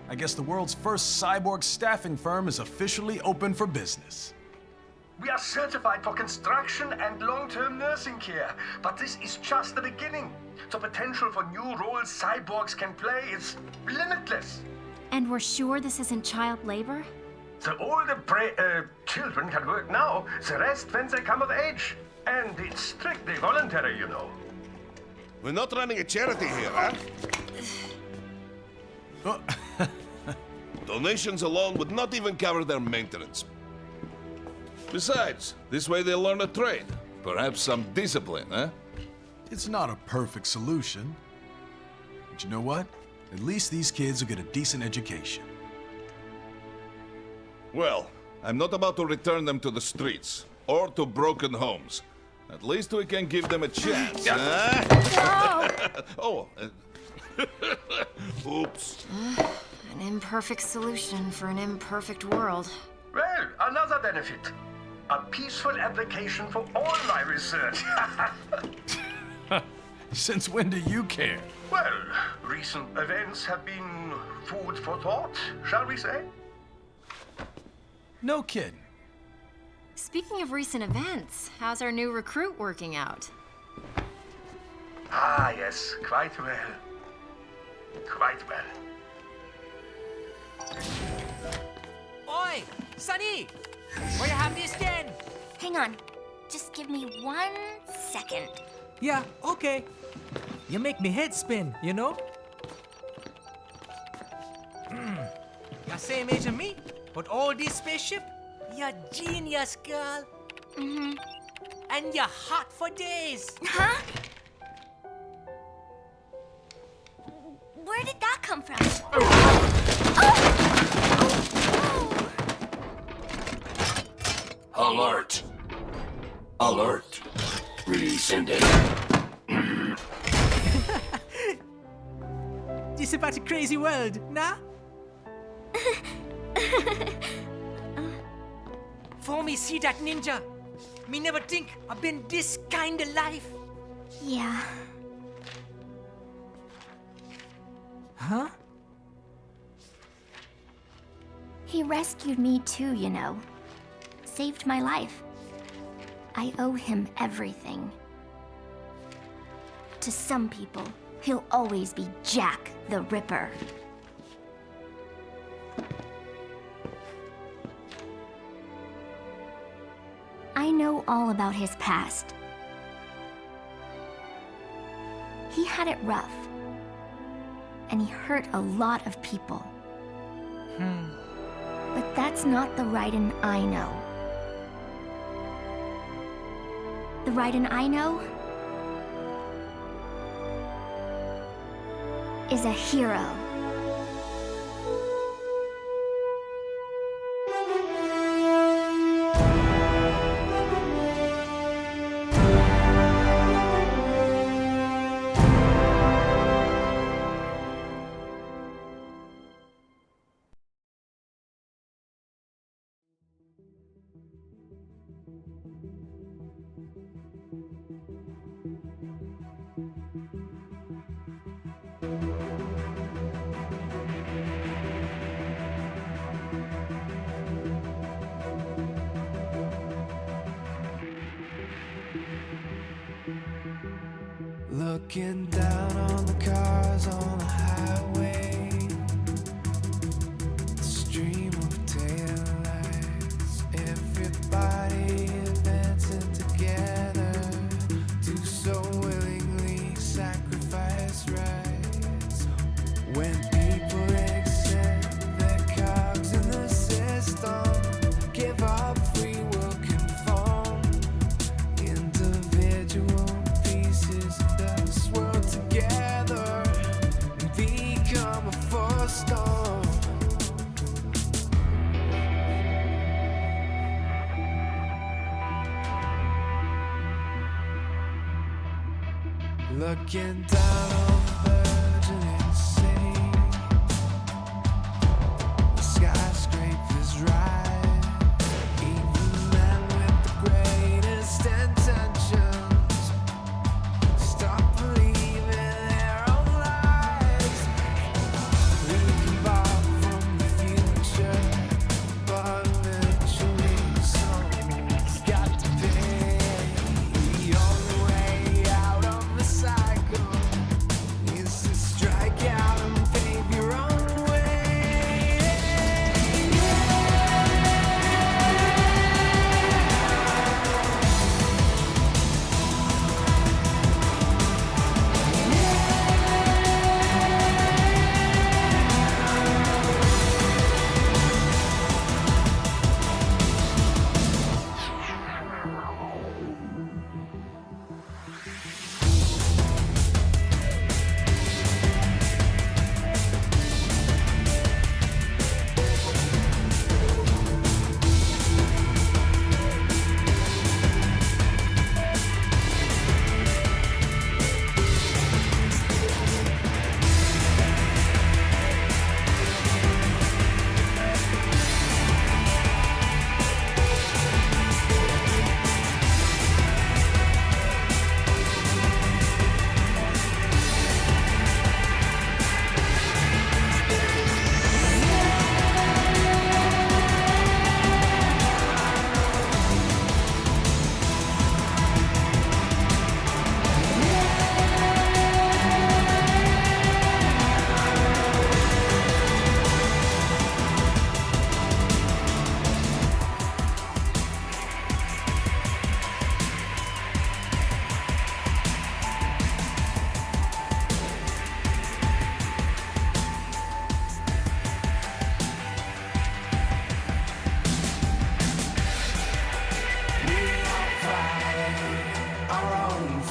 [SPEAKER 8] I guess the world's first cyborg staffing firm is officially open for business.
[SPEAKER 14] We are certified for construction and long-term nursing care, but this is just the beginning. The potential for new roles cyborgs can play is limitless.
[SPEAKER 4] And we're sure this isn't child labor?
[SPEAKER 14] The older children can work now, the rest when they come of age. And it's strictly voluntary, you know.
[SPEAKER 15] We're not running a charity here, huh? Donations alone would not even cover their maintenance. Besides, this way they'll learn a trade. Perhaps some discipline, huh?
[SPEAKER 8] It's not a perfect solution. But you know what? At least these kids will get a decent education.
[SPEAKER 15] Well, I'm not about to return them to the streets or to broken homes. At least we can give them a chance, huh? Oh, oops.
[SPEAKER 4] An imperfect solution for an imperfect world.
[SPEAKER 14] Well, another benefit. A peaceful application for all my research.
[SPEAKER 8] Since when do you care?
[SPEAKER 14] Well, recent events have been food for thought, shall we say?
[SPEAKER 8] No kidding.
[SPEAKER 4] Speaking of recent events, how's our new recruit working out?
[SPEAKER 14] Ah, yes, quite well. Quite well.
[SPEAKER 18] Oi, Sonny! Where you have this then?
[SPEAKER 22] Hang on. Just give me 1 second.
[SPEAKER 18] Yeah, okay. You make me head spin, you know? You're same age as me, but all this spaceship, you're genius, girl.
[SPEAKER 22] Mm-hmm.
[SPEAKER 18] And you're hot for days.
[SPEAKER 22] Huh? Where did that come from?
[SPEAKER 6] Alert! Alert! Rescinding.
[SPEAKER 18] This is about a crazy world, nah? For me see that ninja, me never think I've been this kind of life.
[SPEAKER 22] Yeah.
[SPEAKER 18] Huh?
[SPEAKER 22] He rescued me too, you know. Saved my life. I owe him everything. To some people, he'll always be Jack the Ripper. I know all about his past. He had it rough. And he hurt a lot of people. But that's not the Raiden I know. The Raiden I know is a hero.
[SPEAKER 9] Looking down on the cars on the highway, the stream of taillights, everybody advancing together, do so willingly sacrifice rights. When people accept their cogs in the system, give up free will conform, individual pieces of this world together and become a force storm. Looking down on the burgeoning city, the skyscrapers rise, even men with the greatest intentions stop believing their own lies. We can borrow from the future, but eventually someone's got to pay. The only way out of the cycle is to strike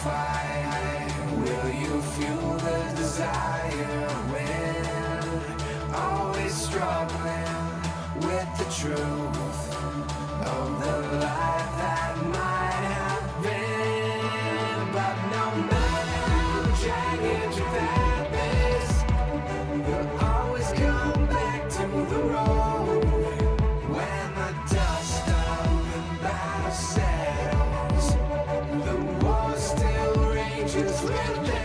[SPEAKER 9] fight? Will you fuel the desire when always struggling with the truth of the life that might have been? But no matter how jagged your path is, you'll always come back to the road when the dust of the battle settles. The war still rages within.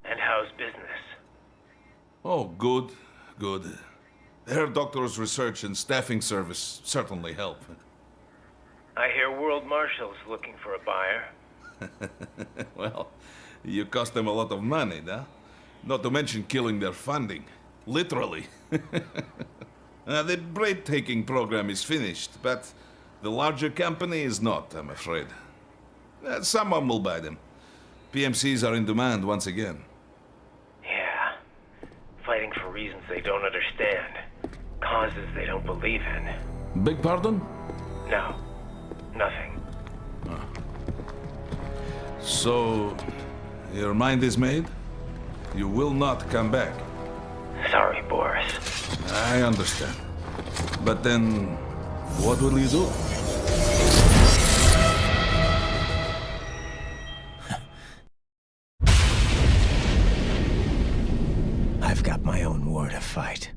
[SPEAKER 7] And how's business?
[SPEAKER 15] Oh, good, good. Herr Doctor's research and staffing service certainly help.
[SPEAKER 7] I hear World Marshal's looking for a buyer.
[SPEAKER 15] Well, you cost them a lot of money, huh? Not to mention killing their funding. Literally. The bread-taking program is finished, but the larger company is not, I'm afraid. Someone will buy them. PMCs are in demand once again.
[SPEAKER 7] Yeah. Fighting for reasons they don't understand. Causes they don't believe in.
[SPEAKER 15] Beg pardon?
[SPEAKER 7] No. Nothing.
[SPEAKER 15] So, your mind is made? You will not come back.
[SPEAKER 7] Sorry, Boris.
[SPEAKER 15] I understand. But then, what will you do?
[SPEAKER 3] I've got my own war to fight.